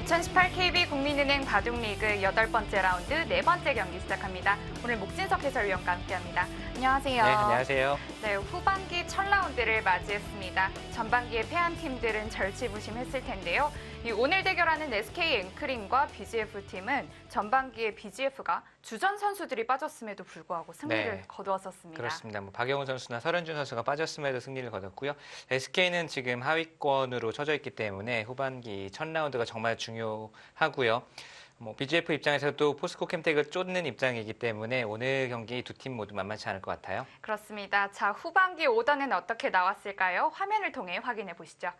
2018 KB 국민은행 바둑리그 8번째 라운드 4번째 경기 시작합니다. 오늘 목진석 해설위원과 함께합니다. 안녕하세요. 네, 안녕하세요. 네, 후반기 첫 라운드를 맞이했습니다. 전반기에 패한 팀들은 절치부심했을 텐데요. 오늘 대결하는 SK 앵크린과 BGF팀은 전반기에 BGF가 주전 선수들이 빠졌음에도 불구하고 승리를 거두었었습니다. 그렇습니다. 박영훈 선수나 설현준 선수가 빠졌음에도 승리를 거뒀고요. SK는 지금 하위권으로 처져 있기 때문에 후반기 첫 라운드가 정말 중요하고요. BGF 입장에서도 포스코 캠텍을 쫓는 입장이기 때문에 오늘 경기 두 팀 모두 만만치 않을 것 같아요. 그렇습니다. 자, 후반기 오더는 어떻게 나왔을까요? 화면을 통해 확인해 보시죠.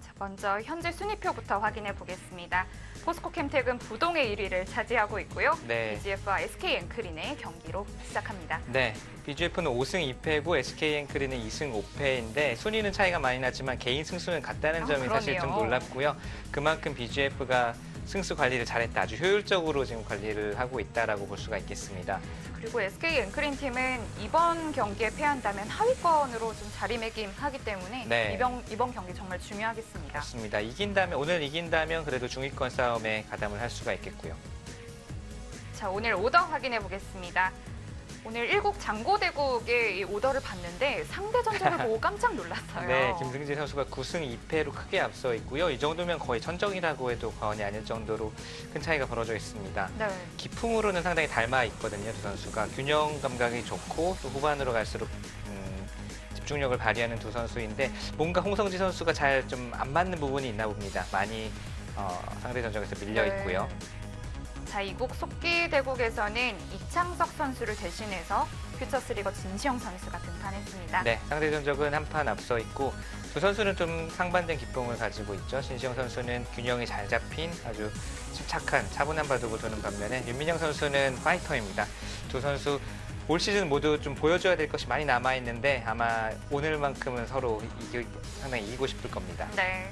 자, 먼저 현재 순위표부터 확인해 보겠습니다. 포스코 캠텍은 부동의 1위를 차지하고 있고요. BGF와 SK 앵크린의 경기로 시작합니다. 네, BGF는 5승 2패고 SK 앵크린은 2승 5패인데 순위는 차이가 많이 나지만 개인 승수는 같다는 점이 사실 좀 놀랍고요. 그만큼 BGF가 승수 관리를 잘했다. 아주 효율적으로 지금 관리를 하고 있다라고 볼 수가 있겠습니다. 그리고 SK 앵크린 팀은 이번 경기에 패한다면 하위권으로 좀 자리매김하기 때문에 이번 경기 정말 중요하겠습니다. 그렇습니다. 오늘 이긴다면 그래도 중위권 싸움에 가담을 할 수가 있겠고요. 자, 오늘 오더 확인해 보겠습니다. 오늘 1국 장고대국의 이 오더를 봤는데 상대 전적을 보고 깜짝 놀랐어요. 네, 김승재 선수가 9승 2패로 크게 앞서 있고요. 이 정도면 거의 천정이라고 해도 과언이 아닐 정도로 큰 차이가 벌어져 있습니다. 기풍으로는 상당히 닮아 있거든요, 두 선수가. 균형 감각이 좋고 또 후반으로 갈수록 집중력을 발휘하는 두 선수인데 뭔가 홍성지 선수가 잘 좀 안 맞는 부분이 있나 봅니다. 많이 상대 전적에서 밀려 있고요. 자, 이국 속기대국에서는 이창석 선수를 대신해서 퓨처스리거 진시영 선수가 등판했습니다. 네, 상대 전적은 한 판 앞서 있고 두 선수는 좀 상반된 기풍을 가지고 있죠. 진시영 선수는 균형이 잘 잡힌 아주 침착한 차분한 바둑을 두는 반면에 윤민영 선수는 파이터입니다. 두 선수 올 시즌 모두 좀 보여줘야 될 것이 많이 남아있는데 아마 오늘만큼은 서로 상당히 이기고 싶을 겁니다. 네.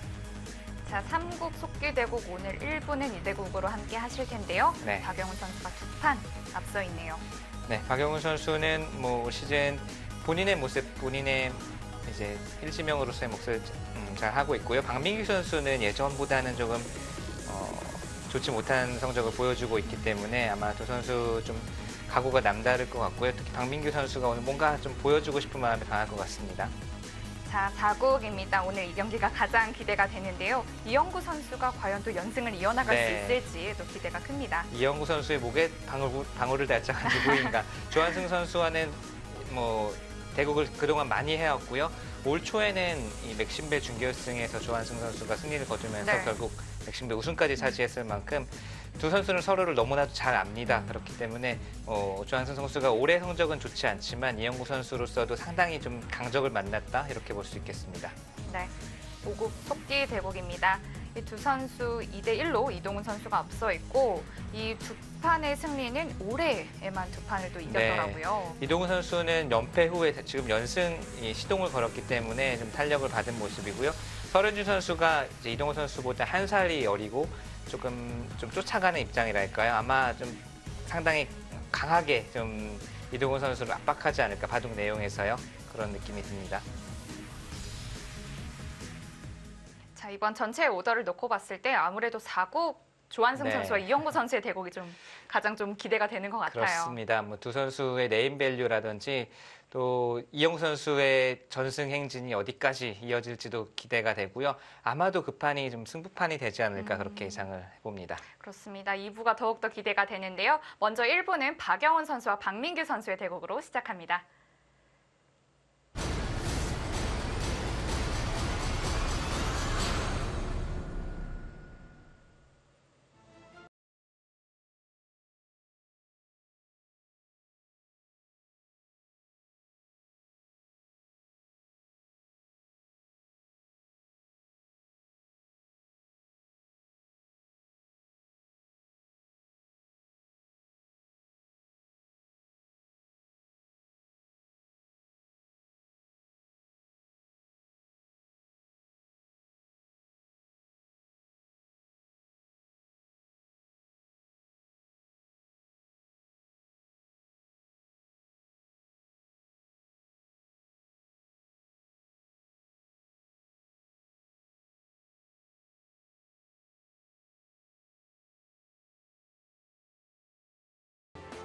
자, 3국 속기대국 오늘 1부는 이대국으로 함께 하실 텐데요. 박영훈 선수가 2판 앞서 있네요. 네, 박영훈 선수는 올 시즌 본인의 모습, 본인의 이제 일지명으로서의 몫을 잘 하고 있고요. 박민규 선수는 예전보다는 조금 좋지 못한 성적을 보여주고 있기 때문에 아마 두 선수 좀 각오가 남다를 것 같고요. 특히 박민규 선수가 오늘 뭔가 좀 보여주고 싶은 마음이 강할 것 같습니다. 자, 4국입니다. 오늘 이 경기가 가장 기대가 되는데요. 이영구 선수가 과연 또 연승을 이어나갈 수 있을지도 기대가 큽니다. 이영구 선수의 목에 방울을 달짝한 누구인가. 조한승 선수와는 대국을 그동안 많이 해왔고요. 올 초에는 이 맥심배 준결승에서 조한승 선수가 승리를 거두면서 결국 맥심배 우승까지 차지했을 만큼 두 선수는 서로를 너무나도 잘 압니다. 그렇기 때문에 조한승 선수가 올해 성적은 좋지 않지만 이영구 선수로서도 상당히 좀 강적을 만났다 이렇게 볼 수 있겠습니다. 네, 5국 속기대국입니다. 이 두 선수 2대1로 이동훈 선수가 앞서 있고 이 두 판의 승리는 올해에만 두 판을 또 이겼더라고요. 이동훈 선수는 연패 후에 지금 연승 시동을 걸었기 때문에 좀 탄력을 받은 모습이고요. 설현준 선수가 이제 이동훈 선수보다 한 살이 어리고 조금 좀 쫓아가는 입장이랄까요. 아마 좀 상당히 강하게 좀 이동훈 선수를 압박하지 않을까 바둑 내용에서요. 그런 느낌이 듭니다. 자, 이번 전체 오더를 놓고 봤을 때 아무래도 4국 조한승 선수와 이영구 선수의 대국이 가장 기대가 되는 것 같아요. 그렇습니다. 두 선수의 네임밸류라든지 또 이영구 선수의 전승 행진이 어디까지 이어질지도 기대가 되고요. 아마도 그 판이 좀 승부판이 되지 않을까 그렇게 예상을 해봅니다. 그렇습니다. 2부가 더욱더 기대가 되는데요. 먼저 1부는 박영훈 선수와 박민규 선수의 대국으로 시작합니다.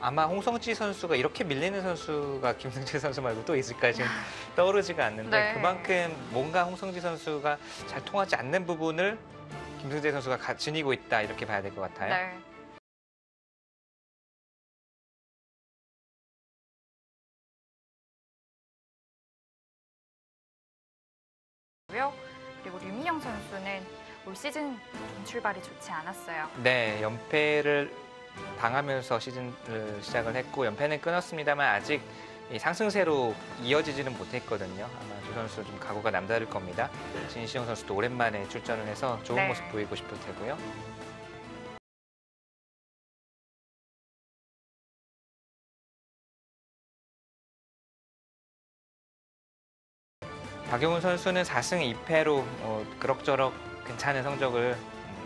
아마 홍성지 선수가 이렇게 밀리는 선수가 김승재 선수 말고 또 있을까 지금 떠오르지가 않는데 네. 그만큼 뭔가 홍성지 선수가 잘 통하지 않는 부분을 김승재 선수가 지니고 있다 이렇게 봐야 될 것 같아요. 네. 그리고 류민영 선수는 올 시즌 좀 출발이 좋지 않았어요. 네, 연패를 당하면서 시즌을 시작을 했고 연패는 끊었습니다만 아직 이 상승세로 이어지지는 못했거든요. 아마 두 선수 좀 각오가 남다를 겁니다. 진시영 선수도 오랜만에 출전을 해서 좋은 네. 모습 보이고 싶을 테고요. 박용훈 선수는 4승 2패로 그럭저럭 괜찮은 성적을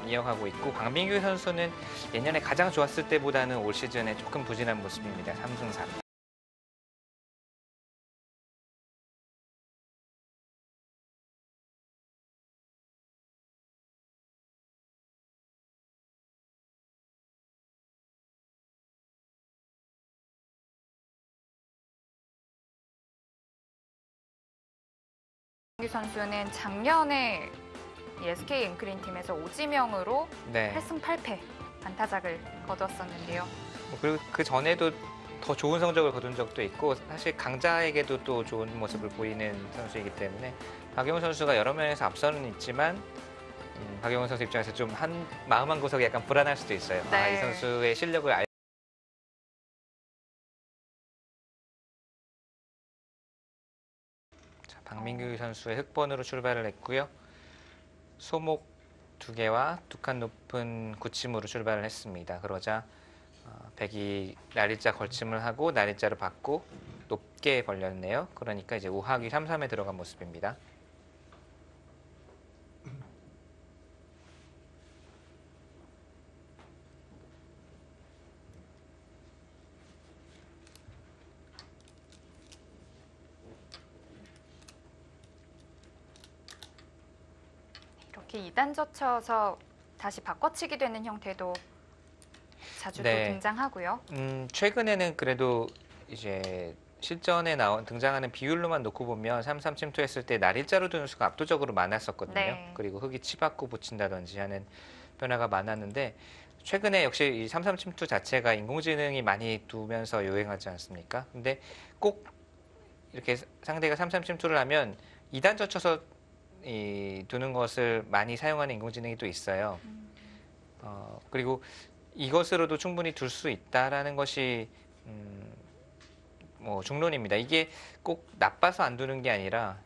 이어가고 있고 광민규 선수는 예년에 가장 좋았을 때보다는 올 시즌에 조금 부진한 모습입니다. 3승 4패. 김민규 선수는 작년에 이 SK 앵크린 팀에서 오지명으로 네. 8승 8패 안타작을 거두었었는데요. 그리고 그 전에도 더 좋은 성적을 거둔 적도 있고 사실 강자에게도 또 좋은 모습을 보이는 선수이기 때문에 박용훈 선수가 여러 면에서 앞서는 있지만 박용훈 선수 입장에서 좀 마음 한 구석이 약간 불안할 수도 있어요. 네. 이 선수의 실력을 자, 박민규 선수의 흑번으로 출발을 했고요. 소목 2개와 두 칸 높은 구침으로 출발을 했습니다. 그러자 백이 날일자 걸침을 하고 날일자를 받고 높게 벌렸네요. 그러니까 이제 우하기 3-3에 들어간 모습입니다. 이렇게 2단 젖혀서 다시 바꿔치기 되는 형태도 자주 또 네. 등장하고요. 최근에는 그래도 이제 실전에 등장하는 비율로만 놓고 보면 3-3 침투했을 때 날일자로 두는 수가 압도적으로 많았었거든요. 네. 그리고 흙이 치받고 붙인다든지 하는 변화가 많았는데 최근에 역시 이 3-3 침투 자체가 인공지능이 많이 두면서 유행하지 않습니까? 근데 꼭 이렇게 상대가 3-3 침투를 하면 2단 젖혀서 두는 것을 많이 사용하는 인공지능이 또 있어요. 그리고 이것으로도 충분히 둘 수 있다라는 것이 뭐 중론입니다. 이게 꼭 나빠서 안 두는 게 아니라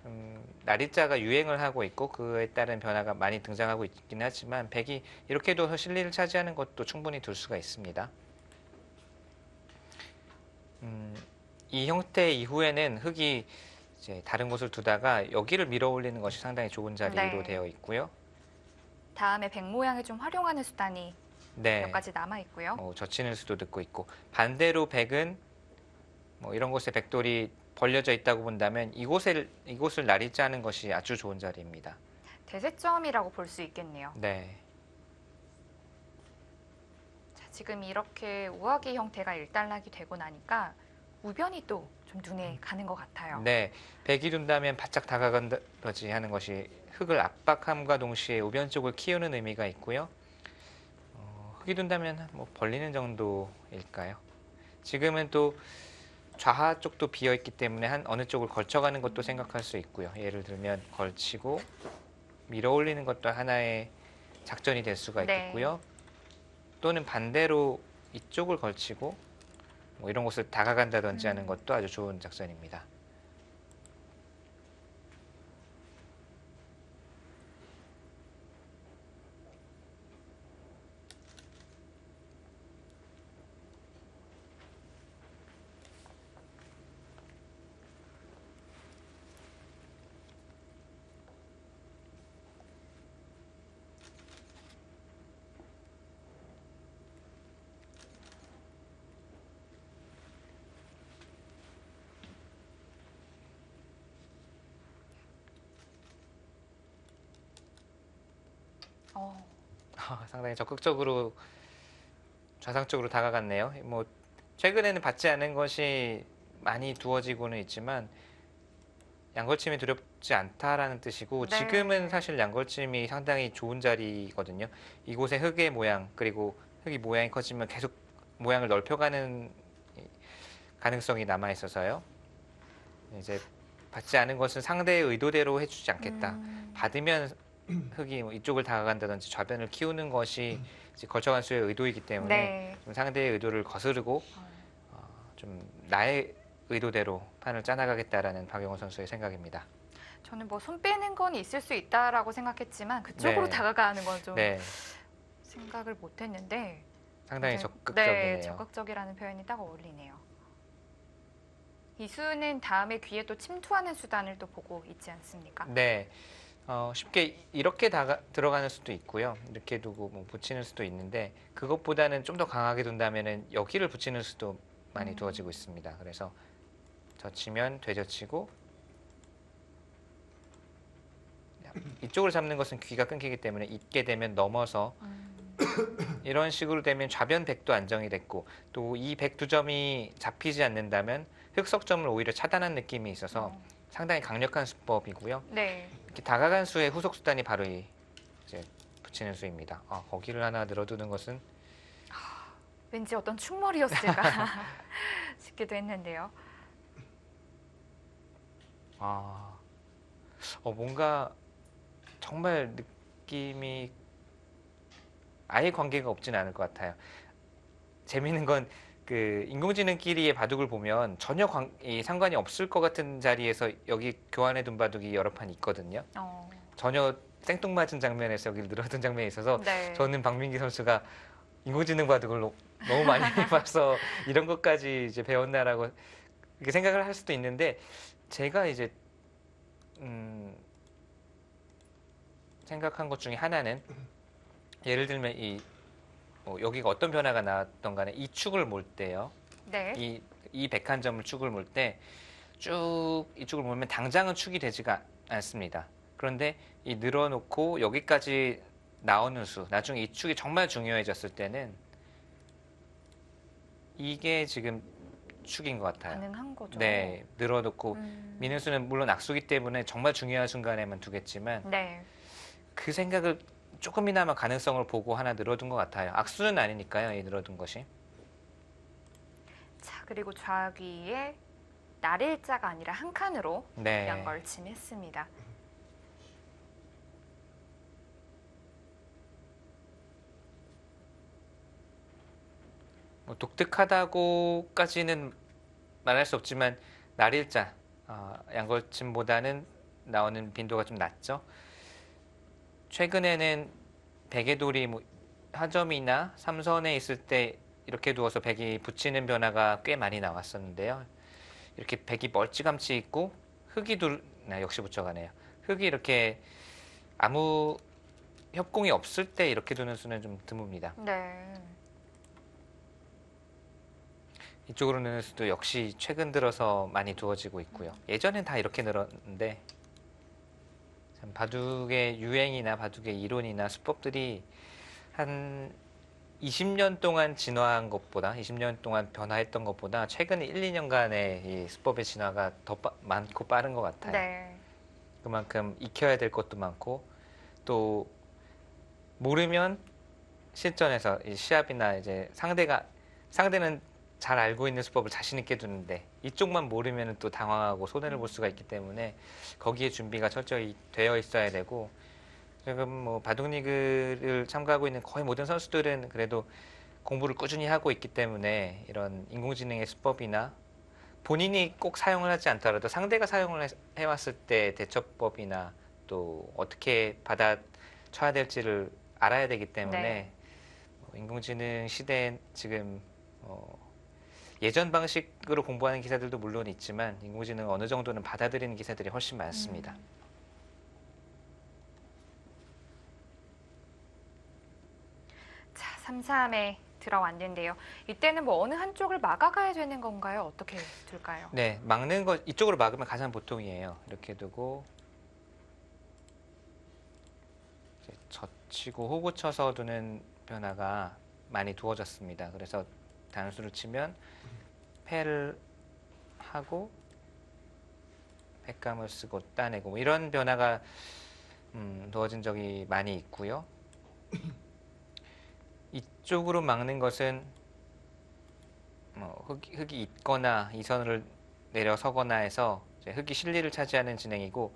날일자가 유행을 하고 있고 그에 따른 변화가 많이 등장하고 있긴 하지만 백이 이렇게 둬서 실리를 차지하는 것도 충분히 둘 수가 있습니다. 이 형태 이후에는 흙이 이제 다른 곳을 두다가 여기를 밀어 올리는 것이 상당히 좋은 자리로 네. 되어 있고요. 다음에 백 모양을 좀 활용하는 수단이 네. 몇 가지 남아 있고요. 젖히는 수도 듣고 있고 반대로 백은 뭐 이런 곳에 백돌이 벌려져 있다고 본다면 이곳을 날일자 하는 것이 아주 좋은 자리입니다. 대세점이라고 볼 수 있겠네요. 네. 자, 지금 이렇게 우하기 형태가 일단락이 되고 나니까 우변이 또 좀 눈에 가는 것 같아요. 네. 백이 둔다면 바짝 다가간다지 하는 것이 흙을 압박함과 동시에 우변 쪽을 키우는 의미가 있고요. 흙이 둔다면 뭐 벌리는 정도일까요? 지금은 또 좌하 쪽도 비어 있기 때문에 어느 쪽을 걸쳐가는 것도 생각할 수 있고요. 예를 들면 걸치고 밀어 올리는 것도 하나의 작전이 될 수가 네. 있겠고요. 또는 반대로 이쪽을 걸치고 뭐 이런 곳을 다가간다든지 하는 것도 아주 좋은 작전입니다. 상당히 적극적으로 좌상 쪽으로 다가갔네요. 뭐 최근에는 받지 않은 것이 많이 두어지고는 있지만 양걸침이 두렵지 않다라는 뜻이고 네. 지금은 사실 양걸침이 상당히 좋은 자리거든요. 이곳의 흙의 모양 그리고 흙이 모양이 커지면 계속 모양을 넓혀가는 가능성이 남아 있어서요. 이제 받지 않은 것은 상대의 의도대로 해주지 않겠다. 받으면 흙이 뭐 이쪽을 다가간다든지 좌변을 키우는 것이 이제 걸쳐간 수의 의도이기 때문에 네. 좀 상대의 의도를 거스르고 좀 나의 의도대로 판을 짜나가겠다라는 박영호 선수의 생각입니다. 저는 뭐 손 빼는 건 있을 수 있다라고 생각했지만 그쪽으로 네. 다가가는 건 좀 네, 생각을 못했는데 상당히 네, 적극적이네요. 적극적이라는 표현이 딱 어울리네요. 이수는 다음에 귀에 또 침투하는 수단을 또 보고 있지 않습니까? 네, 쉽게 이렇게 들어가는 수도 있고요. 이렇게 두고 뭐 붙이는 수도 있는데 그것보다는 좀 더 강하게 둔다면은 여기를 붙이는 수도 많이 두어지고 있습니다. 그래서 젖히면 되젖히고 이쪽을 잡는 것은 귀가 끊기기 때문에 잊게 되면 넘어서 이런 식으로 되면 좌변 백도 안정이 됐고 또 이 백 두 점이 잡히지 않는다면 흑석점을 오히려 차단한 느낌이 있어서 상당히 강력한 수법이고요. 네. 이렇게 다가간 수의 후속 수단이 바로 이 이제 붙이는 수입니다. 거기를 하나 늘어두는 것은 왠지 어떤 충머리였을까 싶기도 했는데요. 뭔가 정말 느낌이 아예 관계가 없지는 않을 것 같아요. 재미있는 건 그 인공지능끼리의 바둑을 보면 전혀 상관이 없을 것 같은 자리에서 여기 교환해 둔 바둑이 여러 판 있거든요. 전혀 생뚱맞은 장면에서 여기를 늘어둔 장면이 있어서 네. 저는 박민기 선수가 인공지능 바둑을 너무 많이 해봐서 이런 것까지 이제 배웠나라고 이렇게 생각을 할 수도 있는데 제가 이제 생각한 것 중에 하나는 예를 들면 여기가 어떤 변화가 나왔던 간에 이 축을 몰 때요. 네. 이 백한점을 축을 몰 때 쭉 이 축을 몰면 당장은 축이 되지가 않습니다. 그런데 이 늘어놓고 여기까지 나오는 수, 나중에 이 축이 정말 중요해졌을 때는 이게 지금 축인 것 같아요. 가능한 거죠. 네, 늘어놓고 미는 수는 물론 악수기 때문에 정말 중요한 순간에만 두겠지만 네. 그 생각을 조금이나마 가능성을 보고 하나 늘어둔 것 같아요. 악수는 아니니까요, 이 늘어둔 것이. 자, 그리고 좌귀에 날일자가 아니라 한 칸으로 네. 양걸침했습니다. 뭐 독특하다고까지는 말할 수 없지만 날일자 양걸침보다는 나오는 빈도가 좀 낮죠. 최근에는 백의 돌이 뭐 하점이나 삼선에 있을 때 이렇게 두어서 백이 붙이는 변화가 꽤 많이 나왔었는데요. 이렇게 백이 멀찌감치 있고 흙이 역시 붙여가네요. 흙이 이렇게 아무 협공이 없을 때 이렇게 두는 수는 좀 드뭅니다. 네. 이쪽으로 넣는 수도 역시 최근 들어서 많이 두어지고 있고요. 예전엔 다 이렇게 늘었는데 참 바둑의 유행이나 바둑의 이론이나 수법들이 한 20년 동안 진화한 것보다 20년 동안 변화했던 것보다 최근 1, 2년간의 이 수법의 진화가 더 많고 빠른 것 같아요. 네. 그만큼 익혀야 될 것도 많고 또 모르면 실전에서 이 시합이나 이제 상대는 잘 알고 있는 수법을 자신 있게 두는데 이쪽만 모르면 또 당황하고 손해를 볼 수가 있기 때문에 거기에 준비가 철저히 되어 있어야 되고 지금 뭐 바둑리그를 참가하고 있는 거의 모든 선수들은 그래도 공부를 꾸준히 하고 있기 때문에 이런 인공지능의 수법이나 본인이 꼭 사용을 하지 않더라도 상대가 사용을 해왔을 때 대처법이나 또 어떻게 받아쳐야 될지를 알아야 되기 때문에 네. 인공지능 시대엔 지금 예전 방식으로 공부하는 기사들도 물론 있지만 인공지능 어느 정도는 받아들이는 기사들이 훨씬 많습니다. 자, 3-3에 들어왔는데요. 이때는 뭐 어느 한쪽을 막아가야 되는 건가요? 어떻게 둘까요? 네, 막는 것 이쪽으로 막으면 가장 보통이에요. 이렇게 두고 이제 젖히고 호구 쳐서 두는 변화가 많이 두어졌습니다. 그래서 단수를 치면 패를 하고 팩감을 쓰고 따내고 뭐 이런 변화가 두어진 적이 많이 있고요. 이쪽으로 막는 것은 흙이 있거나 이선을 내려서거나 해서 이제 흙이 실리를 차지하는 진행이고,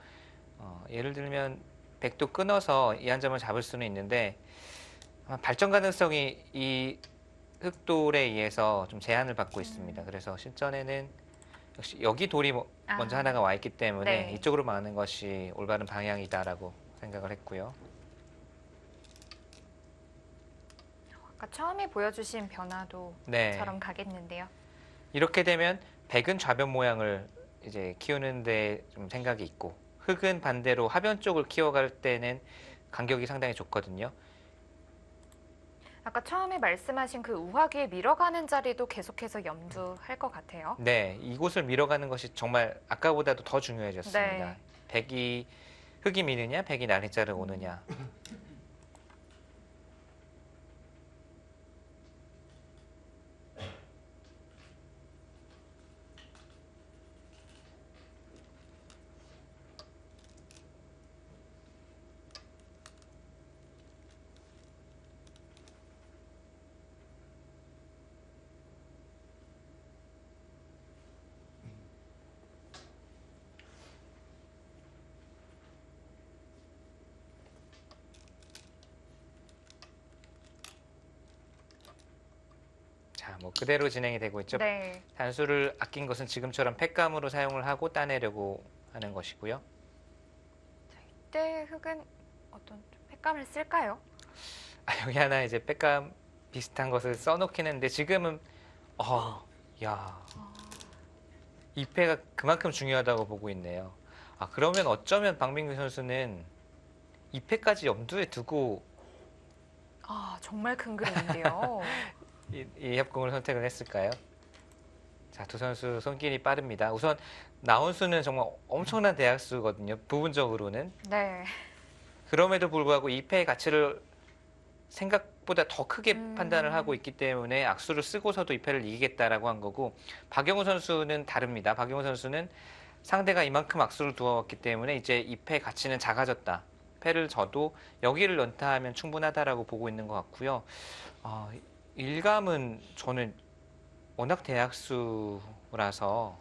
예를 들면 백도 끊어서 이 한 점을 잡을 수는 있는데 아마 발전 가능성이 이 흙돌에 의해서 좀 제한을 받고 있습니다. 그래서 실전에는 역시 여기 돌이 먼저 하나가 와 있기 때문에 네. 이쪽으로 막는 것이 올바른 방향이다라고 생각을 했고요. 아까 처음에 보여주신 변화도 네. 처럼 가겠는데요. 이렇게 되면 백은 좌변 모양을 이제 키우는데 좀 생각이 있고, 흙은 반대로 하변 쪽을 키워갈 때는 간격이 상당히 좋거든요. 아까 처음에 말씀하신 그 우화기에 밀어가는 자리도 계속해서 염두할 것 같아요. 네, 이곳을 밀어가는 것이 정말 아까보다도 더 중요해졌습니다. 네. 백이 흙이 미느냐, 백이 나린자를 오느냐. 자, 뭐 그대로 진행이 되고 있죠. 네. 단수를 아낀 것은 지금처럼 팩감으로 사용을 하고 따내려고 하는 것이고요. 이때 흙은 어떤 횟감을 쓸까요? 여기 하나 이제 팩감 비슷한 것을 써놓긴 했는데 지금은 야, 이 패가 그만큼 중요하다고 보고 있네요. 그러면 어쩌면 박민규 선수는 이 패까지 염두에 두고 정말 큰 그림인데요. 이 협공을 선택을 했을까요? 자, 두 선수 손길이 빠릅니다. 우선 나온 수는 정말 엄청난 대학수거든요. 부분적으로는. 네. 그럼에도 불구하고 이 패의 가치를 생각보다 더 크게 판단을 하고 있기 때문에 악수를 쓰고서도 이 패를 이기겠다라고 한 거고, 박영우 선수는 다릅니다. 박영우 선수는 상대가 이만큼 악수를 두어왔기 때문에 이제 이 패의 가치는 작아졌다. 패를 져도 여기를 연타하면 충분하다라고 보고 있는 것 같고요. 일감은 저는 워낙 대학수라서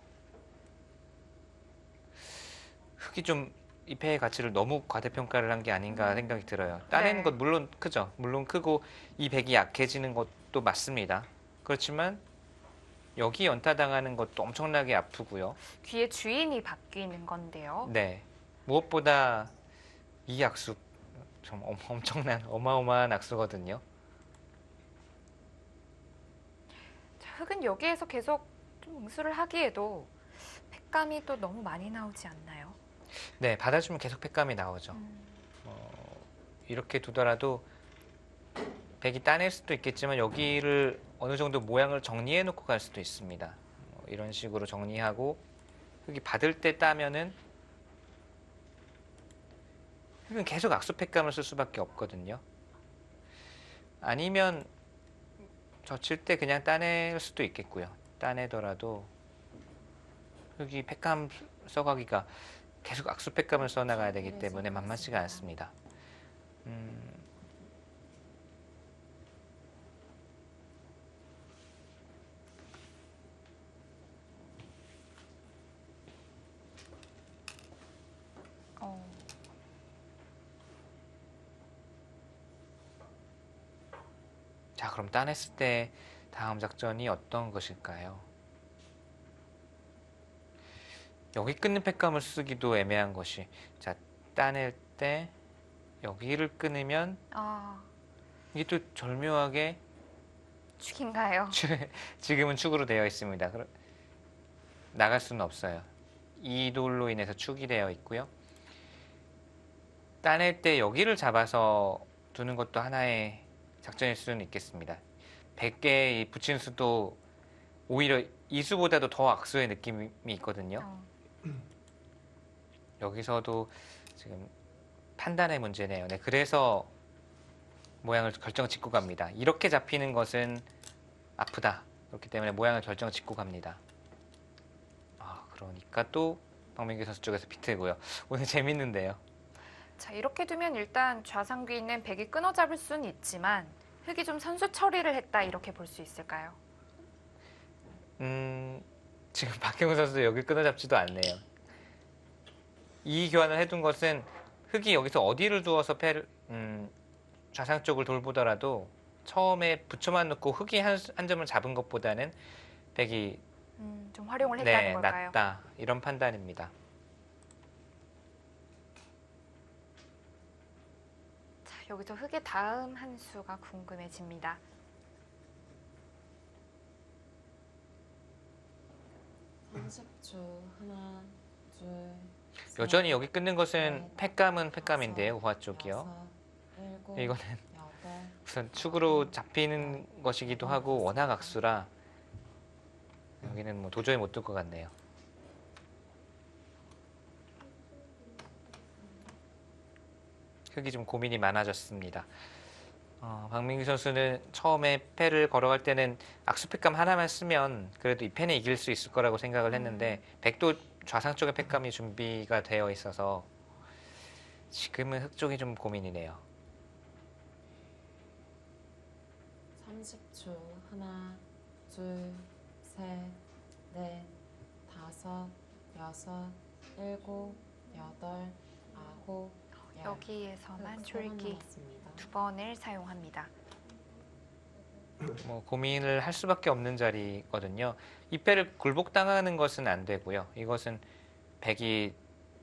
흙이 좀 이 패의 가치를 너무 과대평가를 한 게 아닌가 생각이 들어요. 따내는 네. 것 물론 크죠. 물론 크고 이 백이 약해지는 것도 맞습니다. 그렇지만 여기 연타당하는 것도 엄청나게 아프고요. 귀의 주인이 바뀌는 건데요. 네. 무엇보다 이 악수 좀 엄청난 어마어마한 악수거든요. 자, 흙은 여기에서 계속 좀 응수를 하기에도 횟감이 또 너무 많이 나오지 않나요? 네, 받아주면 계속 팩감이 나오죠. 이렇게 두더라도 백이 따낼 수도 있겠지만 여기를 어느 정도 모양을 정리해 놓고 갈 수도 있습니다. 이런 식으로 정리하고 흙이 받을 때 따면은 흙은 계속 악수 팩감을 쓸 수밖에 없거든요. 아니면 젖힐 때 그냥 따낼 수도 있겠고요. 따내더라도 흙이 팩감 써가기가 계속 악수 팩감을 써나가야 되기 때문에 만만치가 않습니다. 자, 그럼 따냈을 때 다음 작전이 어떤 것일까요? 여기 끊는 팩감을 쓰기도 애매한 것이, 자, 따낼 때 여기를 끊으면 이게 또 절묘하게 축인가요? 지금은 축으로 되어 있습니다. 나갈 수는 없어요. 이 돌로 인해서 축이 되어 있고요. 따낼 때 여기를 잡아서 두는 것도 하나의 작전일 수는 있겠습니다. 100개 붙인 수도 오히려 이 수보다도 더 악수의 느낌이 있거든요. 여기서도 지금 판단의 문제네요. 네, 그래서 모양을 결정 짓고 갑니다. 이렇게 잡히는 것은 아프다. 그렇기 때문에 모양을 결정 짓고 갑니다. 그러니까 또 박민규 선수 쪽에서 비트고요. 오늘 재밌는데요. 자, 이렇게 두면 일단 좌상귀 있는 백이 끊어잡을 수는 있지만 흑이 좀 선수 처리를 했다 이렇게 볼 수 있을까요? 지금 박경훈 선수도 여기 끊어잡지도 않네요. 이 교환을 해둔 것은 흑이 여기서 어디를 두어서 좌상 쪽을 돌보더라도 처음에 붙여만 놓고 흑이 한 점을 잡은 것보다는 백이 좀 활용을 했다는 걸까요? 낫다 이런 판단입니다. 자, 여기서 흑의 다음 한 수가 궁금해집니다. 30초. 하나, 둘, 셋, 여전히 여기 끊는 것은 넷, 팩감은 팩감인데요. 우하 다섯, 쪽이요. 여섯, 일곱, 이거는 여덟, 우선 축으로 잡히는 것이기도 하고 워낙 악수라 여기는 뭐 도저히 못 둘 것 같네요. 흑이 좀 고민이 많아졌습니다. 박민규 선수는 처음에 패를 걸어갈 때는 악수 팩감 하나만 쓰면 그래도 이 펜에 이길 수 있을 거라고 생각을 했는데 백도 좌상 쪽에 팩감이 준비가 되어 있어서 지금은 흑 쪽이 좀 고민이네요. 30초. 하나, 둘, 셋, 넷, 다섯, 여섯, 일곱, 여덟, 아홉, 열. 여기에서만 흑 세번 졸기 남았습니다. 2번을 사용합니다. 뭐 고민을 할 수밖에 없는 자리거든요. 이 패를 굴복당하는 것은 안 되고요. 이것은 백이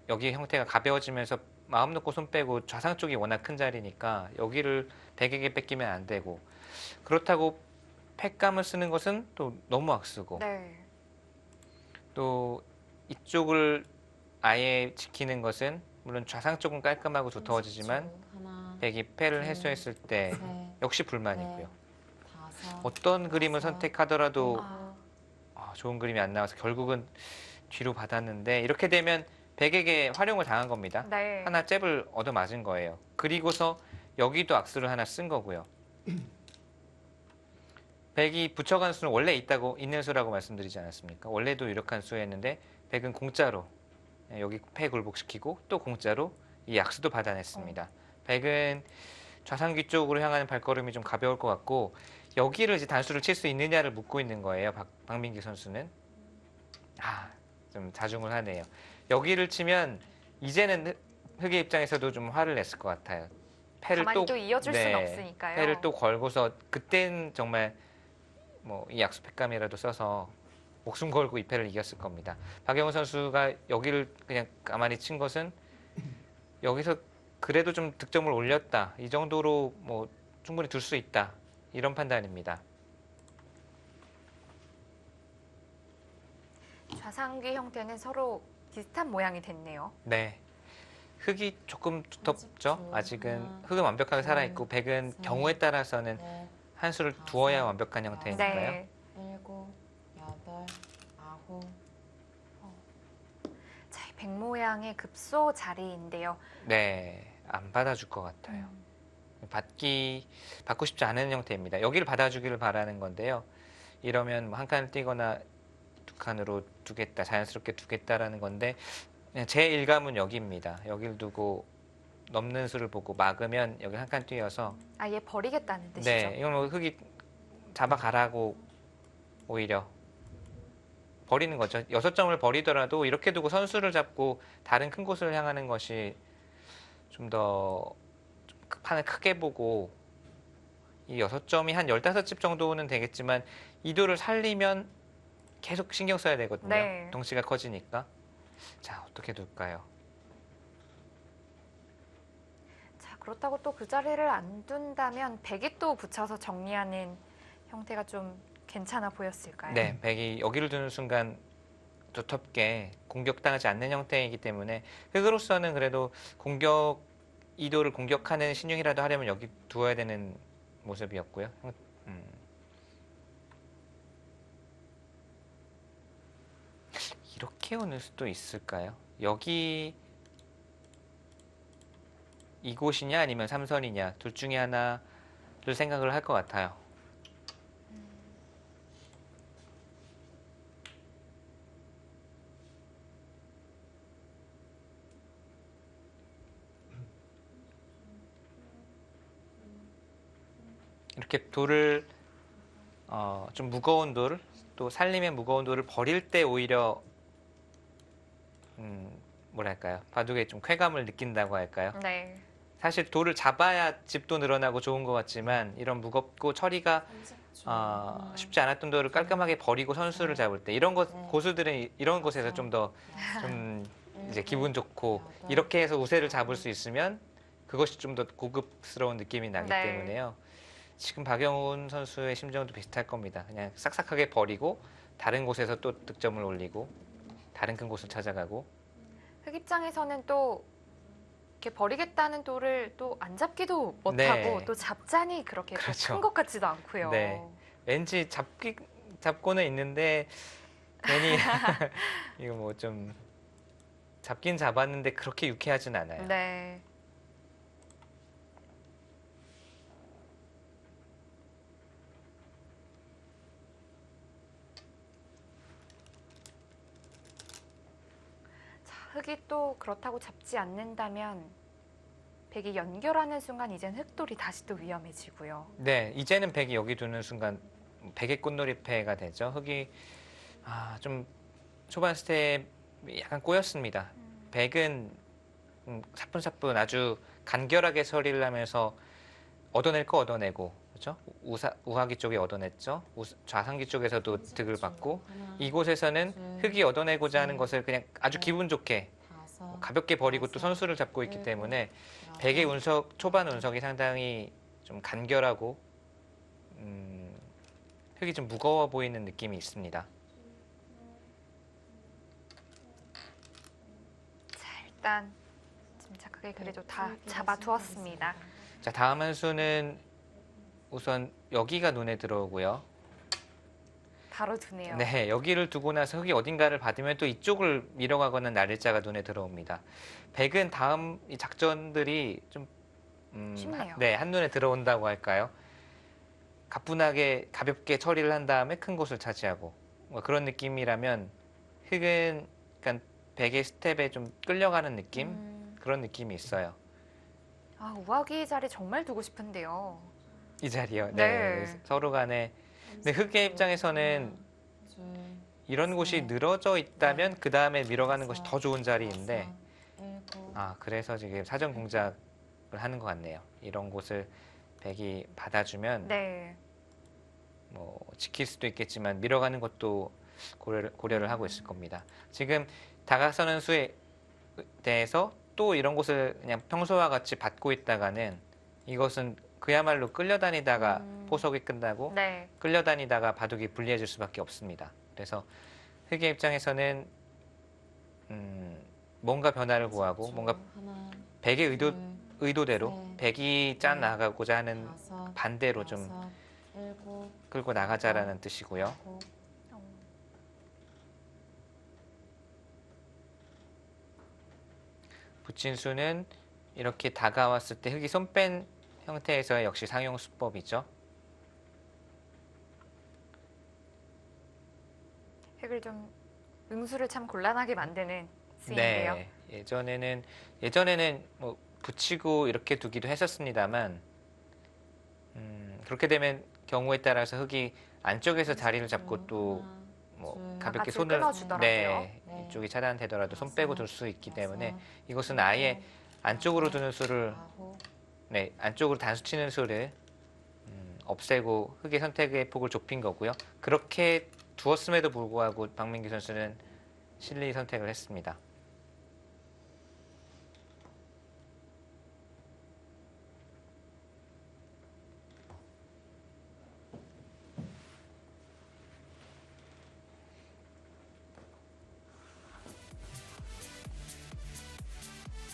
여기 형태가 가벼워지면서 마음 놓고 손 빼고 좌상 쪽이 워낙 큰 자리니까 여기를 백에게 뺏기면 안 되고 그렇다고 팩감을 쓰는 것은 또 너무 악쓰고 네. 또 이쪽을 아예 지키는 것은 물론 좌상 쪽은 깔끔하고 두터워지지만 30초. 하나, 백이 패를 해소했을 때 셋, 역시 불만이고요. 다섯, 어떤 그림을 여섯, 선택하더라도 일곱, 좋은 그림이 안 나와서 결국은 뒤로 받았는데 이렇게 되면 백에게 활용을 당한 겁니다. 네. 하나 잽을 얻어맞은 거예요. 그리고서 여기도 악수를 하나 쓴 거고요. 백이 붙여간 수는 원래 있는 수라고 말씀드리지 않았습니까? 원래도 유력한 수였는데 백은 공짜로 여기 패 굴복시키고 또 공짜로 이 악수도 받아냈습니다. 백은 좌상귀 쪽으로 향하는 발걸음이 좀 가벼울 것 같고 여기를 이제 단수를 칠 수 있느냐를 묻고 있는 거예요. 박민기 선수는. 좀 자중을 하네요. 여기를 치면 이제는 흑의 입장에서도 좀 화를 냈을 것 같아요. 패를 가만히 또 이어줄 수는 없으니까요. 패를 또 걸고서 그땐 정말 뭐 이 약수 팩감이라도 써서 목숨 걸고 이 패를 이겼을 겁니다. 박영훈 선수가 여기를 그냥 가만히 친 것은 여기서 그래도 좀 득점을 올렸다. 이 정도로 뭐 충분히 둘 수 있다. 이런 판단입니다. 좌상귀 형태는 서로 비슷한 모양이 됐네요. 네. 흑이 조금 두텁죠. 30초. 아직은 하나, 흑은 완벽하게 둘, 살아있고 백은 셋, 경우에 따라서는 넷, 한 수를 다섯, 두어야 완벽한 형태니까요. 네. 일곱, 여덟, 아홉. 자, 이 백 모양의 급소 자리인데요. 네. 안 받아줄 것 같아요. 받고 싶지 않은 형태입니다. 여기를 받아주기를 바라는 건데요. 이러면 뭐 한 칸을 띄거나 두 칸으로 두겠다, 자연스럽게 두겠다라는 건데 그냥 제 일감은 여기입니다. 여기를 두고 넘는 수를 보고 막으면 여기 한 칸 띄어서 아예 버리겠다는 뜻이죠. 네, 이건 뭐 흑이 잡아가라고 오히려 버리는 거죠. 6점을 버리더라도 이렇게 두고 선수를 잡고 다른 큰 곳을 향하는 것이 좀 더 판을 크게 보고 이 6점이 한 15집 정도는 되겠지만 이도를 살리면 계속 신경 써야 되거든요. 네. 덩치가 커지니까. 자, 어떻게 둘까요? 자, 그렇다고 또 그 자리를 안 둔다면 백이 또 붙여서 정리하는 형태가 좀 괜찮아 보였을까요? 네, 백이 여기를 두는 순간 두텁게 공격당하지 않는 형태이기 때문에 흑으로서는 그래도 이도를 공격하는 신용이라도 하려면 여기 두어야 되는 모습이었고요. 이렇게 오는 수도 있을까요? 여기 이곳이냐 아니면 삼선이냐 둘 중에 하나를 생각을 할 것 같아요. 이렇게 돌을 좀 무거운 돌, 또 살림의 무거운 돌을 버릴 때 오히려 뭐랄까요? 바둑에 좀 쾌감을 느낀다고 할까요? 네. 사실 돌을 잡아야 집도 늘어나고 좋은 것 같지만 이런 무겁고 처리가 30초. 쉽지 않았던 돌을 깔끔하게 버리고 선수를 잡을 때 이런 것 고수들은 이런 곳에서 좀 더 좀 이제 기분 좋고 이렇게 해서 우세를 잡을 수 있으면 그것이 좀 더 고급스러운 느낌이 나기 네. 때문에요. 지금 박영훈 선수의 심정도 비슷할 겁니다. 그냥 싹싹하게 버리고 다른 곳에서 또 득점을 올리고 다른 큰 곳을 찾아가고. 흑 입장에서는 또 이렇게 버리겠다는 돌을 또 안 잡기도 못하고 네. 또 잡자니 그렇게 그렇죠. 큰 것 같지도 않고요. 네. 왠지 잡고는 있는데 괜히 이거 뭐 좀 잡긴 잡았는데 그렇게 유쾌하진 않아요. 네. 자, 흑이 또 그렇다고 잡지 않는다면 백이 연결하는 순간 이젠 흑돌이 다시 또 위험해지고요. 네, 이제는 백이 여기 두는 순간 백의 꽃놀이패가 되죠. 흑이 좀 초반 스텝이 약간 꼬였습니다. 백은 사뿐사뿐 아주 간결하게 처리를 하면서 얻어낼 거 얻어내고, 그렇죠? 우하기 쪽에 얻어냈죠. 좌상기 쪽에서도 득을 받고, 이곳에서는 흑이 얻어내고자 하는 것을 그냥 아주 기분 좋게 가볍게 버리고 또 선수를 잡고 있기 때문에 백의 초반 운석이 상당히 좀 간결하고 흑이 좀 무거워 보이는 느낌이 있습니다. 자, 일단 침착하게 그래도 다 잡아두었습니다. 자, 다음 한 수는 우선 여기가 눈에 들어오고요. 바로 두네요. 네, 여기를 두고 나서 흑이 어딘가를 받으면 또 이쪽을 밀어가거나 날일자가 눈에 들어옵니다. 백은 다음 이 작전들이 좀 쉽네요. 네, 한눈에 들어온다고 할까요? 가뿐하게 가볍게 처리를 한 다음에 큰 곳을 차지하고 뭐 그런 느낌이라면 흑은 약간 백의 스텝에 좀 끌려가는 느낌? 그런 느낌이 있어요. 우아기 자리 정말 두고 싶은데요. 이 자리요. 네. 네, 서로 간에. 근데 흑의 입장에서는 이런 곳이 늘어져 있다면 그 다음에 밀어가는 것이 더 좋은 자리인데 그래서 지금 사전 공작을 하는 것 같네요. 이런 곳을 백이 받아주면 네. 뭐 지킬 수도 있겠지만 밀어가는 것도 고려를 하고 있을 겁니다. 지금 다가서는 수에 대해서 또 이런 곳을 그냥 평소와 같이 받고 있다가는 이것은 그야말로 끌려다니다가 포석이 끝나고 네. 끌려다니다가 바둑이 불리해질 수밖에 없습니다. 그래서 흑의 입장에서는 뭔가 변화를 구하고 뭔가 백의 의도대로 백이 짜 나가고자 하는 반대로 좀 끌고 나가자라는 뜻이고요. 붙인 수는 이렇게 다가왔을 때 흑이 손 뺀 형태에서의 역시 상용 수법이죠. 획을 좀 응수를 참 곤란하게 만드는 스인데요. 네, 예전에는 뭐 붙이고 이렇게 두기도 했었습니다만 그렇게 되면 경우에 따라서 흑이 안쪽에서 자리를 잡고 또 뭐 가볍게 손을 끊어주더라고요. 이쪽이 차단되더라도 손 빼고 둘 수 있기 때문에 이것은 아예 안쪽으로 두는 수를 안쪽으로 단수 치는 수를 없애고 흑의 선택의 폭을 좁힌 거고요. 그렇게 두었음에도 불구하고 박민규 선수는 실리 선택을 했습니다.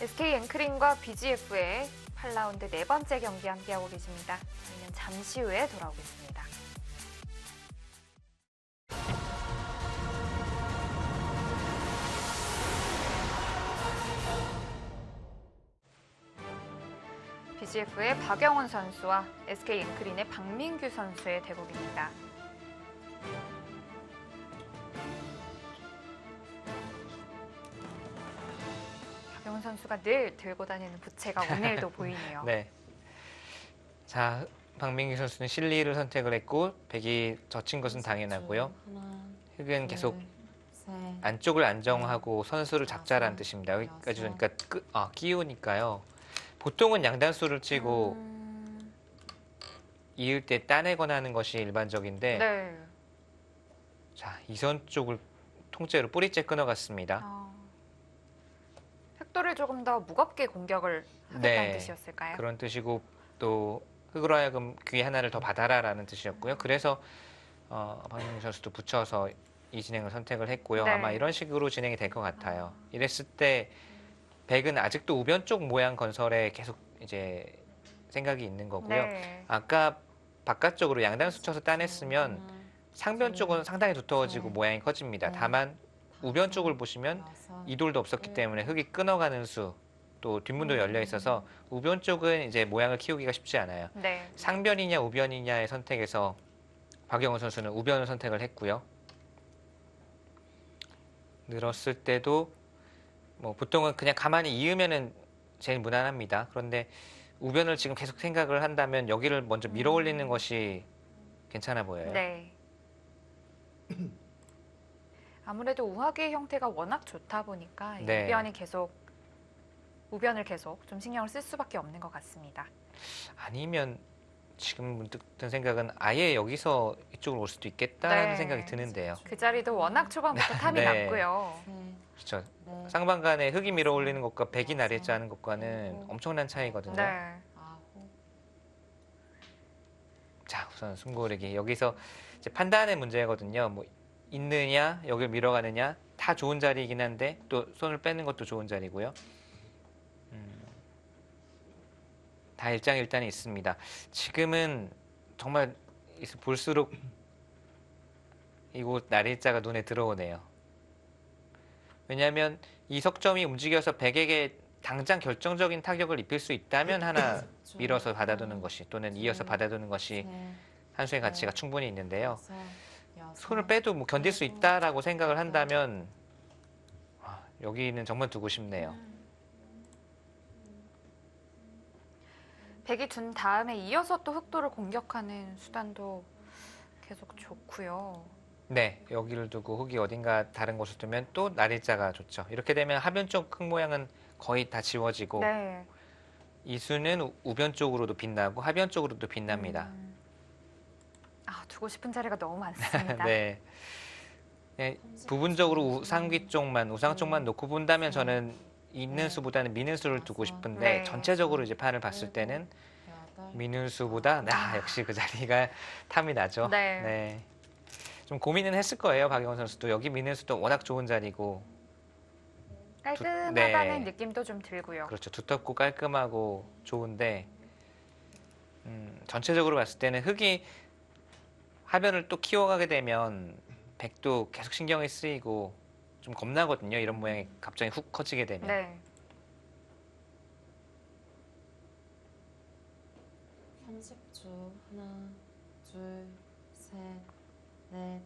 SK 앵크링과 BGF의 8라운드 네 번째 경기 함께하고 계십니다. 저희는 잠시 후에 돌아오겠습니다. BGF의 박영훈 선수와 SK 앵크린의 박민규 선수의 대국입니다. 선수가 늘 들고 다니는 부채가 오늘도 보이네요. 네. 자, 박민기 선수는 실리를 선택을 했고 백이 젖힌 것은 당연하고요. 하나, 흑은 계속 둘, 셋, 안쪽을 안정하고 선수를 잡자라는 다섯, 뜻입니다. 여기까지 여섯. 그러니까 끼우니까요. 보통은 양단수를 치고 이을 때 따내거나 하는 것이 일반적인데 네. 자, 이선 쪽을 통째로 뿌리째 끊어갔습니다. 흑도를 조금 더 무겁게 공격을 하겠다는 네. 뜻이었을까요? 그런 뜻이고 또 흑으로 하여금 귀 하나를 더 받아라라는 뜻이었고요. 그래서 박민기 선수도 붙여서 이 진행을 선택을 했고요. 네. 아마 이런 식으로 진행이 될 것 같아요. 이랬을 때 백은 아직도 우변 쪽 모양 건설에 계속 이제 생각이 있는 거고요. 네. 아까 바깥쪽으로 양단수 쳐서 따냈으면 하나, 상변 쪽은 상당히 두터워지고 네. 모양이 커집니다. 네. 다만 우변 다섯, 쪽을 보시면 여섯, 이돌도 없었기 때문에 흑이 끊어가는 수, 또 뒷문도 열려 있어서 우변 쪽은 이제 모양을 키우기가 쉽지 않아요. 네. 상변이냐 우변이냐의 선택에서 박영호 선수는 우변을 선택을 했고요. 늘었을 때도 뭐 보통은 그냥 가만히 이으면은 제일 무난합니다. 그런데 우변을 지금 계속 생각을 한다면 여기를 먼저 밀어 올리는 것이 괜찮아 보여요. 네. 아무래도 우하기의 형태가 워낙 좋다 보니까 이 네. 우변을 계속 좀 신경을 쓸 수밖에 없는 것 같습니다. 아니면 지금 문득 든 생각은 아예 여기서 이쪽으로 올 수도 있겠다는 네. 생각이 드는데요. 그 자리도 워낙 초반부터 탐이 네. 났고요. 셋, 그렇죠. 넷, 쌍방간에 흑이 밀어 올리는 것과 백이 나리자 하는 것과는 엄청난 차이거든요. 네. 아홉, 자, 우선 숨고르기. 여기서 이제 판단의 문제거든요. 뭐 있느냐, 여기를 밀어가느냐 다 좋은 자리이긴 한데 또 손을 빼는 것도 좋은 자리고요. 다 일장일단이 있습니다. 지금은 정말 볼수록 이곳 나리자가 눈에 들어오네요. 왜냐하면 이 석점이 움직여서 백에게 당장 결정적인 타격을 입힐 수 있다면 하나 밀어서 받아두는 것이 또는 이어서 받아두는 것이 셋, 한 수의 가치가 충분히 있는데요. 다섯, 여섯, 손을 빼도 뭐 견딜 수 있다라고 생각을 한다면 여기는 정말 두고 싶네요. 백이 둔 다음에 이어서 또 흑도를 공격하는 수단도 계속 좋고요. 네, 여기를 두고 흑이 어딘가 다른 곳을 두면 또 나리자가 좋죠. 이렇게 되면 하변 쪽 흑 모양은 거의 다 지워지고 네. 이 수는 우변 쪽으로도 빛나고 하변 쪽으로도 빛납니다. 두고 싶은 자리가 너무 많습니다. 네. 네, 부분적으로 우상귀 쪽만, 우상 쪽만 놓고 본다면 저는 있는 수보다는 미는 수를 두고 싶은데 네. 전체적으로 이제 판을 봤을 때는 여덟, 미는 수보다 역시 그 자리가 탐이 나죠. 네. 좀 고민은 했을 거예요, 박영원 선수도. 여기 미는 수도 워낙 좋은 자리고 깔끔하다는 네. 느낌도 좀 들고요. 그렇죠. 두텁고 깔끔하고 좋은데 전체적으로 봤을 때는 흑이 하변을 또 키워가게 되면 백도 계속 신경이 쓰이고 좀 겁나거든요. 이런 모양이 갑자기 훅 커지게 되면. 네. 30초. 하나, 둘, 셋, 넷,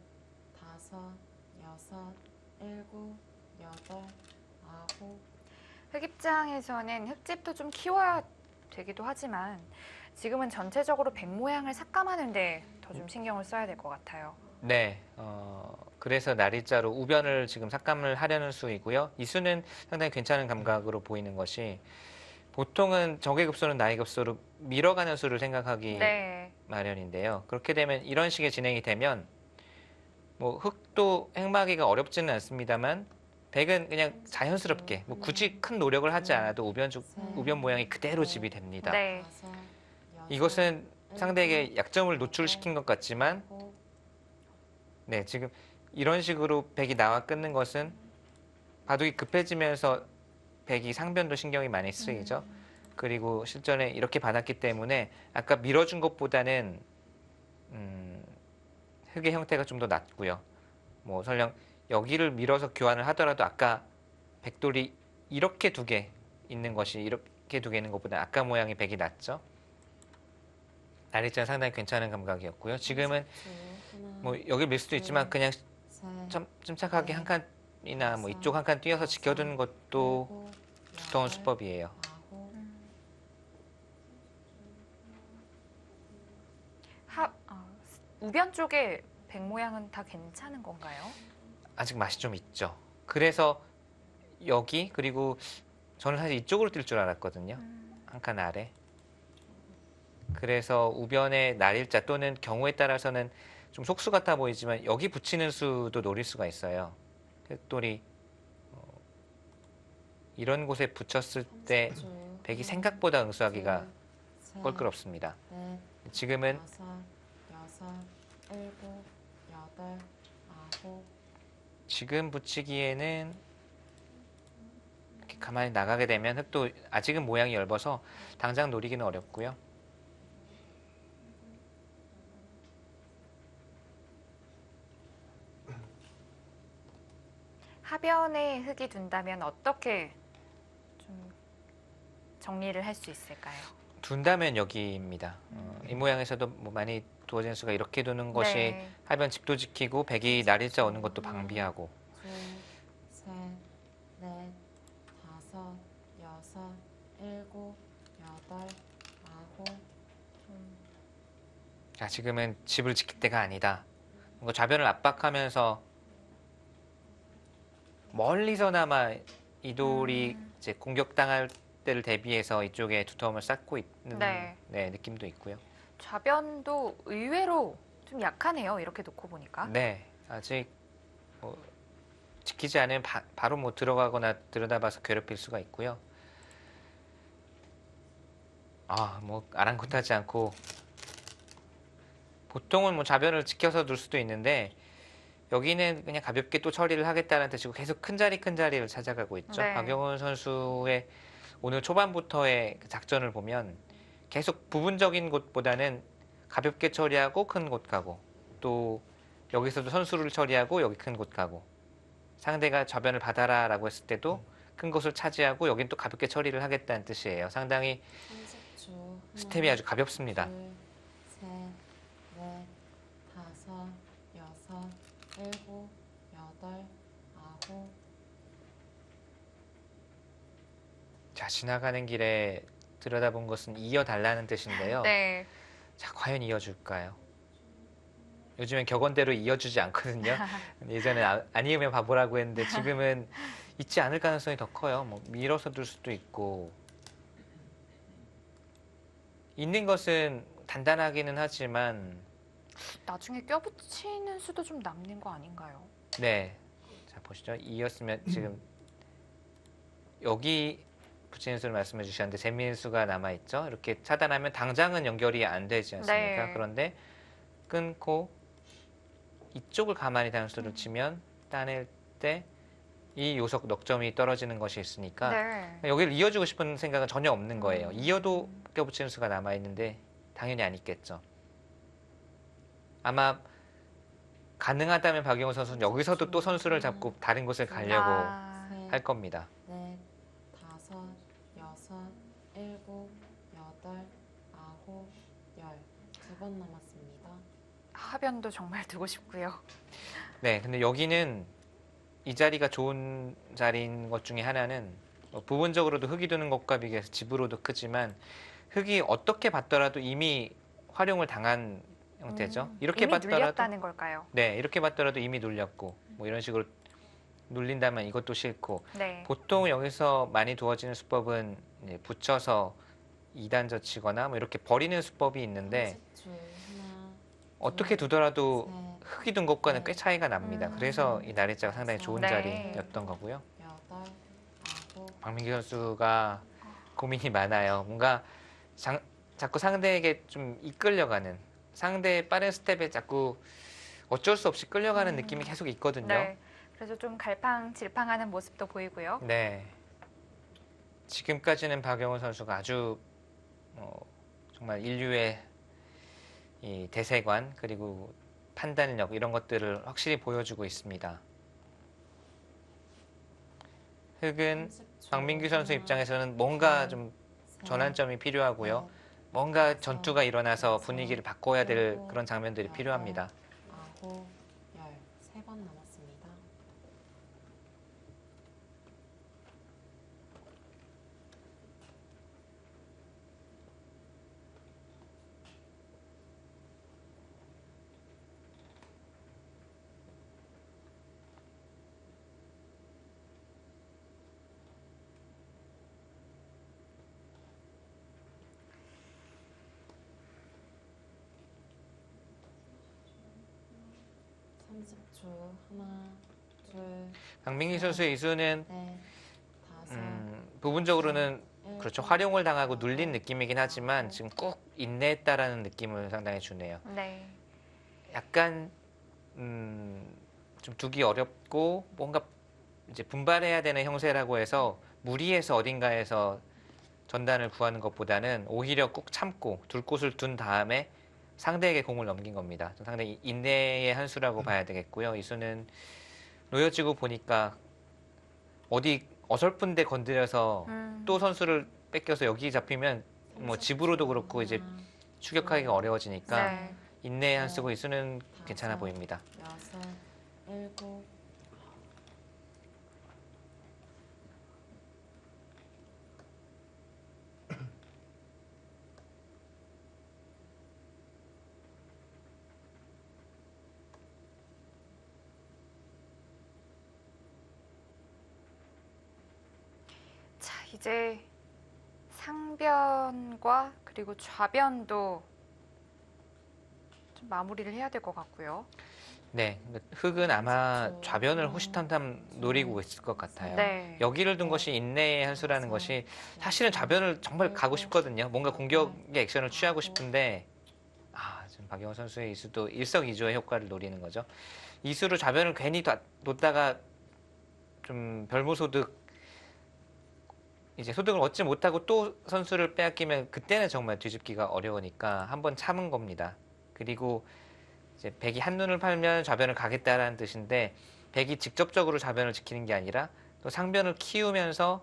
다섯, 여섯, 일곱, 여덟, 아홉. 흑 입장에서는 흑집도 좀 키워야 되기도 하지만 지금은 전체적으로 백 모양을 삭감하는데 더 좀 신경을 써야 될 것 같아요. 네. 그래서 나리자로 우변을 지금 삭감을 하려는 수이고요. 이 수는 상당히 괜찮은 감각으로 보이는 것이 보통은 정계급소는 나이급소로 밀어가는 수를 생각하기 네. 마련인데요. 그렇게 되면 이런 식의 진행이 되면 뭐 흑도 행마기가 어렵지는 않습니다만 백은 그냥 자연스럽게 뭐 굳이 큰 노력을 하지 않아도 우변 모양이 그대로 집이 됩니다. 네. 다섯, 여섯, 이것은 상대에게 약점을 노출시킨 것 같지만 아홉, 네, 지금 이런 식으로 백이 나와 끊는 것은 바둑이 급해지면서 백이 상변도 신경이 많이 쓰이죠. 그리고 실전에 이렇게 받았기 때문에 아까 밀어준 것보다는 흑의 형태가 좀 더 낫고요. 뭐 설령 여기를 밀어서 교환을 하더라도 아까 백돌이 이렇게 두 개 있는 것이 이렇게 두 개 있는 것보다 아까 모양이 백이 낫죠. 나리자는 상당히 괜찮은 감각이었고요. 지금은 뭐 여기 밀 수도 있지만 그냥 침착하게 한 칸이나 뭐 이쪽 한 칸 뛰어서 지켜두는 것도 두터운 수법이에요. 우변 쪽에 백 모양은 다 괜찮은 건가요? 아직 맛이 좀 있죠. 그래서 여기 그리고 저는 사실 이쪽으로 뛸 줄 알았거든요. 한 칸 아래. 그래서 우변의 날일자 또는 경우에 따라서는 좀 속수 같아 보이지만 여기 붙이는 수도 노릴 수가 있어요. 흑돌이 이런 곳에 붙였을 때 30줄. 백이 하나, 생각보다 응수하기가 둘, 셋, 껄끄럽습니다. 넷, 지금은 다섯, 여섯, 일곱, 여덟, 아홉. 지금 붙이기에는 이렇게 가만히 나가게 되면 흑도 아직은 모양이 얇아서 당장 노리기는 어렵고요. 하변에 흙이 둔다면 어떻게 좀 정리를 할 수 있을까요? 둔다면 여기입니다. 이 모양에서도 뭐 많이 두어진 수가 이렇게 두는 것이 네. 하변 집도 지키고 백이 날일자 오는 것도 방비하고 둘, 셋, 넷, 다섯, 여섯, 일곱, 여덟, 아홉. 자, 지금은 집을 지킬 때가 아니다. 뭔가 좌변을 압박하면서 멀리서나마 이 돌이 이제 공격당할 때를 대비해서 이쪽에 두터움을 쌓고 있는 네. 느낌도 있고요. 좌변도 의외로 좀 약하네요. 이렇게 놓고 보니까. 네, 아직 뭐 지키지 않으면 바로 뭐 들어가거나 들여다봐서 괴롭힐 수가 있고요. 뭐 아랑곳하지 않고 보통은 뭐 좌변을 지켜서 둘 수도 있는데 여기는 그냥 가볍게 또 처리를 하겠다는 뜻이고 계속 큰 자리를 찾아가고 있죠. 네. 박영훈 선수의 오늘 초반부터의 그 작전을 보면 계속 부분적인 곳보다는 가볍게 처리하고 큰 곳 가고 또 여기서도 선수를 처리하고 여기 큰 곳 가고 상대가 좌변을 받아라라고 했을 때도 큰 곳을 차지하고 여긴 또 가볍게 처리를 하겠다는 뜻이에요. 상당히 30줄. 스텝이 아주 가볍습니다. 둘, 셋, 넷, 다섯, 여섯, 일곱, 여덟, 아홉. 자, 지나가는 길에 들여다본 것은 이어달라는 뜻인데요. 네. 자, 과연 이어줄까요? 요즘엔 격언대로 이어주지 않거든요. 예전에 아니으면 바보라고 했는데 지금은 있지 않을 가능성이 더 커요. 뭐 밀어서 둘 수도 있고 있는 것은 단단하기는 하지만 나중에 껴붙이는 수도 좀 남는 거 아닌가요? 네. 자, 보시죠. 이었으면 지금 여기 붙이는 수를 말씀해 주셨는데 재미있는 수가 남아있죠. 이렇게 차단하면 당장은 연결이 안 되지 않습니까? 네. 그런데 끊고 이쪽을 가만히 단수를 치면 따낼 때 이 요석 넉점이 떨어지는 것이 있으니까 네. 여기를 이어주고 싶은 생각은 전혀 없는 거예요. 이어도 껴붙이는 수가 남아있는데 당연히 안 있겠죠. 아마 가능하다면 박영호 선수는 여기서도 또 선수를 잡고 다른 곳을 가려고 아, 할 겁니다. 넷, 다섯, 여섯, 일곱, 여덟, 아홉, 열. 2번 남았습니다. 하변도 정말 두고 싶고요. 네, 근데 여기는 이 자리가 좋은 자리인 것 중에 하나는 부분적으로도 흙이 드는 것과 비교해서 집으로도 크지만 흙이 어떻게 봤더라도 이미 활용을 당한 형태죠. 이렇게 이미 봤더라도 눌렸다는 걸까요? 네, 이렇게 봤더라도 이미 눌렸고 뭐 이런 식으로 눌린다면 이것도 싫고 네. 보통 여기서 많이 두어지는 수법은 이제 붙여서 2단 젖히거나 뭐 이렇게 버리는 수법이 있는데 30줄. 하나, 어떻게 두더라도 셋, 흙이 든 것과는 꽤 차이가 납니다. 그래서 이 날일자가 상당히 좋은 네. 자리였던 거고요. 여덟, 아홉. 박민규 선수가 고민이 많아요. 뭔가 자꾸 상대에게 좀 이끌려가는 상대의 빠른 스텝에 자꾸 어쩔 수 없이 끌려가는 느낌이 계속 있거든요. 네. 그래서 좀 갈팡질팡하는 모습도 보이고요. 네. 지금까지는 박영훈 선수가 아주 정말 인류의 이 대세관 그리고 판단력 이런 것들을 확실히 보여주고 있습니다. 흙은 30줄. 박민규 선수 하나, 입장에서는 뭔가 둘, 좀 셋, 전환점이 필요하고요. 넷, 뭔가 다섯, 전투가 일어나서 여섯, 분위기를 바꿔야 될 일곱, 그런 장면들이 여덟, 필요합니다. 아홉, 열. 3번 남았습니다. 30초. 하나, 둘, 강민기 선수의 이수는 넷, 다섯, 부분적으로는 일곱, 그렇죠. 활용을 당하고 눌린 느낌이긴 하지만 지금 꾹 인내했다라는 느낌을 상당히 주네요. 네. 약간 좀 두기 어렵고 뭔가 이제 분발해야 되는 형세라고 해서 무리해서 어딘가에서 전단을 구하는 것보다는 오히려 꾹 참고 둘 곳을 둔 다음에 상대에게 공을 넘긴 겁니다. 상당히 인내의 한 수라고 봐야 되겠고요. 이 수는 놓여지고 보니까 어디 어설픈 데 건드려서 또 선수를 뺏겨서 여기 잡히면 뭐 집으로도 그렇고 이제 추격하기가 어려워지니까 네. 인내의 한 수고 이 수는 괜찮아 보입니다. 여섯, 일곱. 자, 이제 상변과 그리고 좌변도 좀 마무리를 해야 될 것 같고요. 네, 흑은 아마 좌변을 호시탐탐 노리고 있을 것 같아요. 네. 여기를 둔 것이 인내의 한 수라는 것이 사실은 좌변을 정말 가고 싶거든요. 뭔가 공격의 액션을 취하고 싶은데 지금 박영호 선수의 이수도 일석이조의 효과를 노리는 거죠. 이수로 좌변을 괜히 놓다가 좀 별무소득 이제 소득을 얻지 못하고 또 선수를 빼앗기면 그때는 정말 뒤집기가 어려우니까 한번 참은 겁니다. 그리고 이제 백이 한눈을 팔면 좌변을 가겠다라는 뜻인데 백이 직접적으로 좌변을 지키는 게 아니라 또 상변을 키우면서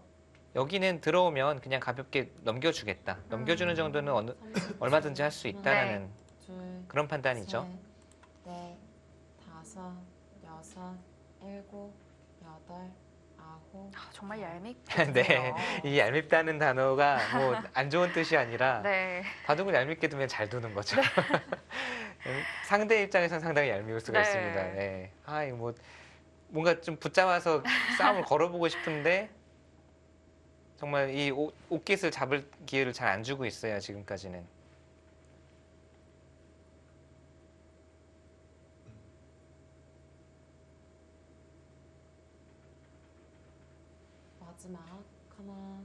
여기는 들어오면 그냥 가볍게 넘겨주겠다. 넘겨주는 정도는 얼마든지 할 수 있다라는 둘, 그런 판단이죠. 셋, 넷, 다섯, 여섯, 일곱, 여덟, 아홉. 정말 얄밉네요. 네, 이 얄밉다는 단어가 뭐 안 좋은 뜻이 아니라 네. 바둑을 얄밉게 두면 잘 두는 거죠. 상대 입장에서는 상당히 얄미울 수가 네. 있습니다. 네. 이거 뭐 뭔가 좀 붙잡아서 싸움을 걸어보고 싶은데 정말 이 옷깃을 잡을 기회를 잘 안 주고 있어요. 지금까지는. 마지막. 하나,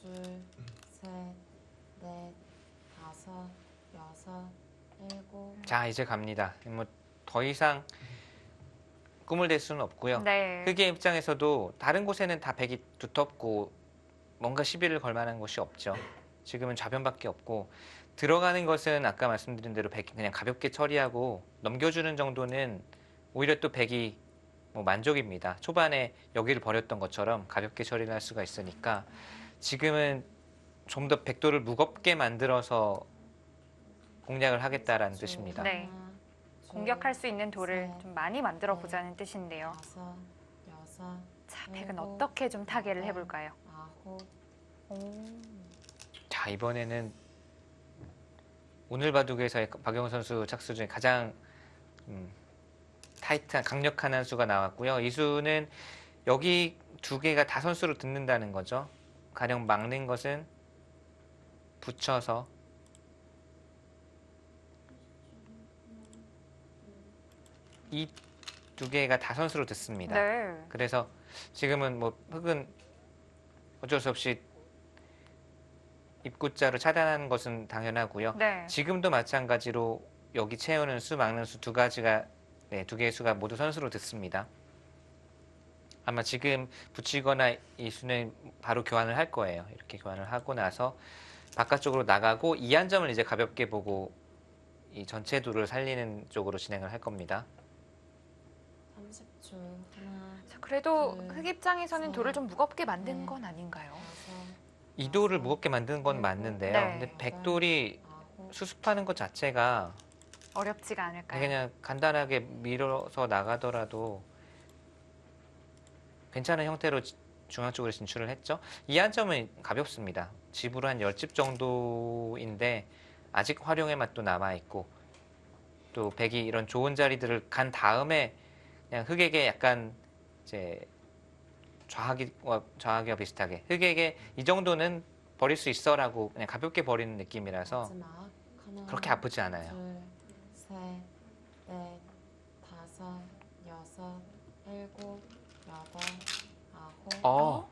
둘, 셋, 넷, 다섯, 여섯, 일곱. 자, 이제 갑니다. 뭐 더 이상 꿈을 댈 수는 없고요. 네. 흑의 입장에서도 다른 곳에는 다 백이 두텁고 뭔가 시비를 걸 만한 곳이 없죠. 지금은 좌변밖에 없고 들어가는 것은 아까 말씀드린 대로 백이 그냥 가볍게 처리하고 넘겨주는 정도는 오히려 또 백이 뭐 만족입니다. 초반에 여기를 버렸던 것처럼 가볍게 처리를 할 수가 있으니까 지금은 좀 더 백도를 무겁게 만들어서 공략을 하겠다라는 뜻입니다. 네. 공격할 수 있는 돌을 좀 많이 만들어 보자는 뜻인데요. 다섯, 여섯, 자, 백은 어떻게 좀 타개를 해볼까요? 아홉. 자, 이번에는 오늘 바둑에서의 박영호 선수 착수 중에 가장 타이트한 강력한 한 수가 나왔고요. 이 수는 여기 두 개가 다 선수로 듣는다는 거죠. 가령 막는 것은 붙여서 이 두 개가 다 선수로 듣습니다. 네. 그래서 지금은 뭐 흑은 어쩔 수 없이 입구자를 차단하는 것은 당연하고요. 네. 지금도 마찬가지로 여기 채우는 수, 막는 수 두 가지가 두 개의 수가 모두 선수로 듣습니다. 아마 지금 붙이거나 이 수는 바로 교환을 할 거예요. 이렇게 교환을 하고 나서 바깥쪽으로 나가고 이 한 점을 이제 가볍게 보고 이 전체 도를 살리는 쪽으로 진행을 할 겁니다. 30초. 하나, 자, 그래도 둘, 흑 입장에서는 셋, 돌을 좀 무겁게 만든 넷, 건 아닌가요? 다섯, 이 돌을 무겁게 만드는 건 맞는데요. 네. 근데 백돌이 아홉. 수습하는 것 자체가 어렵지가 않을까요? 그냥 간단하게 밀어서 나가더라도 괜찮은 형태로 중앙 쪽으로 진출을 했죠. 이 한 점은 가볍습니다. 집으로 한 10집 정도인데 아직 활용의 맛도 남아있고 또 백이 이런 좋은 자리들을 간 다음에 그냥 흑에게 약간 이제 좌하기와 비슷하게 흑에게 이 정도는 버릴 수 있어라고 그냥 가볍게 버리는 느낌이라서 마지막. 하나, 그렇게 아프지 않아요. 둘, 셋, 넷, 다섯, 여섯, 일곱, 여덟, 아홉.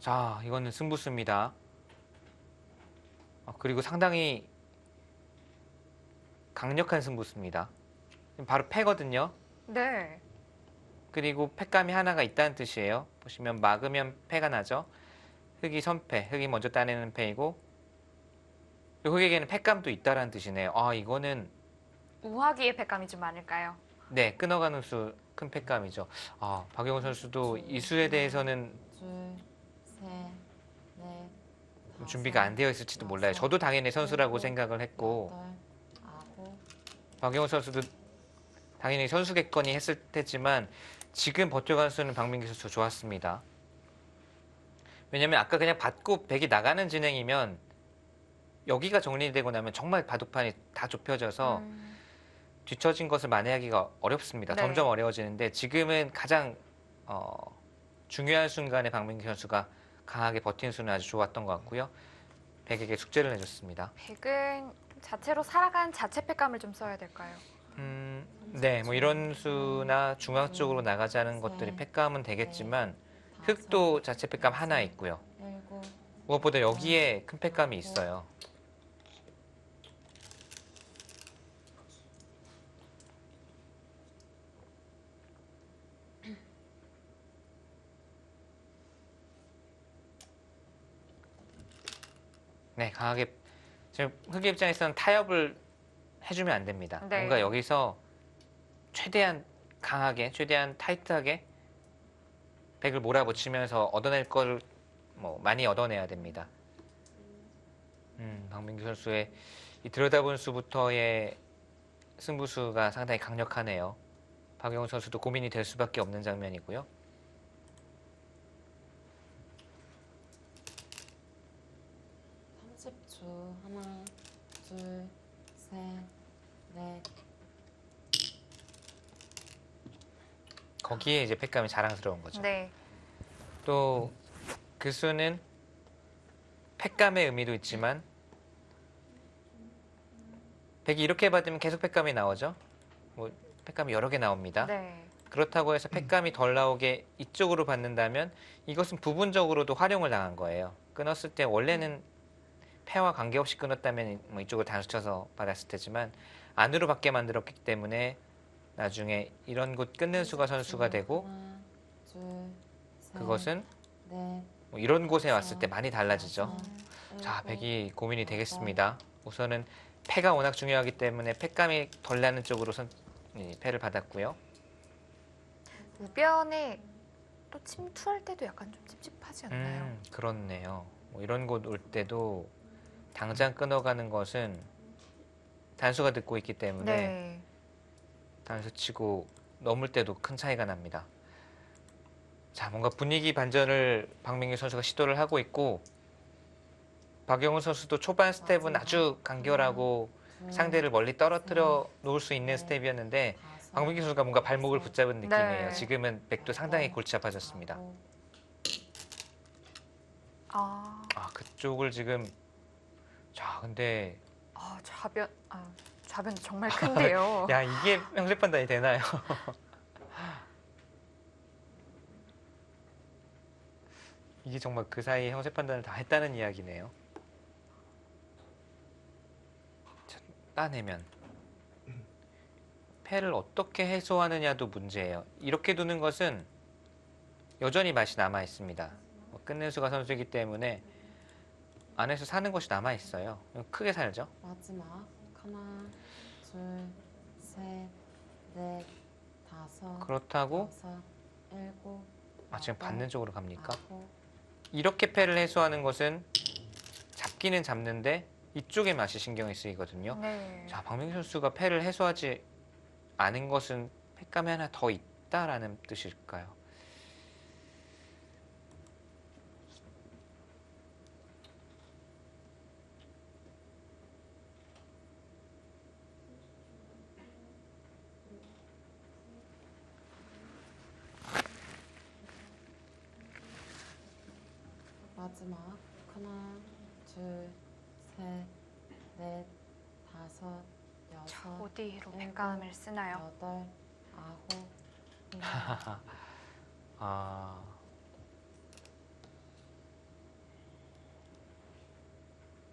자, 이거는 승부수입니다. 그리고 상당히 강력한 승부수입니다. 바로 패거든요. 네. 그리고 패감이 하나가 있다는 뜻이에요. 보시면 막으면 패가 나죠. 흑이 선패, 흑이 먼저 따내는 패이고 흑에게는 패감도 있다는 뜻이네요. 이거는 우하기의 패감이 좀 많을까요? 네, 끊어가는 수 큰 패감이죠. 박영호 선수도 이 수에 대해서는 둘, 셋, 넷, 다섯, 준비가 안 되어 있을지도 몰라요. 여섯, 저도 당연히 선수라고 일곱, 생각을 했고 여덟, 아홉. 박영호 선수도 당연히 선수겠거니 했을 테지만 지금 버텨간 수는 박민기 선수 좋았습니다. 왜냐면 아까 그냥 받고 백이 나가는 진행이면 여기가 정리되고 나면 정말 바둑판이 다 좁혀져서 뒤처진 것을 만회하기가 어렵습니다. 네. 점점 어려워지는데 지금은 가장 중요한 순간에 박민기 선수가 강하게 버틴 수는 아주 좋았던 것 같고요. 백에게 숙제를 내줬습니다. 백은 자체로 살아간 자체 패감을 좀 써야 될까요? 네, 뭐 이런 수나 중앙 쪽으로 나가자는 것들이 패감은 되겠지만 흑도 자체 패감 하나 있고요. 일곱, 무엇보다 여기에 큰 패감이 있어요. 네, 강하게 지금 흑의 입장에서는 타협을 해주면 안 됩니다. 네. 뭔가 여기서 최대한 강하게, 최대한 타이트하게 백을 몰아붙이면서 얻어낼 걸 뭐 많이 얻어내야 됩니다. 박민규 선수의 이 들여다본 수부터의 승부수가 상당히 강력하네요. 박영호 선수도 고민이 될 수밖에 없는 장면이고요. 삼십초. 하나, 둘, 셋, 넷. 거기에 이제 패감이 자랑스러운 거죠. 네. 또 그 수는 패감의 의미도 있지만 백이 이렇게 받으면 계속 패감이 나오죠. 뭐 패감이 여러 개 나옵니다. 네. 그렇다고 해서 패감이 덜 나오게 이쪽으로 받는다면 이것은 부분적으로도 활용을 당한 거예요. 끊었을 때 원래는 패와 관계없이 끊었다면 뭐 이쪽을 단수 쳐서 받았을 테지만 안으로 받게 만들었기 때문에 나중에 이런 곳 끊는 수가 선수가 되고 하나, 둘, 셋, 그것은 넷, 뭐 이런 곳에 왔을 때 많이 달라지죠. 다섯, 자, 일곱, 백이 고민이 되겠습니다. 우선은 패가 워낙 중요하기 때문에 패감이 덜 나는 쪽으로 패를 받았고요. 우변에 또 침투할 때도 약간 좀 찝찝하지 않나요? 그렇네요. 뭐 이런 곳 올 때도 당장 끊어가는 것은 단수가 듣고 있기 때문에 네. 단수 치고 넘을 때도 큰 차이가 납니다. 자, 뭔가 분위기 반전을 박민규 선수가 시도를 하고 있고 박영훈 선수도 초반 스텝은 아주 간결하고 상대를 멀리 떨어뜨려 놓을 수 있는 스텝이었는데 다섯, 박민규 선수가 뭔가 발목을 붙잡은 느낌이에요. 네. 지금은 백도 상당히 골치 아파졌습니다. 아홉. 그쪽을 지금 근데 좌변 정말 큰데요. 야, 이게 형세 판단이 되나요? 이게 정말 그 사이에 형세 판단을 다 했다는 이야기네요. 자, 따내면 패를 어떻게 해소하느냐도 문제예요. 이렇게 두는 것은 여전히 맛이 남아 있습니다. 끝낸 수가 선수이기 때문에 안에서 사는 것이 남아 있어요. 크게 살죠. 마지막. 하나, 둘, 셋, 넷, 다섯, 그렇다고 여섯, 일곱, 지금 여덟, 받는 쪽으로 갑니까? 아홉. 이렇게 패를 해소하는 것은 잡기는 잡는데 이쪽의 맛이 신경이 쓰이거든요. 네. 자, 박민규 선수가 패를 해소하지 않은 것은 패감이 하나 더 있다라는 뜻일까요? 마지막. 하나, 둘, 셋, 넷, 다섯, 자, 여섯, 어디로 일곱, 패감을 쓰나요? 여덟, 아홉, 열. 아,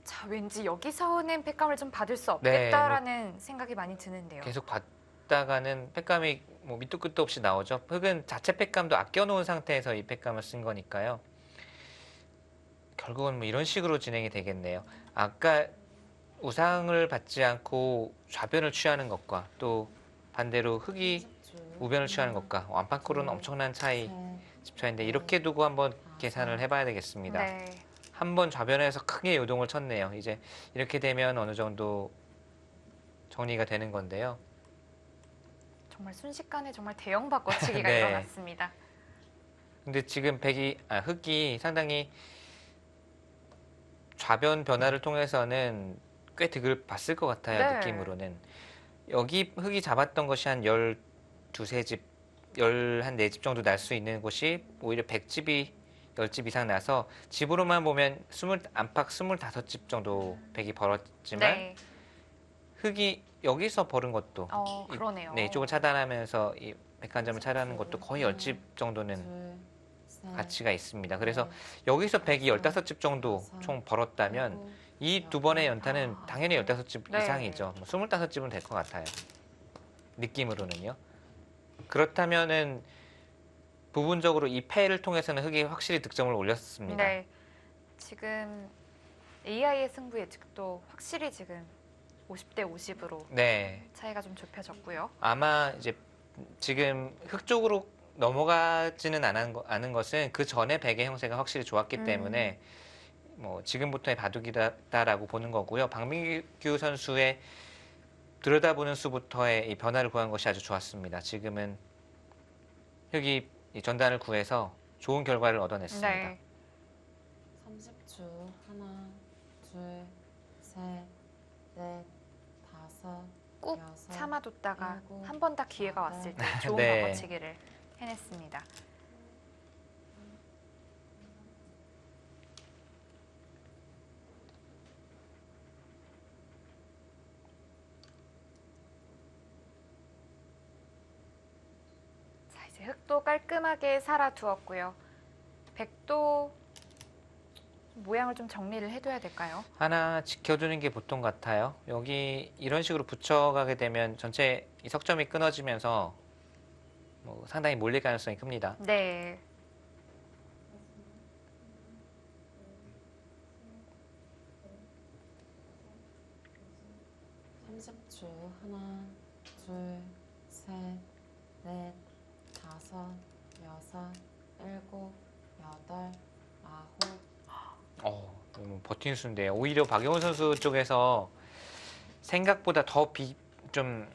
자, 왠지 여기서는 팩감을 좀 받을 수 네, 없겠다라는 생각이 많이 드는데요. 계속 받다가는 팩감이 뭐 밑도 끝도 없이 나오죠. 흙은 자체 팩감도 아껴놓은 상태에서 이 팩감을 쓴 거니까요. 결국은 뭐 이런 식으로 진행이 되겠네요. 아까 우상을 받지 않고 좌변을 취하는 것과 또 반대로 흙이 30줄. 우변을 취하는 하나, 것과 완판골은 엄청난 차이 셋, 집차인데 이렇게 두고 한번 계산을 해봐야 되겠습니다. 네. 한번 좌변에서 크게 요동을 쳤네요. 이제 이렇게 되면 어느 정도 정리가 되는 건데요. 정말 순식간에 정말 대형 바꿔치기가 네. 일어났습니다. 근데 지금 흙이 상당히 좌변 변화를 통해서는 꽤 득을 봤을 것 같아요. 네. 느낌으로는. 여기 흙이 잡았던 것이 한 12세 집, 14집 정도 날 수 있는 곳이 오히려 100집이 10집 이상 나서 집으로만 보면 안팎 25집 정도 백이 벌었지만 네. 흙이 여기서 벌은 것도 그러네요. 네, 이쪽을 차단하면서 이 백한점을 차단하는 것도 거의 10집 정도는 둘, 셋, 가치가 있습니다. 그래서 넷, 여기서 백이 15집 정도 다섯, 총 벌었다면 일곱, 이 두 번의 연타는 여덟, 당연히 15집 네. 이상이죠. 뭐 25집은 될 것 같아요. 느낌으로는요. 그렇다면은 부분적으로 이 패를 통해서는 흙이 확실히 득점을 올렸습니다. 네. 지금 AI의 승부 예측도 확실히 지금 50대 50으로 네. 차이가 좀 좁혀졌고요. 아마 이제 지금 흙 쪽으로 넘어가지는 않은 것은 그 전에 백의 형세가 확실히 좋았기 때문에 뭐 지금부터의 바둑이다라고 보는 거고요. 박민규 선수의 들여다보는 수부터의 이 변화를 구한 것이 아주 좋았습니다. 지금은 흙이 이 전단을 구해서 좋은 결과를 얻어냈습니다. 네. 30줄. 하나, 둘, 셋, 넷, 다섯, 꾹 여섯, 참아뒀다가 일곱, 한 번 더 기회가 여덟. 왔을 때 좋은 네. 바꿔치기를 해냈습니다. 자, 이제 흙도 깔끔하게 살아두었고요. 백도 모양을 좀 정리를 해둬야 될까요? 하나 지켜두는 게 보통 같아요. 여기 이런 식으로 붙여가게 되면 전체 이 석점이 끊어지면서 뭐 상당히 몰릴 가능성이 큽니다. 네. 삼십줄. 하나, 둘, 셋, 넷, 다섯, 여섯, 일곱, 여덟, 아홉. 너무 버틴 수인데요. 오히려 박용훈 선수 쪽에서 생각보다 더 좀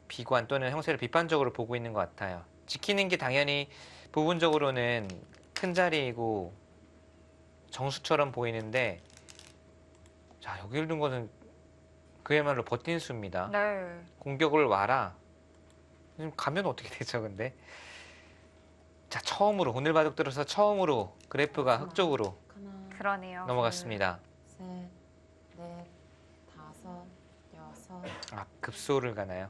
비관 또는 형세를 비판적으로 보고 있는 것 같아요. 지키는 게 당연히 부분적으로는 큰 자리이고 정수처럼 보이는데 자 여기를 둔 것은 그야말로 버틴 수입니다. 네. 공격을 와라. 지금 가면 어떻게 되죠, 근데? 자, 처음으로 오늘 바둑 들어서 처음으로 그래프가 흙 쪽으로 하나, 그러네요. 넘어갔습니다. 셋, 넷, 다섯, 여섯. 급소를 가나요?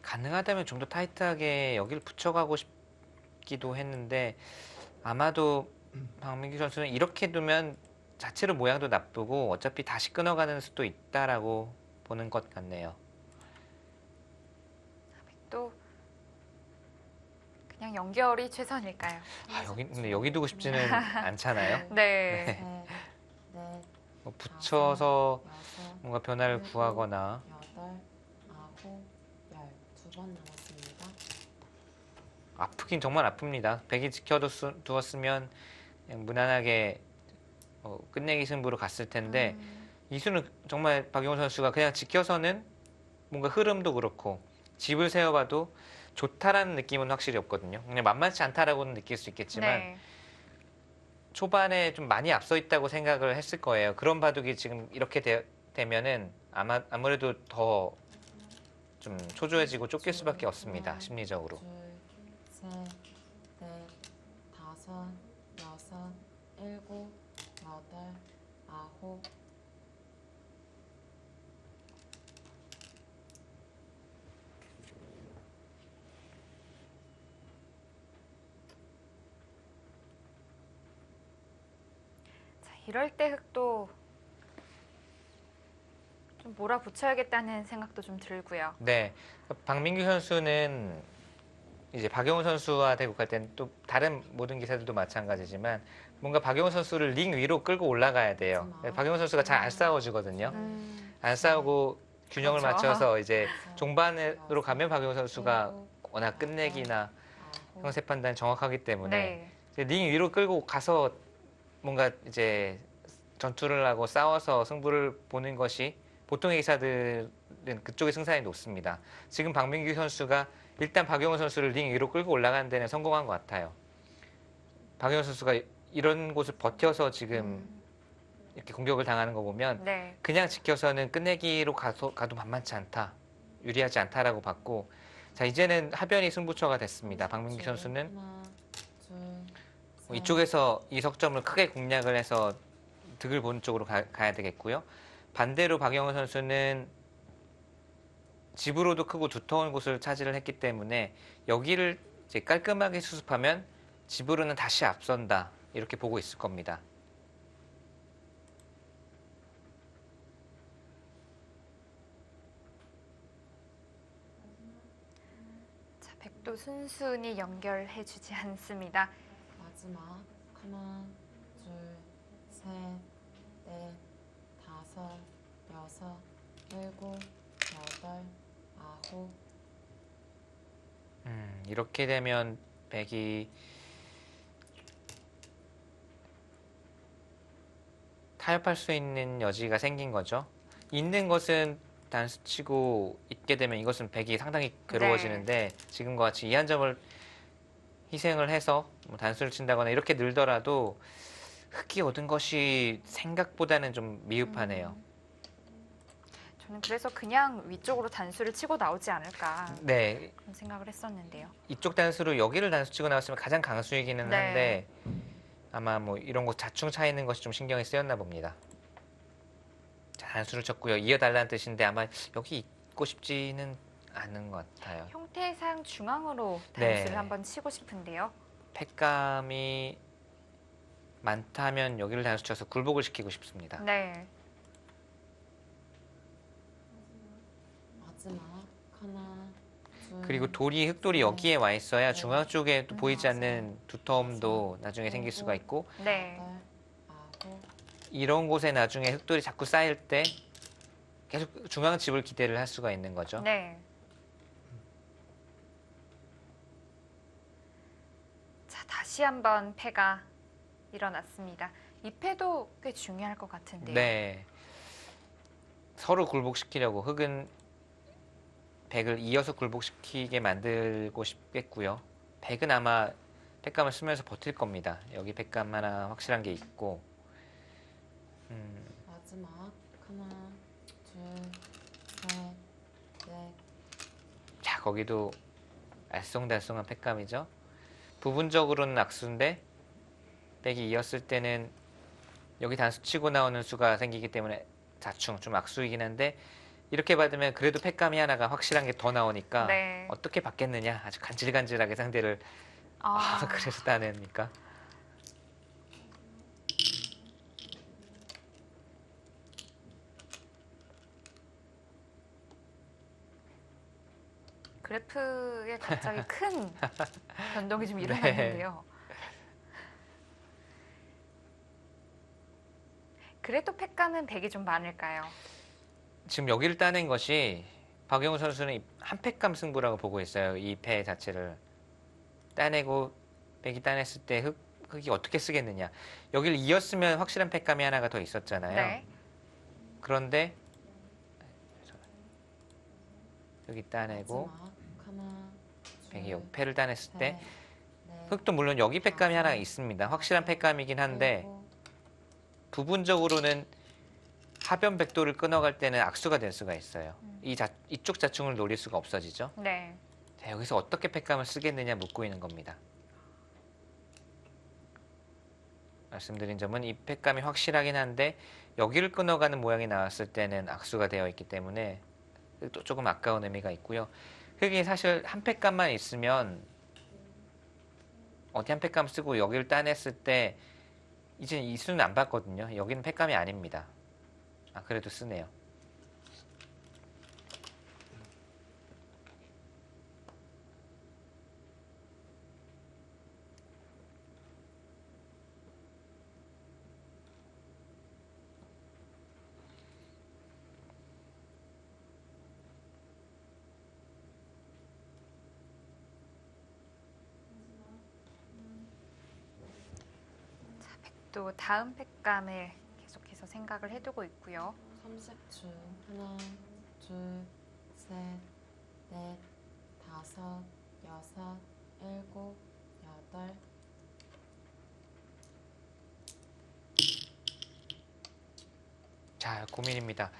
가능하다면 좀 더 타이트하게 여기를 붙여가고 싶기도 했는데 아마도 박민규 선수는 이렇게 두면 자체로 모양도 나쁘고 어차피 다시 끊어가는 수도 있다라고 보는 것 같네요. 또 그냥 연결이 최선일까요? 근데 여기 두고 싶지는 않잖아요. 네. 셋, 넷, 뭐 붙여서 여섯, 뭔가 변화를 구하거나 여덟, 아홉, 열. 두 번 남았습니다. 아프긴 정말 아픕니다. 백이 지켜두었으면 그냥 무난하게 끝내기 승부로 갔을 텐데 이 수는 정말 박용훈 선수가 그냥 지켜서는 뭔가 흐름도 그렇고 집을 세워봐도 좋다라는 느낌은 확실히 없거든요. 그냥 만만치 않다라고는 느낄 수 있겠지만 네. 초반에 좀 많이 앞서 있다고 생각을 했을 거예요. 그런 바둑이 지금 이렇게 되면은 아무래도 더 좀 초조해지고 쫓길 수밖에 없습니다. 심리적으로. 둘, 셋, 넷, 다섯, 여섯, 일곱, 여덟, 아고 자, 이럴 때 흑도 좀 몰아붙여야겠다는 생각도 좀 들고요. 네, 박민규 선수는 이제 박용훈 선수와 대국할 때는 또 다른 모든 기사들도 마찬가지지만 뭔가 박용훈 선수를 링 위로 끌고 올라가야 돼요. 박용훈 선수가 잘 안 싸워주거든요. 안 싸우고 균형을 그렇죠. 맞춰서 이제 종반으로 가면 박용훈 선수가 워낙 끝내기나 형세 판단 정확하기 때문에 네. 이제 링 위로 끌고 가서 뭔가 이제 전투를 하고 싸워서 승부를 보는 것이 보통의 기사들은 그쪽의 승산이 높습니다. 지금 박민규 선수가 일단 박용훈 선수를 링 위로 끌고 올라가는 데는 성공한 것 같아요. 박용훈 선수가 이런 곳을 버텨서 지금 이렇게 공격을 당하는 거 보면 네. 그냥 지켜서는 끝내기로 가도 만만치 않다. 유리하지 않다라고 봤고 자 이제는 하변이 승부처가 됐습니다. 박민규 선수는 하나, 둘, 셋. 이쪽에서 이 석점을 크게 공략을 해서 득을 보는 쪽으로 가야 되겠고요. 반대로 박영훈 선수는 집으로도 크고 두터운 곳을 차지를 했기 때문에 여기를 이제 깔끔하게 수습하면 집으로는 다시 앞선다 이렇게 보고 있을 겁니다. 자, 백도 순순히 연결해주지 않습니다. 마지막 하나, 둘, 셋, 넷, 다섯, 여섯, 일곱, 여덟, 아홉. 이렇게 되면 백이 타협할 수 있는 여지가 생긴 거죠. 있는 것은 단수치고 있게 되면 이것은 백이 상당히 괴로워지는데 지금과 같이 이 한 점을 희생을 해서 뭐 단수를 친다거나 이렇게 늘더라도 흑이 얻은 것이 생각보다는 좀 미흡하네요. 저는 그래서 그냥 위쪽으로 단수를 치고 나오지 않을까 네, 그런 생각을 했었는데요. 이쪽 단수로 여기를 단수 치고 나왔으면 가장 강수이기는 네. 한데 아마 뭐 이런 거 자충 차 있는 것이 좀 신경이 쓰였나 봅니다. 자, 단수를 쳤고요. 이어달라는 뜻인데 아마 여기 있고 싶지는 않은 것 같아요. 형태상 중앙으로 네. 단수를 한번 치고 싶은데요. 팩감이 많다면 여기를 단수 쳐서 굴복을 시키고 싶습니다. 네. 마지막 하나, 둘. 그리고 돌이 흑돌이 여기에 와 있어야 중앙 쪽에 또 보이지 않는 두터움도 나중에 생길 수가 있고 네. 여덟, 아홉. 이런 곳에 나중에 흑돌이 자꾸 쌓일 때 계속 중앙 집을 기대를 할 수가 있는 거죠. 네. 자, 다시 한번 패가 일어났습니다. 이 패도 꽤 중요할 것 같은데요. 네. 서로 굴복시키려고 흑은 백을 이어서 굴복시키게 만들고 싶겠고요. 백은 아마 팩감을 쓰면서 버틸 겁니다. 여기 팩감 하나 확실한 게 있고 마지막 하나, 둘, 셋, 넷. 자 거기도 알쏭달쏭한 팩감이죠. 부분적으로는 악수인데 백이 이었을 때는 여기 단수 치고 나오는 수가 생기기 때문에 자충 좀 악수이긴 한데 이렇게 받으면 그래도 팩감이 하나가 확실한 게 더 나오니까 네. 어떻게 받겠느냐 아주 간질간질하게 상대를 그래서 따내니까 그래프에 갑자기 큰 변동이 좀 네. 일어났는데요. 그래도 팩감은 100이 좀 많을까요? 지금 여기를 따낸 것이 박영우 선수는 한 팩감 승부라고 보고 있어요. 이 패 자체를 따내고 백이 따냈을 때 흑이 어떻게 쓰겠느냐. 여기를 이었으면 확실한 팩감이 하나가 더 있었잖아요. 네. 그런데 여기 따내고 마지막 하나, 백이 둘, 패를 따냈을 때 셋, 넷, 흑도 물론 여기 팩감이 하나 있습니다. 확실한 팩감이긴 한데 일곱. 부분적으로는 하변 백도를 끊어갈 때는 악수가 될 수가 있어요. 이쪽 자충을 노릴 수가 없어지죠. 네. 자, 여기서 어떻게 팩감을 쓰겠느냐 묻고 있는 겁니다. 말씀드린 점은 이 팩감이 확실하긴 한데 여기를 끊어가는 모양이 나왔을 때는 악수가 되어 있기 때문에 또 조금 아까운 의미가 있고요. 흙이 사실 한 팩감만 있으면 어디 한 팩감 쓰고 여기를 따냈을 때 이제 이 수는 안 받거든요. 여기는 팩감이 아닙니다. 아, 그래도 쓰네요. 또 다음 팩감을 계속해서 생각을 해두고 있고요. 30줄. 하나, 둘, 셋, 넷, 다섯, 여섯, 일곱, 여덟. 자, 고민입니다.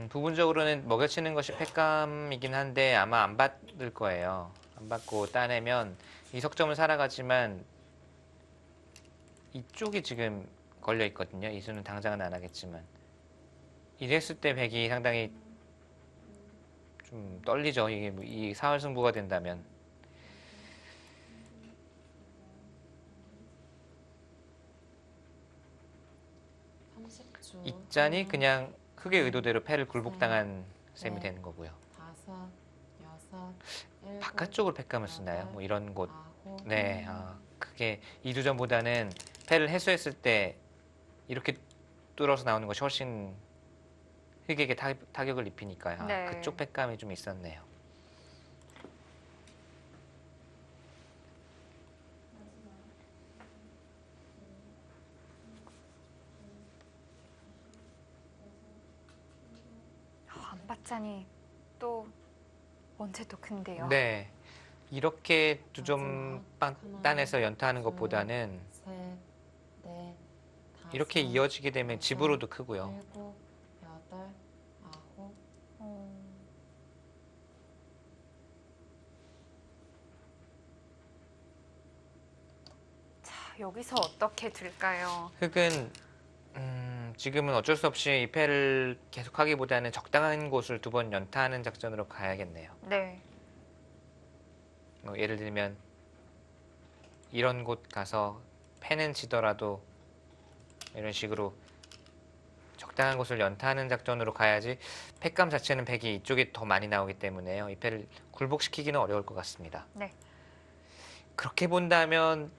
부분적으로는 먹여치는 것이 팩감이긴 한데 아마 안 받을 거예요. 안 받고 따내면 이 석점은 살아가지만 이쪽이 지금 걸려 있거든요. 이 수는 당장은 안 하겠지만 이랬을 때 백이 상당히 좀 떨리죠. 이게 이 사활승부가 된다면 30줄. 이 짠이 하나, 그냥 흙의 의도대로 패를 굴복당한 셈이 네. 되는 거고요. 다섯, 여섯, 일곱, 바깥쪽으로 팩감을 쓰나요? 뭐 이런 곳. 아홉. 네, 그게 이두전보다는 패를 해소했을 때 이렇게 뚫어서 나오는 것이 훨씬 흙에게 타격을 입히니까요. 네. 그쪽 팩감이 좀 있었네요. 안받자니 또 언제 또 큰데요. 네, 이렇게 두 점 따내서 연타하는 둘, 것보다는 셋, 넷, 다섯, 이렇게 이어지게 되면 여섯, 집으로도 크고요. 일곱, 여덟, 아홉. 자, 여기서 어떻게 될까요? 흙은 지금은 어쩔 수 없이 이 패를 계속하기보다는 적당한 곳을 두 번 연타하는 작전으로 가야겠네요. 네. 뭐 예를 들면 이런 곳 가서 패는 지더라도 이런 식으로 적당한 곳을 연타하는 작전으로 가야지 팩감 자체는 백이 이쪽에 더 많이 나오기 때문에요. 이 패를 굴복시키기는 어려울 것 같습니다. 네. 그렇게 본다면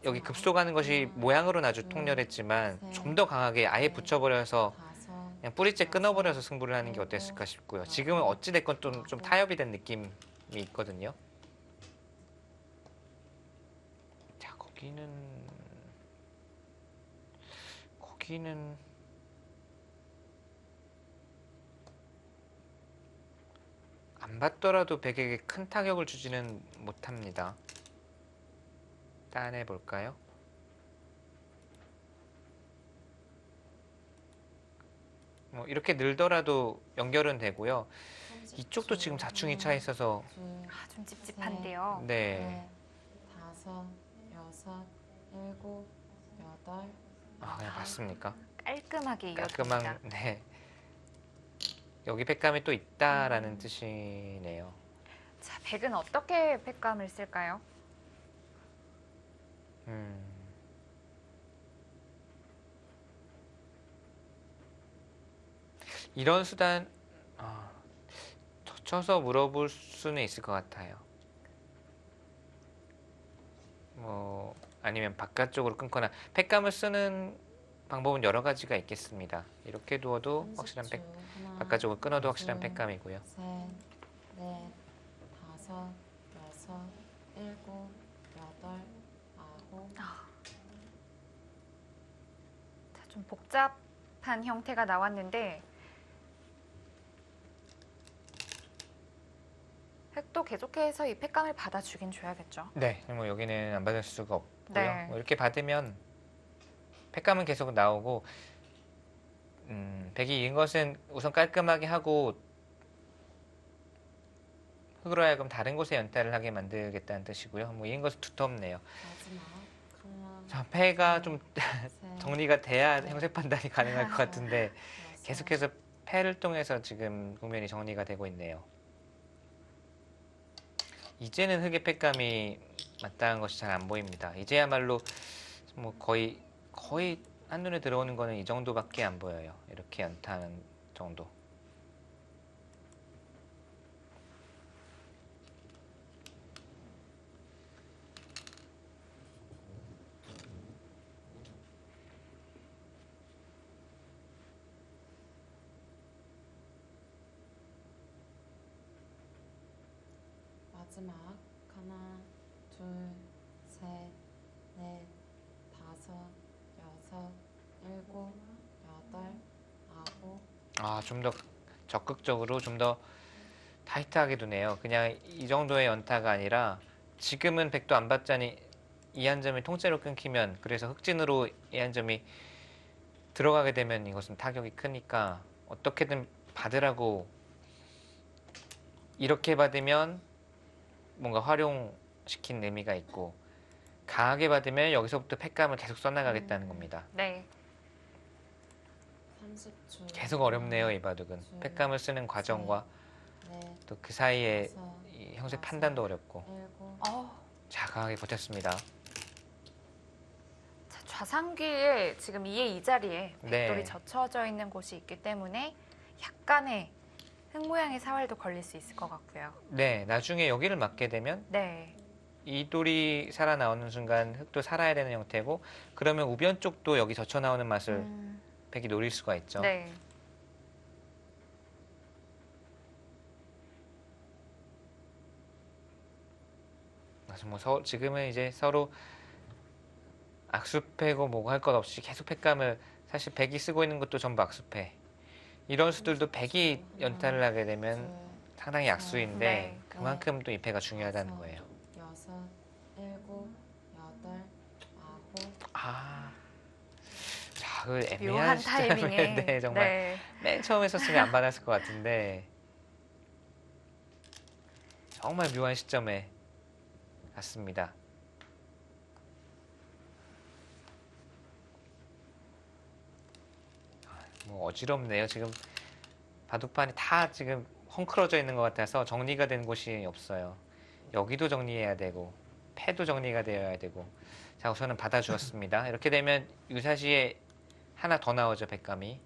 여기 마지막. 급속하는 것이 하나, 모양으로는 아주 둘, 통렬했지만 셋, 좀 더 강하게 아예 넷, 붙여버려서 다섯, 그냥 뿌리째 여섯, 끊어버려서 승부를 하는 게 일곱, 어땠을까 싶고요. 여덟, 지금은 어찌됐건 좀 아홉. 타협이 된 느낌이 있거든요. 자, 거기는 안 받더라도 백에게 큰 타격을 주지는 못합니다. 따내 볼까요? 뭐 이렇게 늘더라도 연결은 되고요. 30줄. 이쪽도 지금 자충이 차 하나, 있어서 둘, 아, 좀 찝찝한데요. 네, 넷, 다섯, 여섯, 일곱, 여덟, 그냥 아홉. 봤습니까? 깔끔하게 깔끔한 이어집니다. 네. 여기 팩감이 또 있다라는 뜻이네요. 자, 백은 어떻게 팩감을 쓸까요? 이런 수단 젖혀서 물어볼 수는 있을 것 같아요. 뭐 아니면 바깥쪽으로 끊거나 팩감을 쓰는 방법은 여러 가지가 있겠습니다. 이렇게 두어도 확실한 30줄. 하나, 바깥쪽을 끊어도 확실한 둘, 팩감이고요. 셋, 넷, 다섯, 여섯, 일곱, 여덟, 아홉. 자, 좀 복잡한 형태가 나왔는데 획도 계속해서 이 팩감을 받아주긴 줘야겠죠. 네, 뭐 여기는 안 받을 수가 없고요. 네. 뭐 이렇게 받으면 팩감은 계속 나오고 백이 이긴 것은 우선 깔끔하게 하고 흙으로 하여금 다른 곳에 연타를 하게 만들겠다는 뜻이고요. 뭐 이긴 것은 두텁네요. 마지막. 하나, 자, 패가 좀 셋, 정리가 돼야 네. 형세 판단이 가능할 것 같은데 여섯, 계속해서 패를 통해서 지금 국면이 정리가 되고 있네요. 이제는 흑의 패감이 마땅한 것이 잘 안 보입니다. 이제야말로 뭐 거의 한눈에 들어오는 거는 이 정도밖에 안 보여요. 이렇게 연타하는 정도. 마지막 하나, 둘, 셋, 넷, 다섯, 여섯, 일곱, 여덟, 아홉. 아, 좀 더 적극적으로 좀 더 타이트하게 두네요. 그냥 이 정도의 연타가 아니라 지금은 100도 안 받자니 이 한 점이 통째로 끊기면 그래서 흑진으로 이 한 점이 들어가게 되면 이것은 타격이 크니까 어떻게든 받으라고 이렇게 받으면 뭔가 활용시킨 의미가 있고 강하게 받으면 여기서부터 패감을 계속 써나가겠다는 겁니다. 네. 30초. 계속 어렵네요, 이 바둑은. 패감을 쓰는 과정과 넷, 또 그 사이에 다섯, 이 형세 판단도 어렵고. 일곱. 자, 강하게 버텼습니다. 자, 좌상귀에 지금 이에 이 자리에 네. 백돌이 젖혀져 있는 곳이 있기 때문에 약간의 흙 모양의 사활도 걸릴 수 있을 것 같고요. 네, 나중에 여기를 맞게 되면 네. 이 돌이 살아나오는 순간 흙도 살아야 되는 형태고 그러면 우변 쪽도 여기 젖혀 나오는 맛을 백이 노릴 수가 있죠. 네. 그래서 뭐 지금은 이제 서로 악수패고 뭐고 할 것 없이 계속 패감을 사실 백이 쓰고 있는 것도 전부 악수패. 이런 수들도 백이 연타를 하게 되면 상당히 악수인데 네. 그만큼 또 이 패가 중요하다는 거예요. 여섯, 일곱, 여덟, 아홉. 아, 자, 그 애매한 묘한 시점에 타이밍에. 네, 정말 네. 맨 처음에 썼으면 안 받았을 것 같은데 정말 묘한 시점에 갔습니다. 뭐 어지럽네요. 지금 바둑판이 다 지금 헝클어져 있는 것 같아서 정리가 된 곳이 없어요. 여기도 정리해야 되고 패도 정리가 되어야 되고. 자, 우선은 받아주었습니다. 이렇게 되면 유사시에 하나 더 나오죠, 백감이.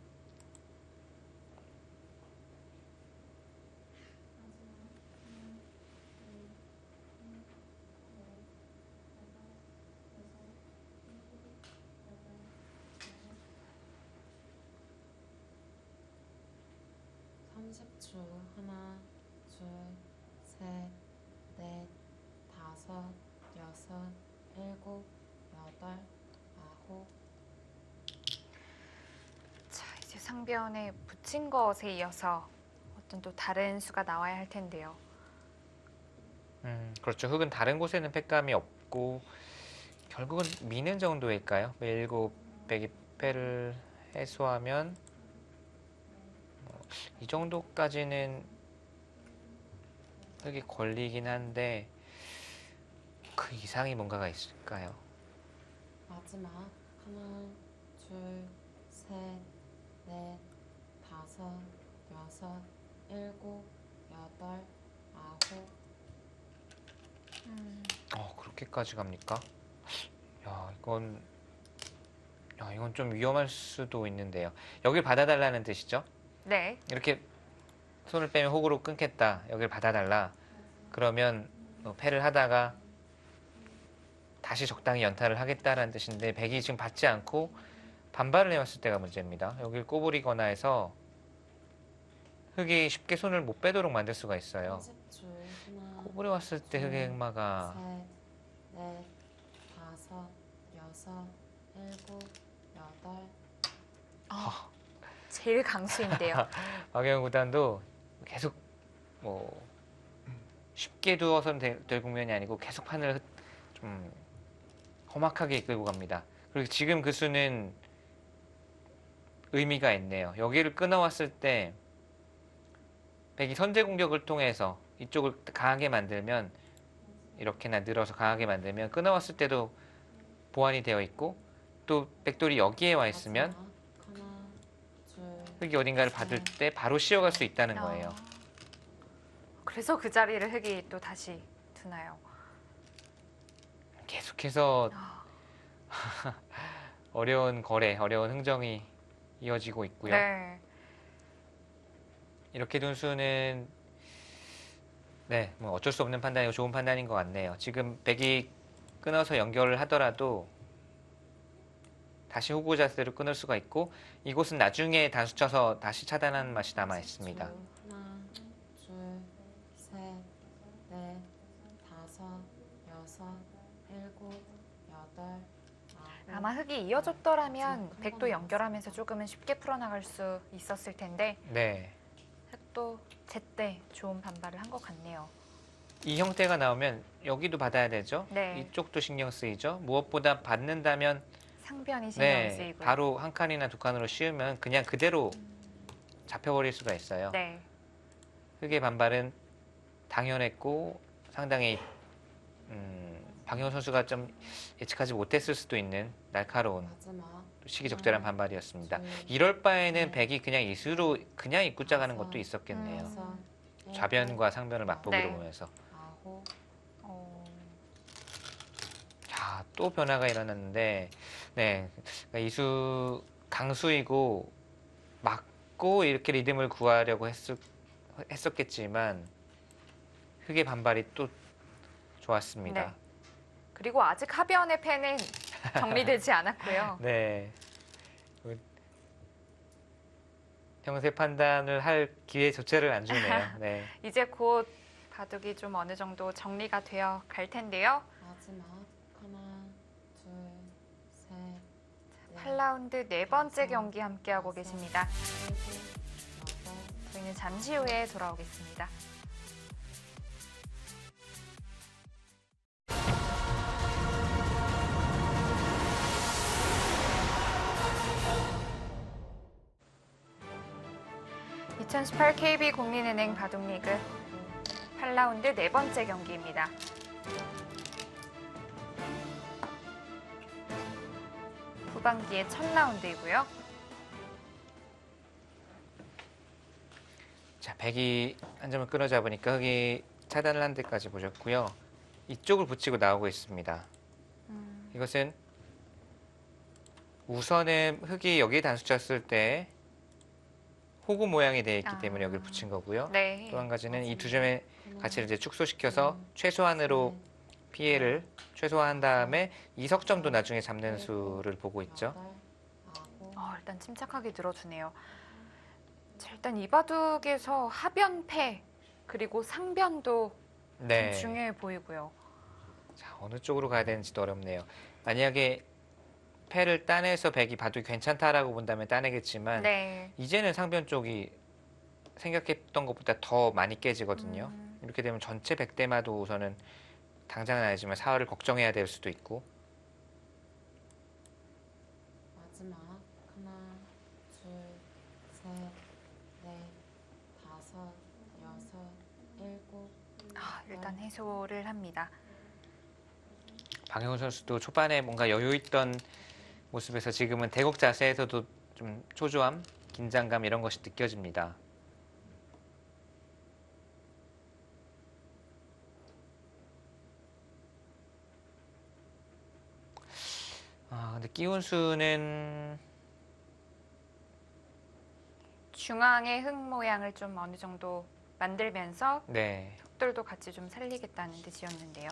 삼십 초. 하나, 둘, 셋, 넷, 다섯, 여섯, 일곱, 여덟, 아홉. 자, 이제 상변에 붙인 것에 이어서 어떤 또 다른 수가 나와야 할 텐데요. 그렇죠. 흙은 다른 곳에는 패감이 없고 결국은 미는 정도일까요? 밀고 백이 패를 해소하면 이 정도까지는 흙이 걸리긴 한데 그 이상이 뭔가가 있을까요? 마지막 하나, 둘, 셋, 넷, 다섯, 여섯, 일곱, 여덟, 아홉. 그렇게까지 갑니까? 야, 이건 좀 위험할 수도 있는데요. 여길 받아달라는 뜻이죠? 네. 이렇게 손을 빼면 호구로 끊겠다. 여길 받아달라. 그러면 패를 하다가 다시 적당히 연타를 하겠다라는 뜻인데 백이 지금 받지 않고 반발을 해왔을 때가 문제입니다. 여길 꼬부리거나 해서 흙이 쉽게 손을 못 빼도록 만들 수가 있어요. 30초. 하나, 꼬부려 왔을 때 흙의 흑마가 셋, 넷, 다섯, 여섯, 일곱, 여덟. 제일 강수인데요. 박영현 구단도 계속 뭐 쉽게 두어서는 될 국면이 아니고 계속 판을 좀 험악하게 이끌고 갑니다. 그리고 지금 그 수는 의미가 있네요. 여기를 끊어왔을 때 백이 선제 공격을 통해서 이쪽을 강하게 만들면 이렇게나 늘어서 강하게 만들면 끊어왔을 때도 보완이 되어 있고 또 백돌이 여기에 와 있으면 마지막. 하나, 둘, 흙이 어딘가를 받을 때 바로 씌어갈 수 있다는 거예요. 그래서 그 자리를 흙이 또 다시 두나요? 계속해서 아, 어려운 거래, 어려운 흥정이 이어지고 있고요. 네. 이렇게 둔 수는 네, 뭐 어쩔 수 없는 판단이고 좋은 판단인 것 같네요. 지금 백이 끊어서 연결을 하더라도 다시 호구 자세로 끊을 수가 있고 이곳은 나중에 단수 쳐서 다시 차단하는 맛이 남아 있습니다. 하나, 둘, 셋, 넷, 다섯, 여섯, 일곱, 여덟, 아홉. 아마 흙이 이어졌더라면 백도 연결하면서 조금은 쉽게 풀어나갈 수 있었을 텐데 네, 흙도 제때 좋은 반발을 한 것 같네요. 이 형태가 나오면 여기도 받아야 되죠. 네. 이쪽도 신경 쓰이죠. 무엇보다 받는다면 상변이 신경 네, 쓰이고요. 바로 한 칸이나 두 칸으로 씌우면 그냥 그대로 잡혀버릴 수가 있어요. 네. 흙의 반발은 당연했고 상당히 박영호 선수가 좀 예측하지 못했을 수도 있는 날카로운 마지막. 시기적절한 반발이었습니다. 둘, 이럴 바에는 네. 백이 그냥 이수로 그냥 입구자 가는 것도 있었겠네요. 여섯, 일곱, 좌변과 상변을 맛보기로 네. 보면서 아홉. 어, 자, 또 변화가 일어났는데 네, 그러니까 이수 강수이고 맞고 이렇게 리듬을 구하려고 했었겠지만 흙의 반발이 또 좋았습니다. 네. 그리고 아직 하변의 패는 정리되지 않았고요. 네. 형세 판단을 할 기회조차를 안 주네요. 네. 이제 곧 바둑이 좀 어느 정도 정리가 되어 갈 텐데요. 마지막. 하나, 둘, 셋, 넷, 8라운드 네 번째 경기 함께하고 계십니다. 일곱, 여덟. 저희는 잠시 후에 돌아오겠습니다. (2018) KB국민은행 바둑리그 8라운드 네 번째 경기입니다. 후반기의 첫 라운드이고요. 자, 백이 한 점을 끊어잡으니까 흙이 차단을 한 데까지 보셨고요. 이쪽을 붙이고 나오고 있습니다. 이것은 우선은 흙이 여기에 단수 쳤을 때 호구 모양이 되어 있기 때문에 여기를 붙인 거고요. 네. 또 한 가지는 이 두 점의 가치를 이제 축소시켜서 음. 최소한으로 피해를 최소화한 다음에 이석점도 나중에 잡는 수를 보고 있죠. 여덟, 아홉. 일단 침착하게 들어주네요. 자, 일단 이 바둑에서 하변패 그리고 상변도 네. 좀 중요해 보이고요. 자, 어느 쪽으로 가야 되는지도 어렵네요. 만약에 패를 따내서 백이 바둑이 괜찮다라고 본다면 따내겠지만 네. 이제는 상변 쪽이 생각했던 것보다 더 많이 깨지거든요. 이렇게 되면 전체 백대마도 우선은 당장은 아니지만 사활을 걱정해야 될 수도 있고. 마지막. 하나, 둘, 셋, 넷, 다섯, 여섯, 일곱. 일단 해소를 합니다. 박영훈 선수도 초반에 뭔가 여유 있던 모습에서 지금은 대국 자세에서도 좀 초조함, 긴장감 이런 것이 느껴집니다. 근데 끼운수는 중앙의 흙 모양을 좀 어느 정도 만들면서 네, 흙들도 같이 좀 살리겠다는 뜻이었는데요.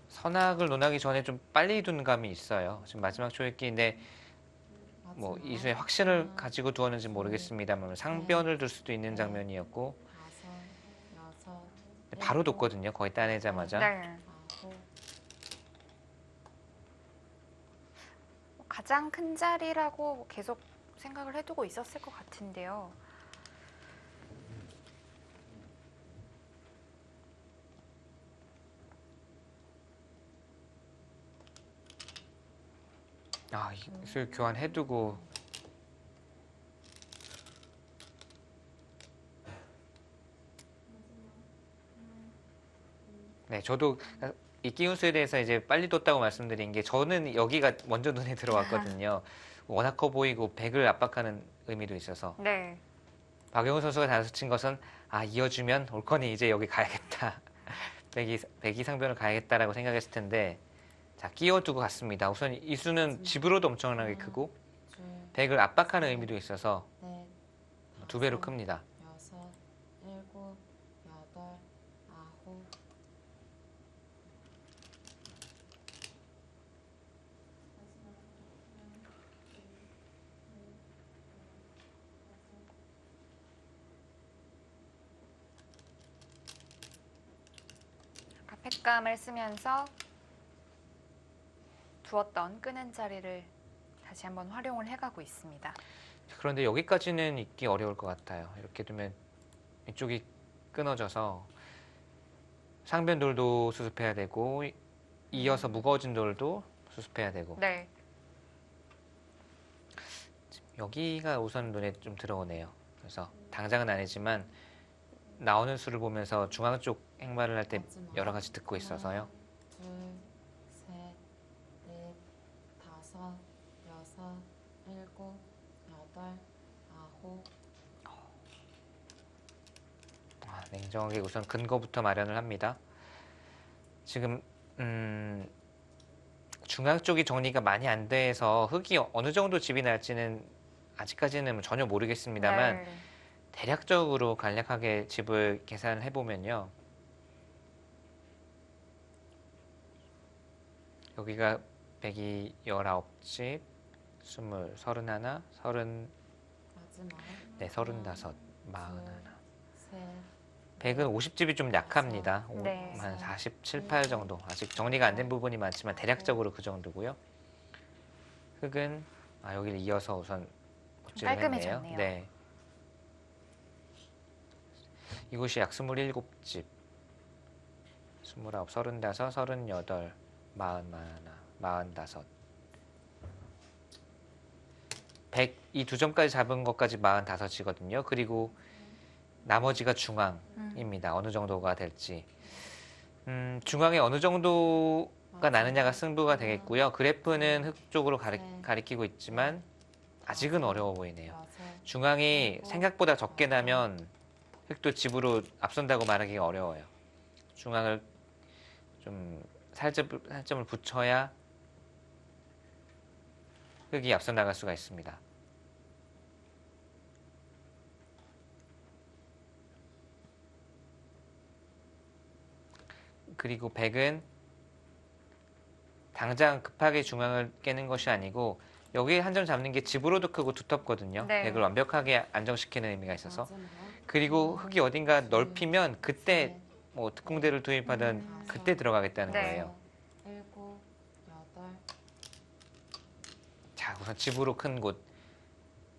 선악을 논하기 전에 좀 빨리 둔 감이 있어요. 지금 마지막 초읽기인데 뭐 마지막. 이수의 확신을 하나, 가지고 두었는지 모르겠습니다만 상변을 둘 수도 있는 장면이었고 다섯, 여섯. 바로 뒀거든요. 거의 따내자마자. 네. 아홉. 가장 큰 자리라고 계속 생각을 해두고 있었을 것 같은데요. 이술 교환해두고 네, 저도 이 끼운수에 대해서 이제 빨리 뒀다고 말씀드린 게 저는 여기가 먼저 눈에 들어왔거든요. 워낙 커 보이고 백을 압박하는 의미도 있어서 네. 박영우 선수가 단수 친 것은 이어주면 올 거니 이제 여기 가야겠다. 백이 상변을 가야겠다라고 생각했을 텐데 자 끼워두고 갔습니다. 우선 이 수는 집으로도 엄청나게 크고 줄, 백을 압박하는 의미도 있어서 넷, 두 배로 다섯, 큽니다. 여섯, 일곱, 여덟, 아홉. 팩감을 쓰면서 두었던 끄는 자리를 다시 한번 활용을 해가고 있습니다. 그런데 여기까지는 있기 어려울 것 같아요. 이렇게 두면 이쪽이 끊어져서 상변 돌도 수습해야 되고 이어서 무거워진 돌도 수습해야 되고 네. 여기가 우선 눈에 좀 들어오네요. 그래서 당장은 아니지만 나오는 수를 보면서 중앙 쪽 행마를 할 때 여러 가지 듣고 있어서요. 둘, 셋, 넷, 다섯, 여섯, 일곱, 여덟, 아홉. 냉정하게 우선 근거부터 마련을 합니다. 지금 중앙 쪽이 정리가 많이 안 돼서 흙이 어느 정도 집이 날지는 아직까지는 전혀 모르겠습니다만 네. 대략적으로 간략하게 집을 계산을 해보면요. 여기가 119집, 20, 31, 30, 마지막. 네, 35, 41. 셋, 100은 50집이 좀 약합니다. 네. 한 47, 8 정도. 아직 정리가 안 된 부분이 많지만 대략적으로 그 정도고요. 흙은 여기를 이어서 우선 붓질을 했네요. 깔끔해졌네요. 네. 이곳이 약 27집, 29, 35, 38, 40, 100, 이 두 점까지 잡은 것까지 45이거든요. 그리고 나머지가 중앙입니다. 어느 정도가 될지. 중앙에 어느 정도가 나느냐가 승부가 되겠고요. 그래프는 흙 쪽으로 가리키고 있지만 아직은 어려워 보이네요. 여섯, 중앙이 생각보다 적게 나면 흙도 집으로 앞선다고 말하기가 어려워요. 중앙을 좀 살점을 붙여야 흙이 앞서 나갈 수가 있습니다. 그리고 백은 당장 급하게 중앙을 깨는 것이 아니고 여기에 한 점 잡는 게 집으로도 크고 두텁거든요. 네. 백을 완벽하게 안정시키는 의미가 있어서. 마지막. 그리고 흙이 어딘가 넓히면 그때 뭐 특공대를 투입하든 그때 들어가겠다는 네. 거예요. 일곱, 여덟. 자, 우선 집으로 큰 곳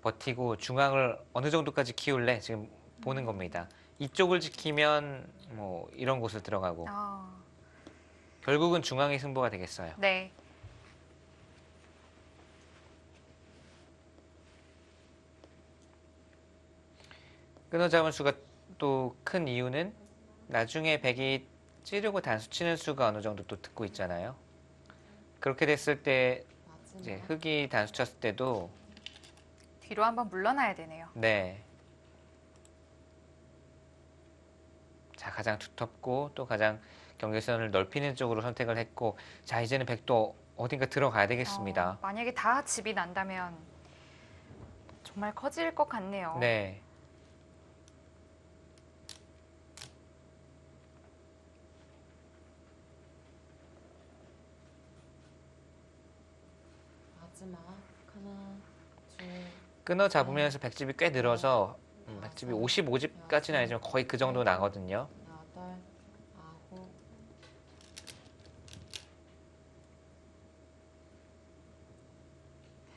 버티고 중앙을 어느 정도까지 키울래 지금 보는 겁니다. 이쪽을 지키면 뭐 이런 곳을 들어가고 결국은 중앙의 승부가 되겠어요. 네. 끊어잡은 수가 또 큰 이유는 나중에 백이 찌르고 단수 치는 수가 어느 정도 또 듣고 있잖아요. 그렇게 됐을 때 이제 마지막. 흙이 단수 쳤을 때도 뒤로 한번 물러나야 되네요. 네. 자, 가장 두텁고 또 가장 경계선을 넓히는 쪽으로 선택을 했고 자, 이제는 백도 어딘가 들어가야 되겠습니다. 만약에 다 집이 난다면 정말 커질 것 같네요. 네. 마지막. 하나, 둘, 끊어 잡으면서 백집이 꽤 늘어서 백집이 55집까지는 아니지만 거의 그 정도 나거든요. 여덟, 아홉.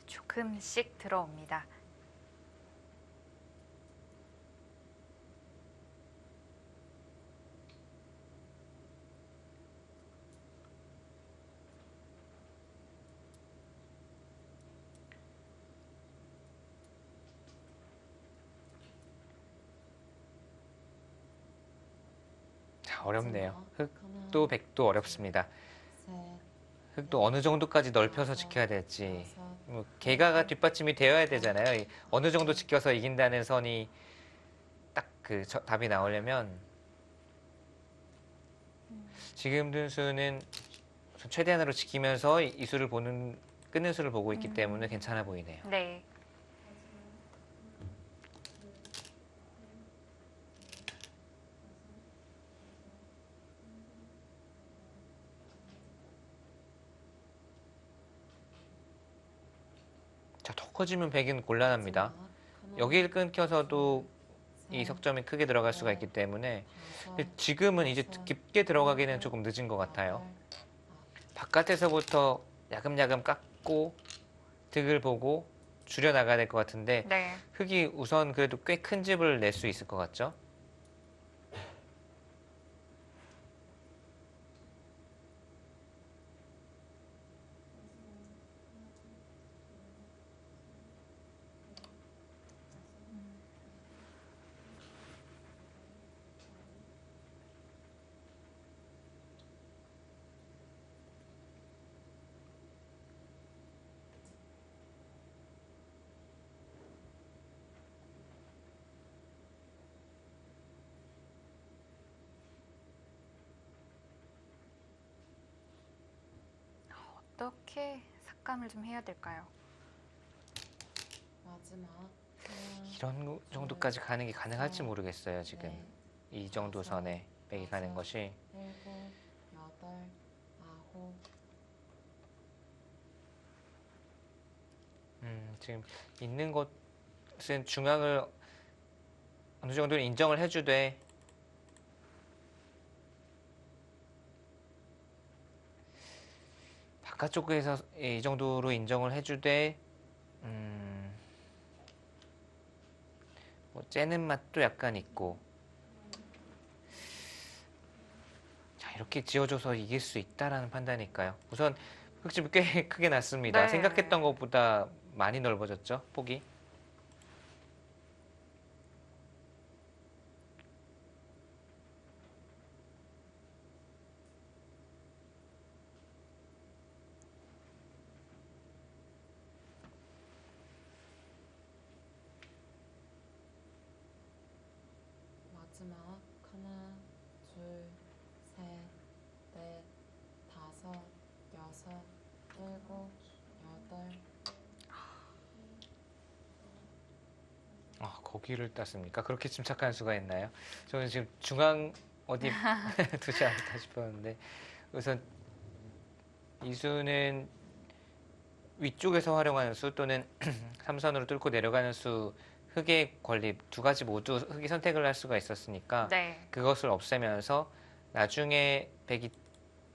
조금씩 들어옵니다. 어렵네요. 하나, 흑도 백도 어렵습니다. 셋, 흑도 어느 정도까지 넓혀서 지켜야 될지. 여섯, 뭐 개가가 뒷받침이 되어야 되잖아요. 어느 정도 지켜서 이긴다는 선이 딱 그 답이 나오려면 지금 둔수는 최대한으로 지키면서 이 수를 보는 끊는 수를 보고 있기 때문에 괜찮아 보이네요. 네. 자, 더 커지면 백은 곤란합니다. 마지막 하나, 여기를 끊겨서도 이 셋, 석점이 크게 들어갈 수가 있기 때문에 다섯, 지금은 이제 여섯, 깊게 들어가기는 조금 늦은 것 같아요. 여덟, 바깥에서부터 야금야금 깎고 득을 보고 줄여 나가야 될 것 같은데 네. 흑이 우선 그래도 꽤 큰 집을 낼 수 있을 것 같죠? 어떻게 삭감을 좀 해야 될까요? 마지막 하나, 이런 정도까지 가는 게 가능할지 모르겠어요. 지금 넷, 이 정도 선에 백이 가는 것이. 일곱, 여덟, 아홉, 지금 있는 것은 중앙을 어느 정도는 인정을 해주되 바깥쪽에서 이 정도로 인정을 해주되 뭐 째는 맛도 약간 있고 자 이렇게 지어줘서 이길 수 있다라는 판단일까요? 우선 흑집이 꽤 크게 났습니다. 네. 생각했던 것보다 많이 넓어졌죠, 폭이. 마지막 하나, 둘, 셋, 넷, 다섯, 여섯, 일곱, 여덟, 거기를 땄습니까? 그렇게 침착할 수가 있나요? 저는 지금 중앙 어디 두지 않을까 싶었는데 우선 이 수는 위쪽에서 활용하는 수 또는 삼선으로 뚫고 내려가는 수 흑의 권리 두 가지 모두 흑이 선택을 할 수가 있었으니까 네. 그것을 없애면서 나중에 백이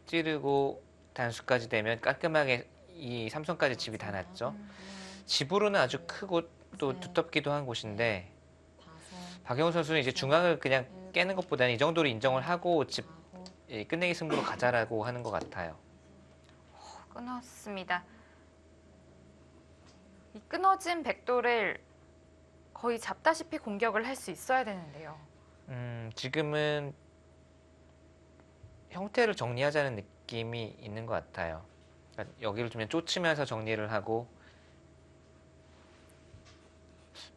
찌르고 단수까지 되면 깔끔하게 이 삼선까지 집이 다 났죠. 집으로는 아주 크고 또 두텁기도 한 곳인데 다섯, 박영호 선수는 이제 중앙을 그냥 깨는 것보다는 이 정도로 인정을 하고 집 아홉, 끝내기 승부로 가자라고 하는 것 같아요. 끊었습니다. 이 끊어진 백도를 거의 잡다시피 공격을 할 수 있어야 되는데요. 지금은 형태를 정리하자는 느낌이 있는 것 같아요. 그러니까 여기를 좀 쫓으면서 정리를 하고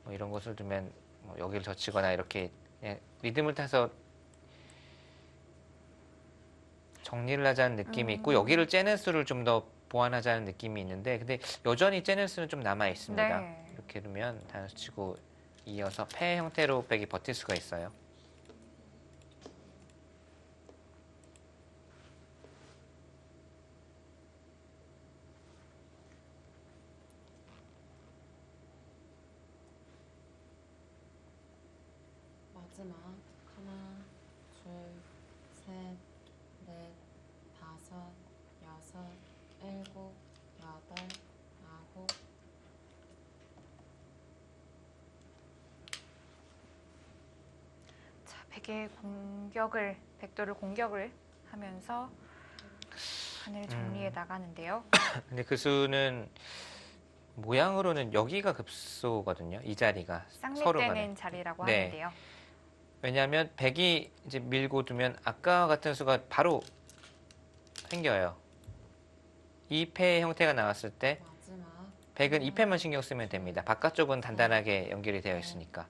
뭐 이런 것을 두면 뭐 여기를 젖히거나 이렇게 그냥 리듬을 타서 정리를 하자는 느낌이 있고 여기를 째는 수를 좀 더 보완하자는 느낌이 있는데 근데 여전히 째는 수는 좀 남아 있습니다. 네. 이렇게 두면 단수 치고 이어서 패 형태로 백이 버틸 수가 있어요. 마지막 하나, 둘, 셋, 넷, 다섯, 여섯, 일곱, 여덟, 아홉, 자, 백도를 공격을 하면서 판을 정리해 나가는데요. 근데 그 수는 모양으로는 여기가 급소거든요. 이 자리가 서로 간에. 쌍립되는 자리라고 네. 하는데요. 왜냐하면 백이 이제 밀고 두면 아까와 같은 수가 바로 생겨요. 2패 형태가 나왔을 때 마지막 백은 2패만 신경 쓰면 됩니다. 바깥쪽은 단단하게 연결이 되어 있으니까.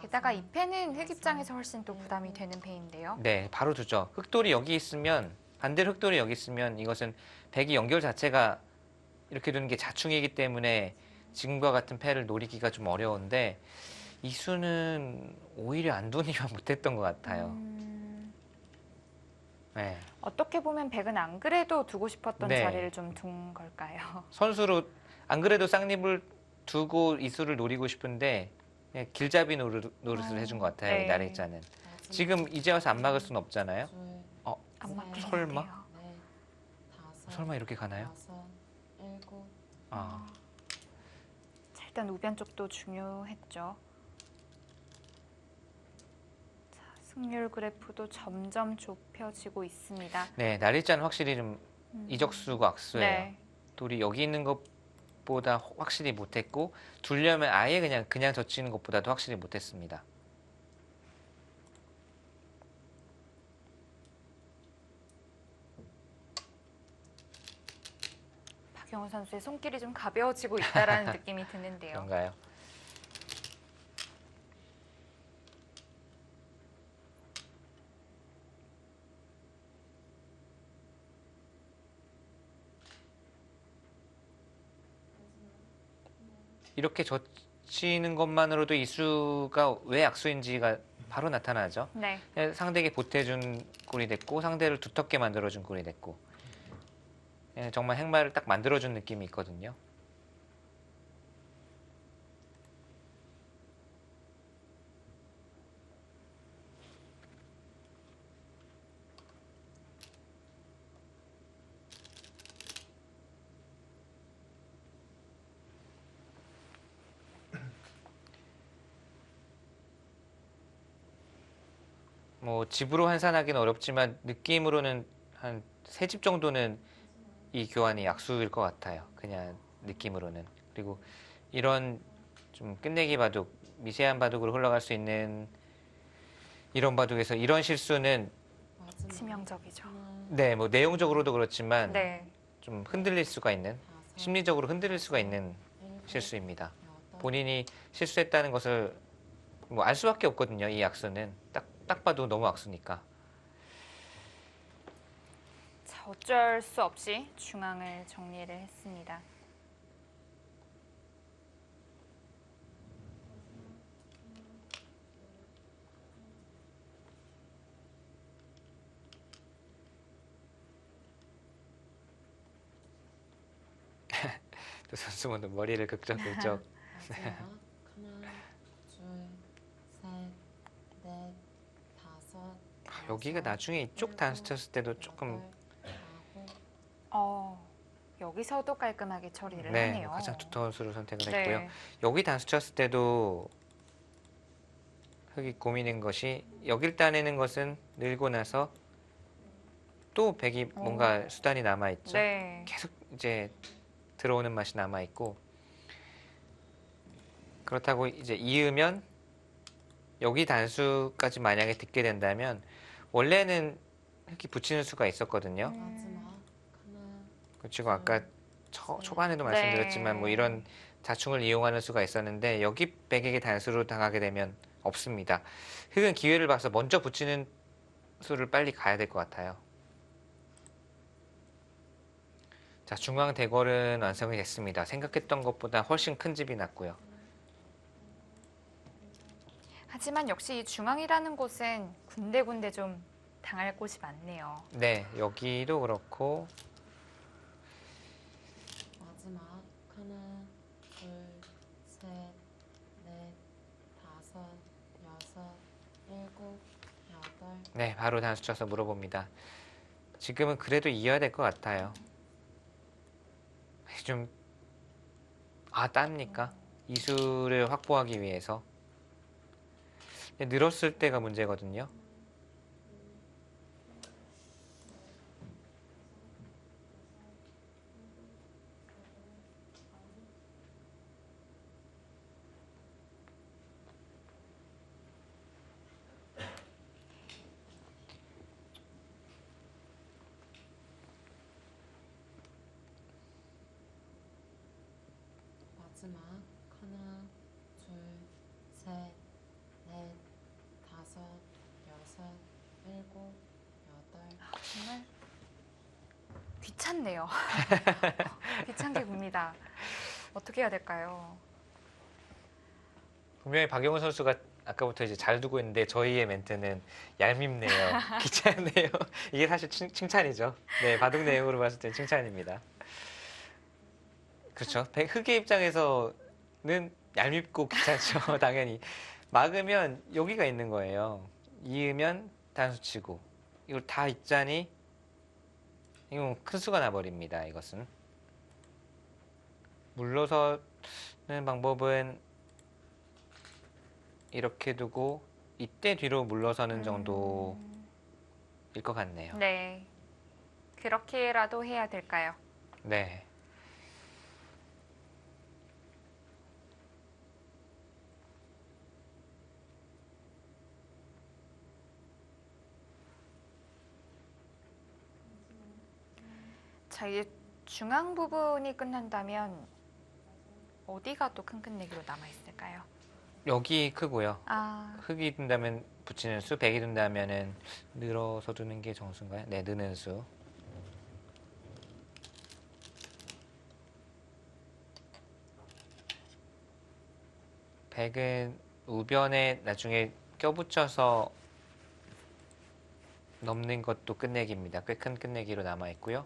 게다가 이 패는 흑 입장에서 훨씬 또 부담이 되는 패인데요. 네, 바로 두죠. 흑돌이 여기 있으면, 반대로 흑돌이 여기 있으면 이것은 백이 연결 자체가 이렇게 두는 게 자충이기 때문에 지금과 같은 패를 노리기가 좀 어려운데 이 수는 오히려 안 두니만 못했던 것 같아요. 네. 어떻게 보면 백은 안 그래도 두고 싶었던 네. 자리를 좀 둔 걸까요? 선수로 안 그래도 쌍립을 두고 이 수를 노리고 싶은데 그냥 길잡이 노릇을 해준 것 같아요. 네. 이 나래자는. 마지막 지금 이제 와서 안 막을 수는 없잖아요. 줄, 안 네. 막히는데요. 설마? 넷, 다섯, 설마 이렇게 가나요? 여섯, 일곱. 아, 자, 일단 우변 쪽도 중요했죠. 자, 승률 그래프도 점점 좁혀지고 있습니다. 네, 나래자는 확실히 좀 이적수고 악수예요. 네. 돌이 여기 있는 것보다 확실히 못했고 두려면 아예 그냥 젖히는 것보다도 확실히 못했습니다. 박영호 선수의 손길이 좀 가벼워지고 있다라는 느낌이 드는데요. 그런가요? 이렇게 젖히는 것만으로도 이 수가 왜 악수인지가 바로 나타나죠. 네. 상대에게 보태준 꼴이 됐고 상대를 두텁게 만들어준 꼴이 됐고 정말 행마를 딱 만들어준 느낌이 있거든요. 뭐 집으로 환산하기는 어렵지만 느낌으로는 한 세 집 정도는 이 교환이 약수일 것 같아요. 그냥 느낌으로는. 그리고 이런 좀 끝내기 바둑, 미세한 바둑으로 흘러갈 수 있는 이런 바둑에서 이런 실수는 마지막 치명적이죠. 하나, 네, 뭐 내용적으로도 그렇지만 네. 좀 흔들릴 수가 있는, 다섯, 심리적으로 흔들릴 수가 있는 일곱, 실수입니다. 여덟, 본인이 실수했다는 것을 뭐 알 수밖에 없거든요. 이 악수는 딱 봐도 너무 악수니까. 자, 어쩔 수 없이 중앙을 정리를 했습니다. 또 선수분은 머리를 극적극적. 마지막 하나, 둘, 셋, 넷, 다섯. 여기가 여섯, 나중에 이쪽 단수 쳤을 때도 조금 여덟, 아홉. 여기서도 깔끔하게 처리를 네, 하네요. 가장 두터운 수를 선택을 네. 했고요. 여기 단수 쳤을 때도 흑이 고민인 것이 여길 따내는 것은 늘고 나서 또 백이 뭔가 수단이 남아 있죠. 네. 계속 이제 들어오는 맛이 남아 있고 그렇다고 이제 이으면 여기 단수까지 만약에 듣게 된다면 원래는 흑이 붙이는 수가 있었거든요. 마지막 하나, 지금 아까 초반에도 말씀드렸지만 뭐 이런 자충을 이용하는 수가 있었는데 여기 백에게 단수로 당하게 되면 없습니다. 흑은 기회를 봐서 먼저 붙이는 수를 빨리 가야 될 것 같아요. 자, 중앙 대궐은 완성이 됐습니다. 생각했던 것보다 훨씬 큰 집이 났고요. 하지만 역시 이 중앙이라는 곳은 군데군데 좀 당할 곳이 많네요. 네, 여기도 그렇고 마지막 하나, 둘, 셋, 넷, 다섯, 여섯, 일곱, 여덟. 네, 바로 단수 쳐서 물어봅니다. 지금은 그래도 이어야 될 것 같아요. 좀 땁니까? 이수를 확보하기 위해서 늘었을 때가 문제거든요. 일곱, 여덟, 정말 귀찮네요. 귀찮게 굽니다. 어떻게 해야 될까요? 분명히 박용훈 선수가 아까부터 이제 잘 두고 있는데 저희의 멘트는 얄밉네요. 귀찮네요. 이게 사실 칭찬이죠. 네, 바둑 내용으로 봤을 때 칭찬입니다. 그렇죠. 흑의 입장에서는 얄밉고 귀찮죠. 당연히. 막으면 여기가 있는 거예요. 이으면 단수치고. 이걸 다 있자니 이건 큰 수가 나버립니다. 이것은. 물러서는 방법은 이렇게 두고 이때 뒤로 물러서는 정도일 것 같네요. 네. 그렇게라도 해야 될까요? 네. 자, 이제 중앙 부분이 끝난다면 어디가 또 큰 끝내기로 남아있을까요? 여기 크고요. 아, 흑이 둔다면 붙이는 수, 백이 둔다면은 늘어서 두는 게 정수인가요? 네, 느는 수. 백은 우변에 나중에 껴붙여서 넘는 것도 끝내기입니다. 꽤 큰 끝내기로 남아 있고요.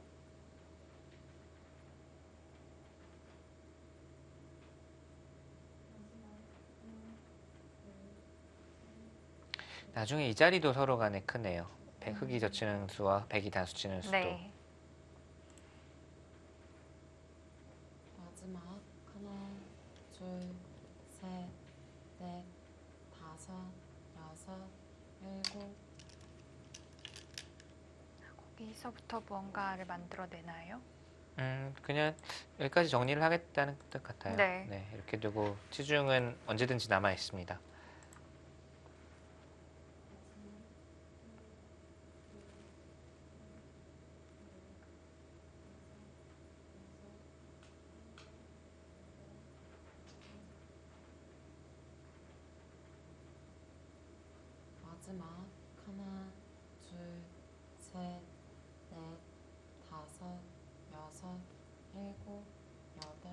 나중에 이 자리도 서로 간에 크네요. 흑이 젖히는 수와 백이 단수 치는 수도. 네. 마지막 하나, 둘, 셋, 넷, 다섯, 여섯, 일곱. 거기서부터 무언가를 만들어내나요? 그냥 여기까지 정리를 하겠다는 뜻 같아요. 네. 이렇게 두고 치중은 언제든지 남아 있습니다. 마지막 하나, 둘, 셋, 넷, 다섯, 여섯, 일곱, 여덟.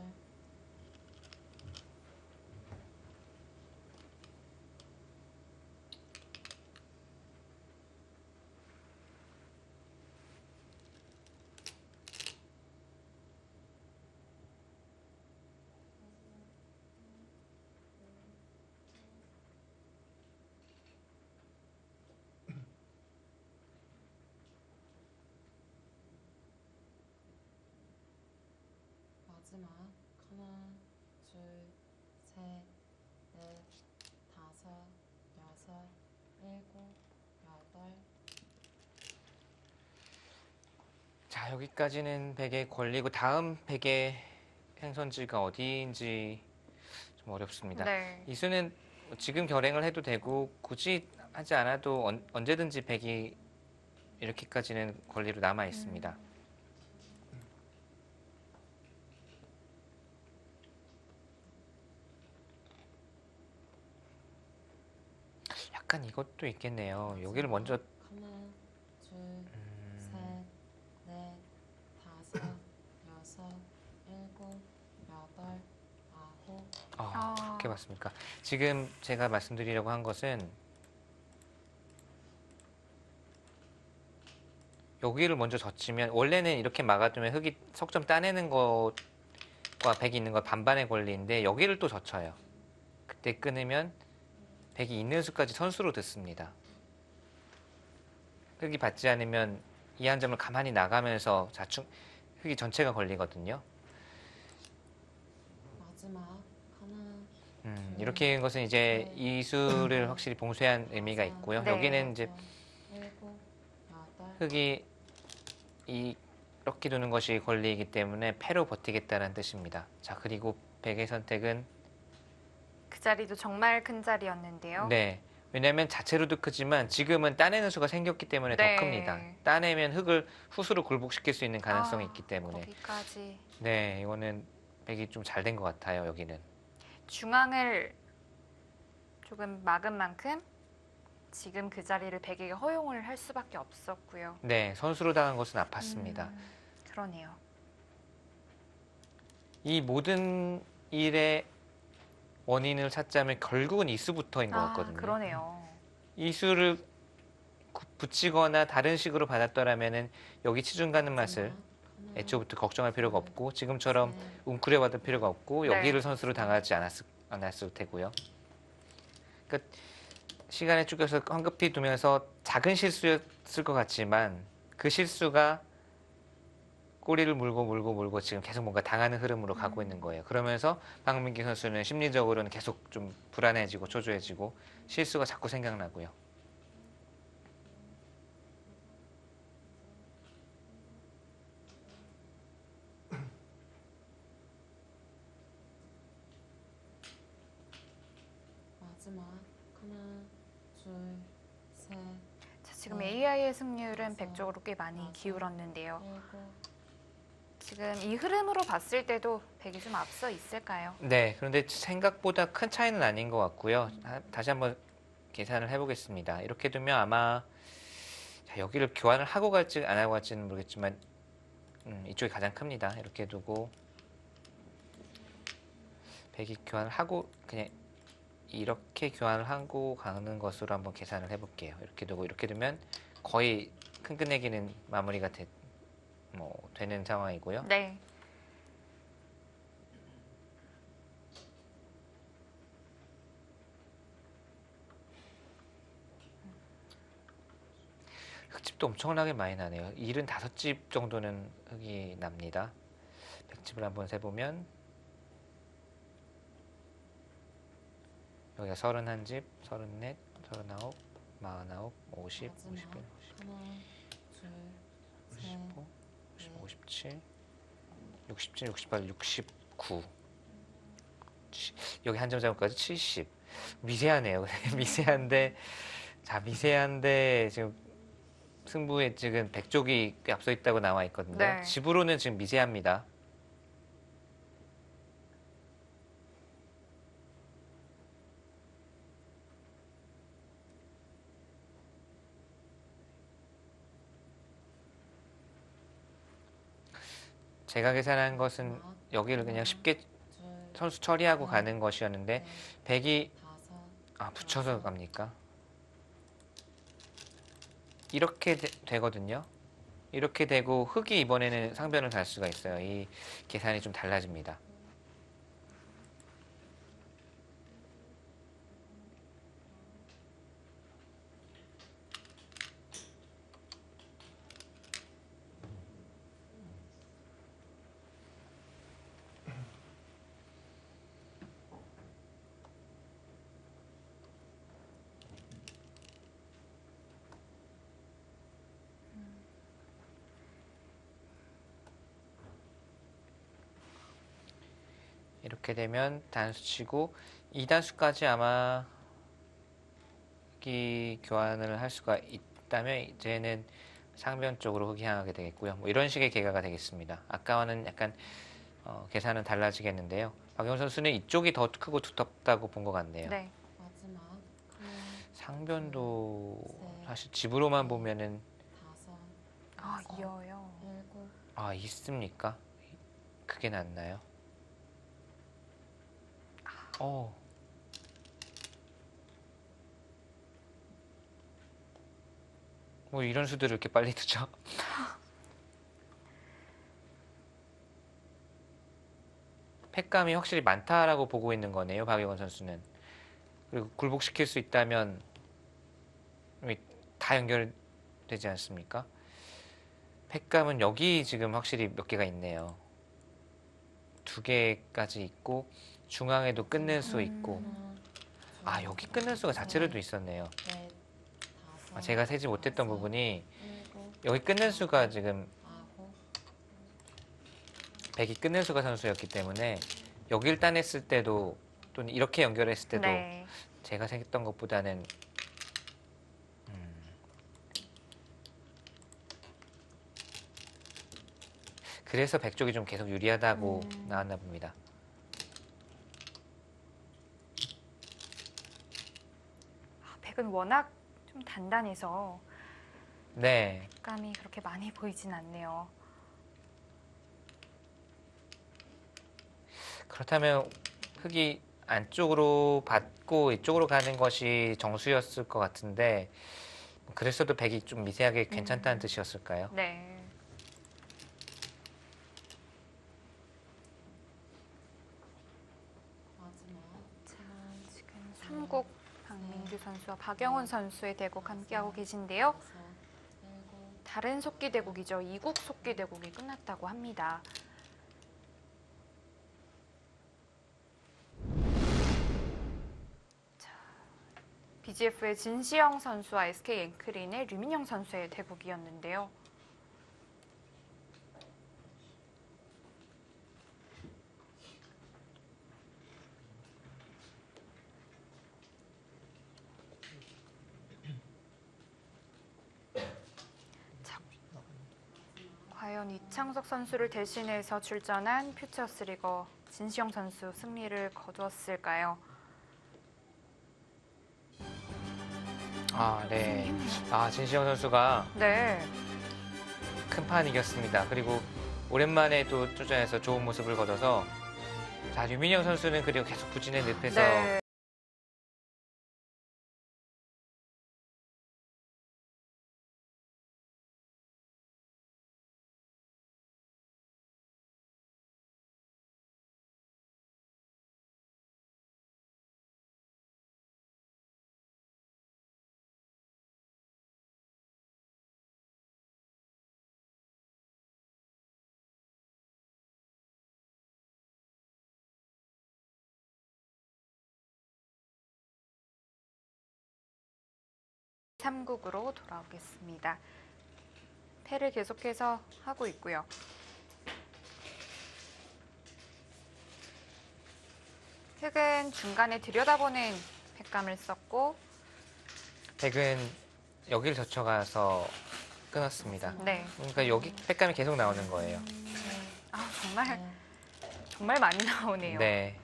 마지막 하나, 둘, 셋, 넷, 다섯, 여섯, 일곱, 여덟. 자, 여기까지는 백의 권리고 다음 백의 행선지가 어디인지 좀 어렵습니다. 네. 이 수는 지금 결행을 해도 되고 굳이 하지 않아도 언제든지 백이 이렇게까지는 권리로 남아 있습니다. 약간 이것도 있겠네요. 여기를 먼저 하나, 둘, 셋, 넷, 다섯, 여섯, 일곱, 여덟, 아홉. 그렇게 봤습니까? 지금 제가 말씀드리려고 한 것은 여기를 먼저 젖히면 원래는 이렇게 막아두면 흑이 석점 따내는 것과 백이 있는 것 반반의 권리인데 여기를 또 젖혀요. 그때 끊으면 백이 있는 수까지 선수로 듣습니다. 흑이 받지 않으면 이 한 점을 가만히 나가면서 흑이 전체가 걸리거든요. 마지막 하나, 이렇게 한 것은 이제 이 수를 확실히 봉쇄한 의미가 있고요. 네. 여기는 이제 일곱, 여덟. 흑이 이렇게 두는 것이 권리이기 때문에 패로 버티겠다는 뜻입니다. 자, 그리고 백의 선택은 그 자리도 정말 큰 자리였는데요. 네. 왜냐하면 자체로도 크지만 지금은 따내는 수가 생겼기 때문에 네. 더 큽니다. 따내면 흑을 후수로 굴복시킬 수 있는 가능성이 있기 때문에. 거기까지 네, 이거는 백이 좀 잘 된 것 같아요. 여기는. 중앙을 조금 막은 만큼 지금 그 자리를 백에게 허용을 할 수밖에 없었고요. 네, 선수로 당한 것은 아팠습니다. 그러네요. 이 모든 일의 원인을 찾자면 결국은 이수부터인 것 같거든요. 그러네요. 이수를 붙이거나 다른 식으로 받았더라면은 여기 치중 가는 맛을 애초부터 걱정할 필요가 없고 지금처럼 웅크려 받을 필요가 없고 네. 여기를 선수로 당하지 않았을 테고요. 그러니까 시간에 쪼개서 황급히 두면서 작은 실수였을 것 같지만 그 실수가 꼬리를 물고 지금 계속 뭔가 당하는 흐름으로 가고 있는 거예요. 그러면서 박민기 선수는 심리적으로는 계속 좀 불안해지고 초조해지고 실수가 자꾸 생각나고요. 마지막 하나, 둘, 셋, 자, 지금 AI의 승률은 백 쪽으로 꽤 많이 기울었는데요. 일곱. 지금 이 흐름으로 봤을 때도 백이 좀 앞서 있을까요? 네, 그런데 생각보다 큰 차이는 아닌 것 같고요. 다시 한번 계산을 해보겠습니다. 이렇게 두면 아마 여기를 교환을 하고 갈지 안 하고 갈지는 모르겠지만 이쪽이 가장 큽니다. 이렇게 두고 백이 교환을 하고 그냥 이렇게 교환을 하고 가는 것으로 한번 계산을 해볼게요. 이렇게 두고 이렇게 두면 거의 큰 끝내기는 마무리가 되는 상황이고요. 네. 흙집도 엄청나게 많이 나네요. 75집 정도는 흙이 납니다. 백집을 한번 세보면 여기가 31집, 34, 39, 49, 50, 51, 52, 하나, 둘, 셋, 55, 65, 57, 67, 68, 69 여기 한 점 잡을까지 70 미세하네요. 미세한데 지금 승부에 지금 백쪽이 꽤 앞서 있다고 나와 있거든요. 네. 집으로는 지금 미세합니다. 제가 계산한 것은 여기를 그냥 쉽게 선수 처리하고 가는 것이었는데 백이 붙여서 갑니까? 이렇게 되거든요. 이렇게 되고 흙이 이번에는 상변을 갈 수가 있어요. 이 계산이 좀 달라집니다. 이렇게 되면 단수 치고 2단수까지 아마 흙이 교환을 할 수가 있다면 이제는 상변 쪽으로 흙이 향하게 되겠고요. 뭐 이런 식의 계가가 되겠습니다. 아까와는 약간 계산은 달라지겠는데요. 박영 선수는 이쪽이 더 크고 두텁다고 본 것 같네요. 네. 마지막 하나, 상변도 사실 집으로만 보면은 다섯, 이어요. 일곱. 있습니까? 그게 낫나요? 뭐 이런 수들을 이렇게 빨리 두죠? 팩감이 확실히 많다라고 보고 있는 거네요, 박영원 선수는. 그리고 굴복시킬 수 있다면 다 연결되지 않습니까? 팩감은 여기 지금 확실히 몇 개가 있네요. 2개까지 있고 중앙에도 끊는 수 있고 여기 끊는 수가 자체로도 있었네요. 넷, 다섯, 제가 세지 못했던 부분이 일곱, 여기 끊는 수가 지금 아홉, 백이 끊는 수가 선수였기 때문에 여기를 따냈을 때도 또는 이렇게 연결했을 때도 네. 제가 생각했던 것보다는 그래서 백쪽이 좀 계속 유리하다고 나왔나 봅니다. 백은 워낙 좀 단단해서 네. 색감이 그렇게 많이 보이진 않네요. 그렇다면 흙이 안쪽으로 받고 이쪽으로 가는 것이 정수였을 것 같은데 그랬어도 백이 좀 미세하게 괜찮다는 뜻이었을까요? 네. 마지막 자, 지금 삼국 박민규 선수와 박영훈 선수의 대국 함께하고 계신데요. 6, 7, 다른 속기 대국이죠. 이국 속기 대국이 끝났다고 합니다. 자, BGF의 진시영 선수와 SK 앵크린의 류민영 선수의 대국이었는데요. 자, 과연 이창석 선수를 대신해서 출전한 퓨처스리거 진시영 선수 승리를 거두었을까요? 아, 네. 아, 진시영 선수가 네. 큰 판 이겼습니다. 그리고 오랜만에 또 출전해서 좋은 모습을 거둬서 자, 류민영 선수는 그리고 계속 부진의 늪에서 네. 삼국으로 돌아오겠습니다. 패를 계속해서 하고 있고요. 흙은 중간에 들여다보는 색감을 썼고, 백은 여기를 젖혀가서 끊었습니다. 네. 그러니까 여기 팩감이 계속 나오는 거예요. 아, 정말 네. 정말 많이 나오네요. 네.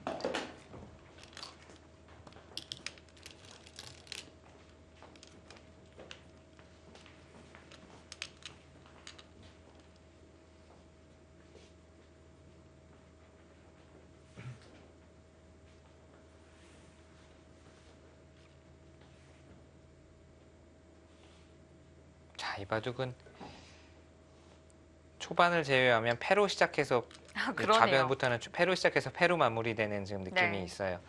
자, 이 바둑은 초반을 제외하면 패로 시작해서 아, 이 그러네요. 좌변부터는 패로 시작해서 패로 마무리되는 지금 느낌이 네. 있어요.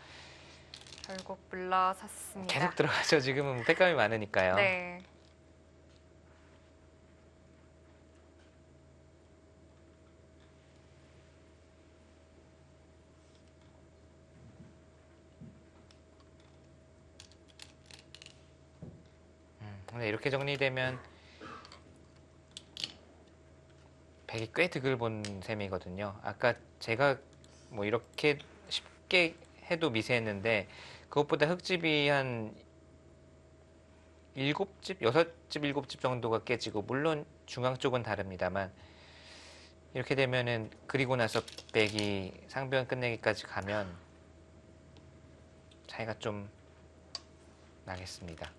결국 물러섰습니다. 계속 들어가죠. 지금은 팩감이 많으니까요. 네. 근데 이렇게 정리되면 백이 꽤 득을 본 셈이거든요. 아까 제가 뭐 이렇게 쉽게 해도 미세했는데 그것보다 흙집이 한 7집, 6집, 7집 정도가 깨지고 물론 중앙 쪽은 다릅니다만 이렇게 되면은 그리고 나서 백이 상변 끝내기까지 가면 차이가 좀 나겠습니다.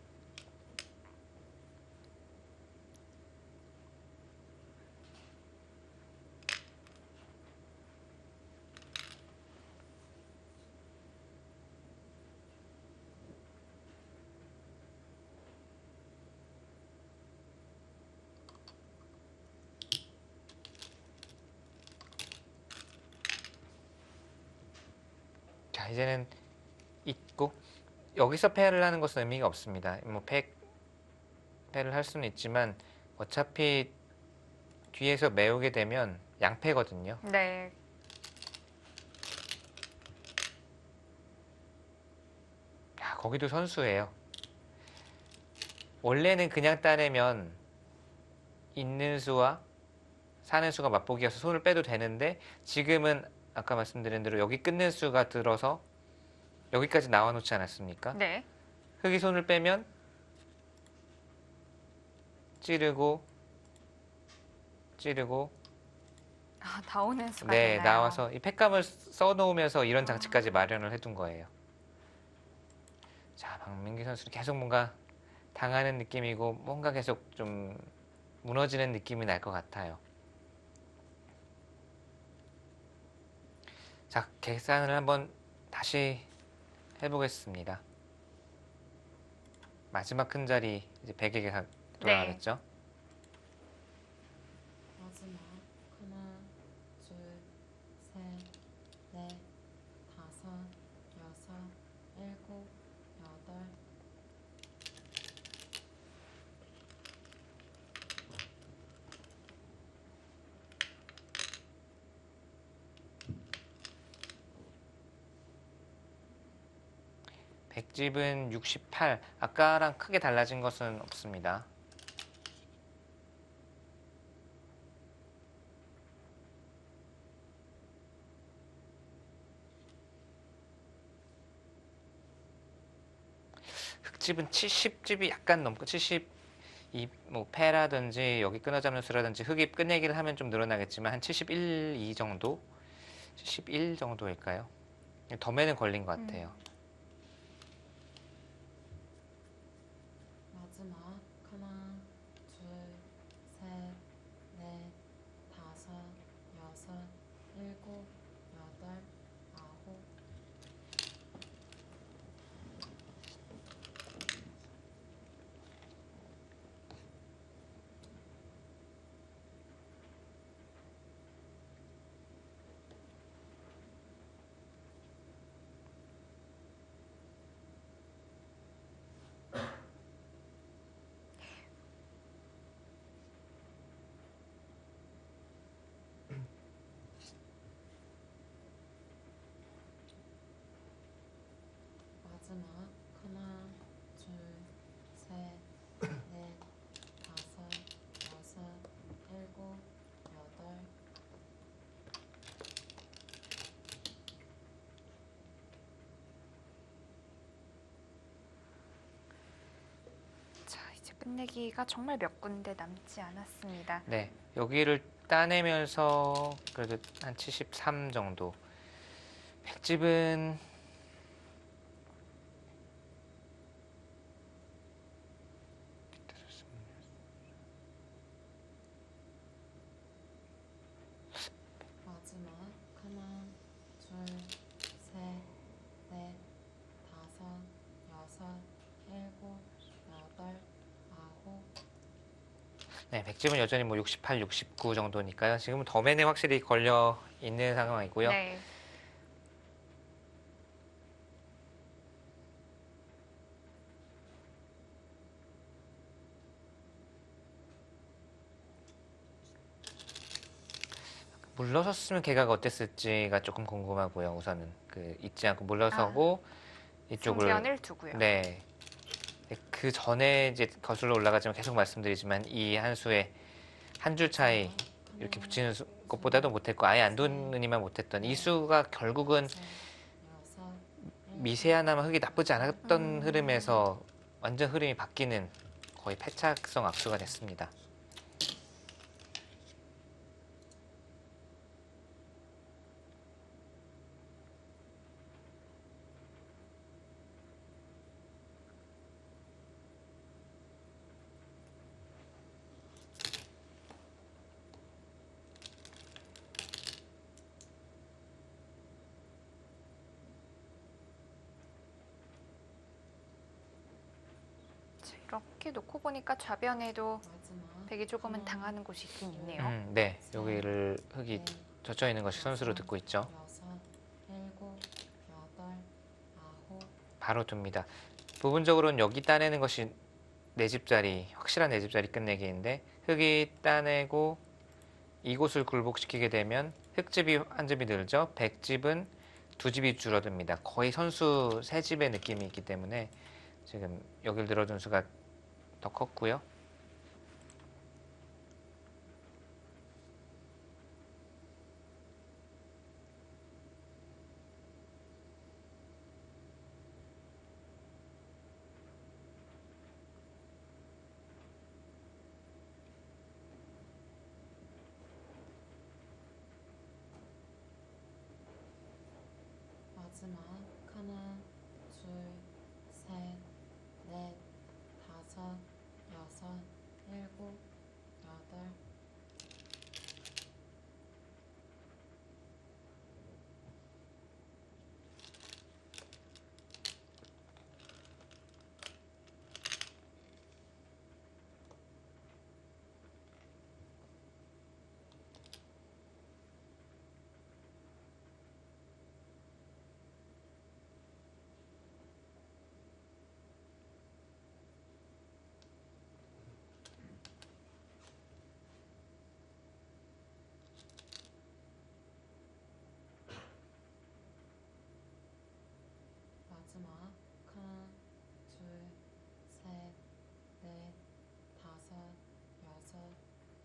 자, 이제는 있고 여기서 패를 하는 것은 의미가 없습니다. 뭐 패를 할 수는 있지만 어차피 뒤에서 메우게 되면 양패거든요. 네. 야, 거기도 선수예요. 원래는 그냥 따내면 있는 수와 사는 수가 맞보기여서 손을 빼도 되는데 지금은 아까 말씀드린 대로 여기 끊는 수가 들어서 여기까지 나와 놓지 않았습니까? 네. 흙이 손을 빼면 찌르고 아, 나오는 수가 네, 되나요? 나와서 이 팩감을 써놓으면서 이런 장치까지 마련을 해둔 거예요. 자, 박민기 선수는 계속 뭔가 당하는 느낌이고 뭔가 계속 좀 무너지는 느낌이 날 것 같아요. 자, 계산을 한번 다시 해보겠습니다. 마지막 큰 자리 이제 100에게 돌아가겠죠? 마지막 하나, 둘, 셋, 넷, 다섯, 여섯, 일곱, 여덟. 백집은 68. 아까랑 크게 달라진 것은 없습니다. 흑집은 70집이 약간 넘고 72, 뭐 패라든지 여기 끊어잡는 수라든지 흑이 끝내기를 하면 좀 늘어나겠지만 한 71, 2 정도? 71 정도일까요? 덤에는 걸린 것 같아요. 마지막 하나, 둘, 셋, 넷, 다섯, 여섯, 일곱, 여덟, 아홉. 마지막 하나, 둘, 셋, 넷, 다섯, 여섯, 일곱, 여덟. 자, 이제 끝내기가 정말 몇 군데 남지 않았습니다. 네, 여기를 따내면서 그래도 한 73 정도. 백집은 마지막 하나, 둘, 셋, 넷, 다섯, 여섯, 일곱, 여덟, 아홉. 네, 백집은 여전히 뭐 68, 69 정도니까요. 지금은 덤에는 확실히 걸려 있는 상황이고요. 네. 물러섰으면 개가가 어땠을지가 조금 궁금하고요. 우선은 그 잊지 않고 물러서고 이쪽을 승견을 두고요. 네. 그 전에 이제 거슬러 올라가지만 계속 말씀드리지만 이 한 수에 한 줄 차이 이렇게 붙이는 것보다도 못했고 아예 안 두느니만 못했던 이 수가 결국은 여섯, 미세하나마 흙이 나쁘지 않았던 흐름에서 완전 흐름이 바뀌는 거의 패착성 악수가 됐습니다. 자, 이렇게 놓고 보니까 좌변에도 마지막 백이 조금은 하나, 당하는 곳이 있긴 있네요. 네. 여기를 흙이 넷, 젖어 있는 것이 선수로 듣고 있죠. 여섯, 일곱, 여덟, 아홉. 바로 둡니다. 부분적으로는 여기 따내는 것이 네 집자리, 확실한 네 집자리 끝내기인데 흙이 따내고 이곳을 굴복시키게 되면 흙집이 한 집이 늘죠. 백집은 두 집이 줄어듭니다. 거의 선수 세 집의 느낌이 있기 때문에 지금 여길 늘어둔 수가 더 컸고요. 마지막 하나, 둘, 셋, 넷, 다섯,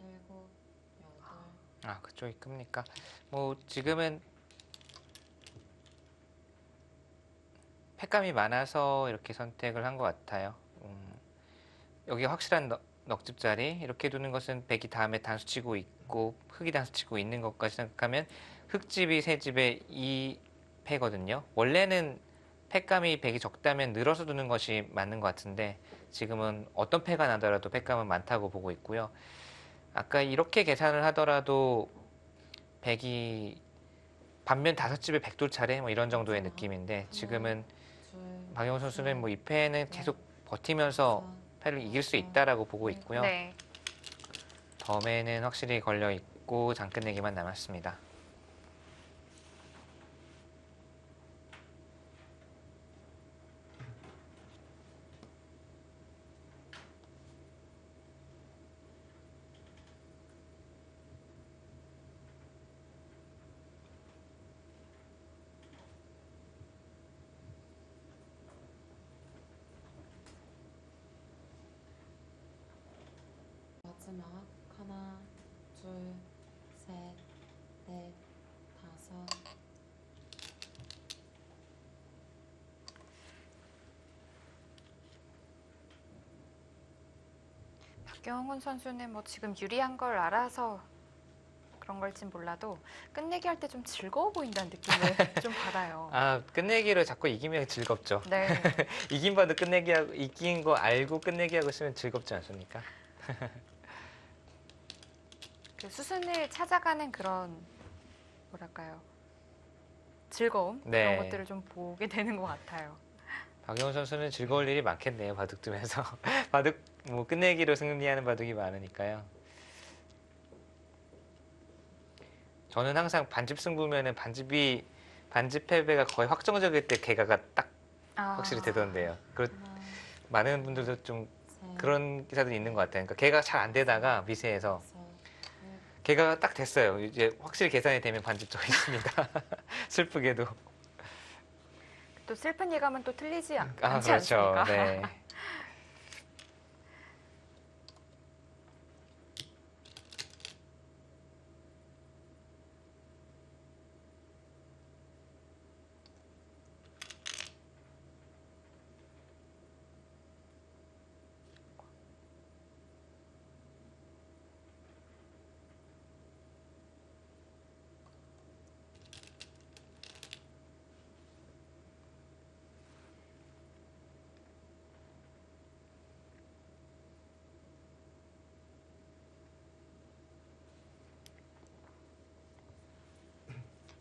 일곱, 여덟. 아, 그쪽이 큽니까? 뭐 지금은 팩감이 많아서 이렇게 선택을 한 것 같아요. 여기 확실한 넉집 자리 이렇게 두는 것은 백이 다음에 단수치고 있고 흑이 단수치고 있는 것까지 생각하면 흑집이 새집의 2패거든요. 원래는 팩감이 백이 적다면 늘어서 두는 것이 맞는 것 같은데 지금은 어떤 패가 나더라도 팩감은 많다고 보고 있고요. 아까 이렇게 계산을 하더라도 백이 반면 다섯 집에 백돌 차례 뭐 이런 정도의 느낌인데 지금은 박영호 선수는 뭐 2패는 계속 버티면서 패를 이길 수 있다라고 보고 있고요. 네. 덤에는 확실히 걸려 있고 장 끝내기만 남았습니다. 마지막 하나, 둘, 셋, 넷, 다섯. 박경훈 선수는 뭐 지금 유리한 걸 알아서 그런 걸진 몰라도 끝내기 할 때 좀 즐거워 보인다는 느낌을 좀 받아요. 아, 끝내기로 자꾸 이기면 즐겁죠. 네. 이긴 바도 끝내기 하고 이긴 거 알고 끝내기 하고 있으면 즐겁지 않습니까? 그 수순을 찾아가는 그런 뭐랄까요? 즐거움 네. 그런 것들을 좀 보게 되는 것 같아요. 박영훈 선수는 즐거울 일이 많겠네요. 바둑 두면서 바둑 뭐 끝내기로 승리하는 바둑이 많으니까요. 저는 항상 반집 승부면은 반집 패배가 거의 확정적일 때 개가가 딱 확실히 되던데요. 하나, 많은 분들도 좀 셋, 그런 기사들이 있는 것 같아요. 그러니까 개가 잘 안 되다가 미세해서 다섯, 일곱. 개가 딱 됐어요. 이제 확실히 계산이 되면 반집적이 있습니다. 슬프게도. 또 슬픈 예감은 또 틀리지 아, 않지 그렇죠. 않습니까? 네.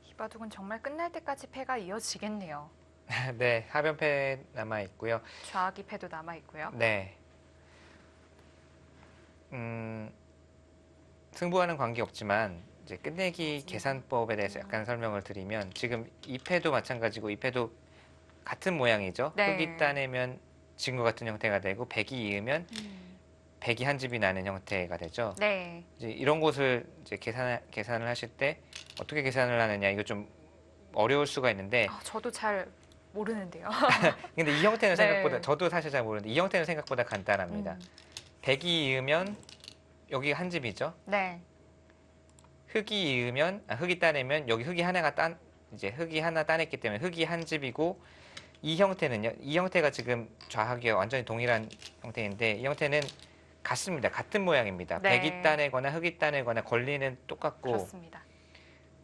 이 바둑은 정말 끝날 때까지 패가 이어지겠네요. 네, 하변패 남아 있고요. 좌악이 패도 남아 있고요. 네. 승부와는 관계없지만 이제 끝내기 계산법에 대해서 약간 설명을 드리면 지금 2패도 마찬가지고 2패도 같은 모양이죠. 네. 흑이 따내면 진 것 같은 형태가 되고 백이 이으면 백이 한 집이 나는 형태가 되죠. 네. 이제 이런 것을 이제 계산을 하실 때 어떻게 계산을 하느냐 이거 좀 어려울 수가 있는데 저도 잘 모르는데요. 근데 이 형태는 네. 생각보다 저도 사실 잘 모르는데 이 형태는 생각보다 간단합니다. 백이 이으면 여기가 한 집이죠. 네. 흑이 이으면 흑이 따내면 여기 흑이 하나가 이제 흑이 하나 따냈기 때문에 흑이 한 집이고 이 형태는요. 이 형태가 지금 좌학이 완전히 동일한 형태인데 이 형태는 같습니다. 같은 모양입니다. 네. 백이 따내거나 흑이 따내거나 권리는 똑같고 그렇습니다.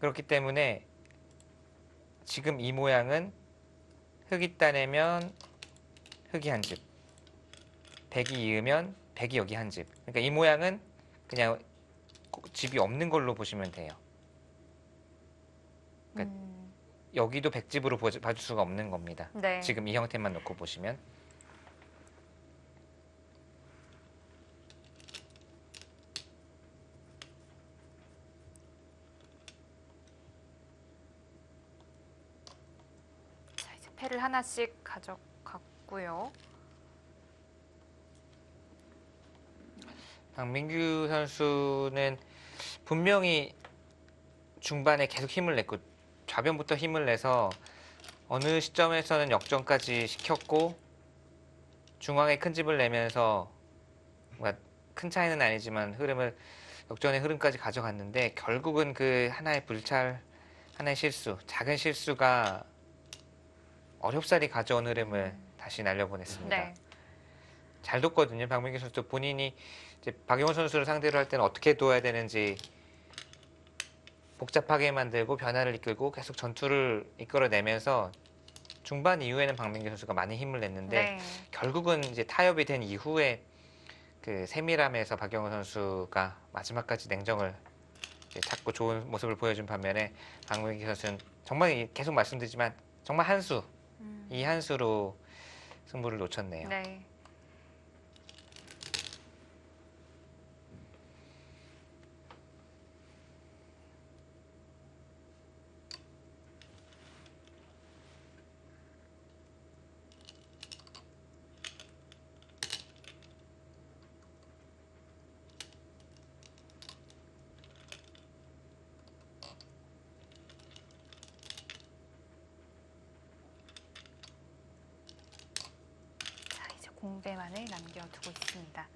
그렇기 때문에 지금 이 모양은 흑이 따내면 흑이 한 집, 백이 이으면 백이 여기 한 집. 그러니까 이 모양은 그냥 집이 없는 걸로 보시면 돼요. 그러니까 여기도 백집으로 봐줄 수가 없는 겁니다. 네. 지금 이 형태만 놓고 보시면. 자, 이제 패를 하나씩 가져갔고요. 박민규 선수는 분명히 중반에 계속 힘을 냈고 좌변부터 힘을 내서 어느 시점에서는 역전까지 시켰고 중앙에 큰 집을 내면서 뭔가 큰 차이는 아니지만 흐름을 역전의 흐름까지 가져갔는데 결국은 그 하나의 불찰, 하나의 실수, 작은 실수가 어렵사리 가져온 흐름을 다시 날려보냈습니다. 네. 잘 뒀거든요. 박민규 선수 본인이 이제 박용호 선수를 상대로 할 때는 어떻게 둬야 되는지 복잡하게 만들고 변화를 이끌고 계속 전투를 이끌어내면서 중반 이후에는 박민규 선수가 많이 힘을 냈는데 네. 결국은 이제 타협이 된 이후에 그 세밀함에서 박용호 선수가 마지막까지 냉정을 이제 찾고 좋은 모습을 보여준 반면에 박민규 선수는 정말 계속 말씀드리지만 정말 한 수, 이 한 수로 승부를 놓쳤네요. 네. 자, 이제 공배만을 남겨두고 있습니다.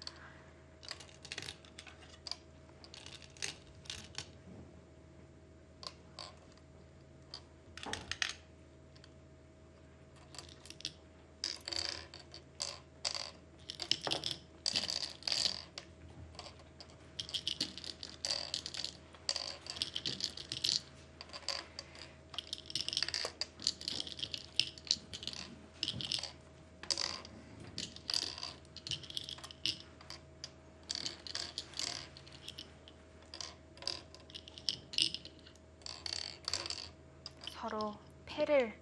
서로 패를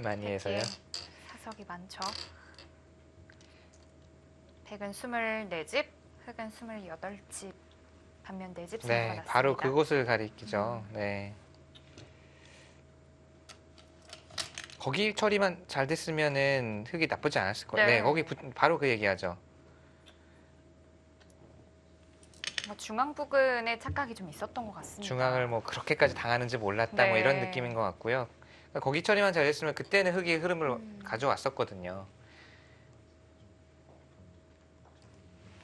많이 해서요. 사석이 많죠. 백은 24집, 흑은 28집, 반면 4집 승부가 네, 났습니다. 바로 그곳을 가리키죠. 네. 거기 처리만 잘 됐으면은 흙이 나쁘지 않았을 거예요. 네. 네, 거기 바로 그 얘기하죠. 중앙 부근에 착각이 좀 있었던 것 같습니다. 중앙을 뭐 그렇게까지 당하는지 몰랐다 뭐 네. 이런 느낌인 것 같고요. 그러니까 거기 처리만 잘 됐으면 그때는 흙이 흐름을 가져왔었거든요.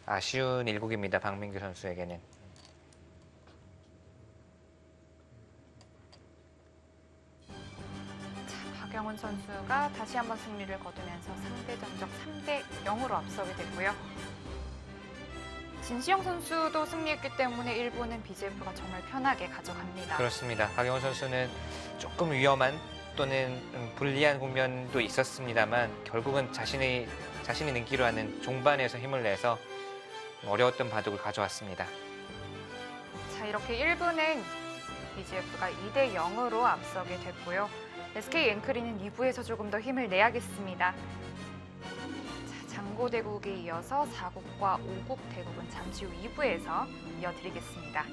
아쉬운 일국입니다. 박민규 선수에게는. 박영훈 선수가 다시 한번 승리를 거두면서 상대 전적 3대 0으로 앞서게 됐고요. 진시영 선수도 승리했기 때문에 일본은 BJF가 정말 편하게 가져갑니다. 그렇습니다. 박영호 선수는 조금 위험한 또는 불리한 국면도 있었습니다만 결국은 자신이 능기로 하는 종반에서 힘을 내서 어려웠던 바둑을 가져왔습니다. 자, 이렇게 1부는 BJF가 2대 0으로 앞서게 됐고요. SK 앵크리는 2부에서 조금 더 힘을 내야겠습니다. 자, 장고대국에 이어서 4국과 5국 대국은 잠시 후 2부에서 이어드리겠습니다.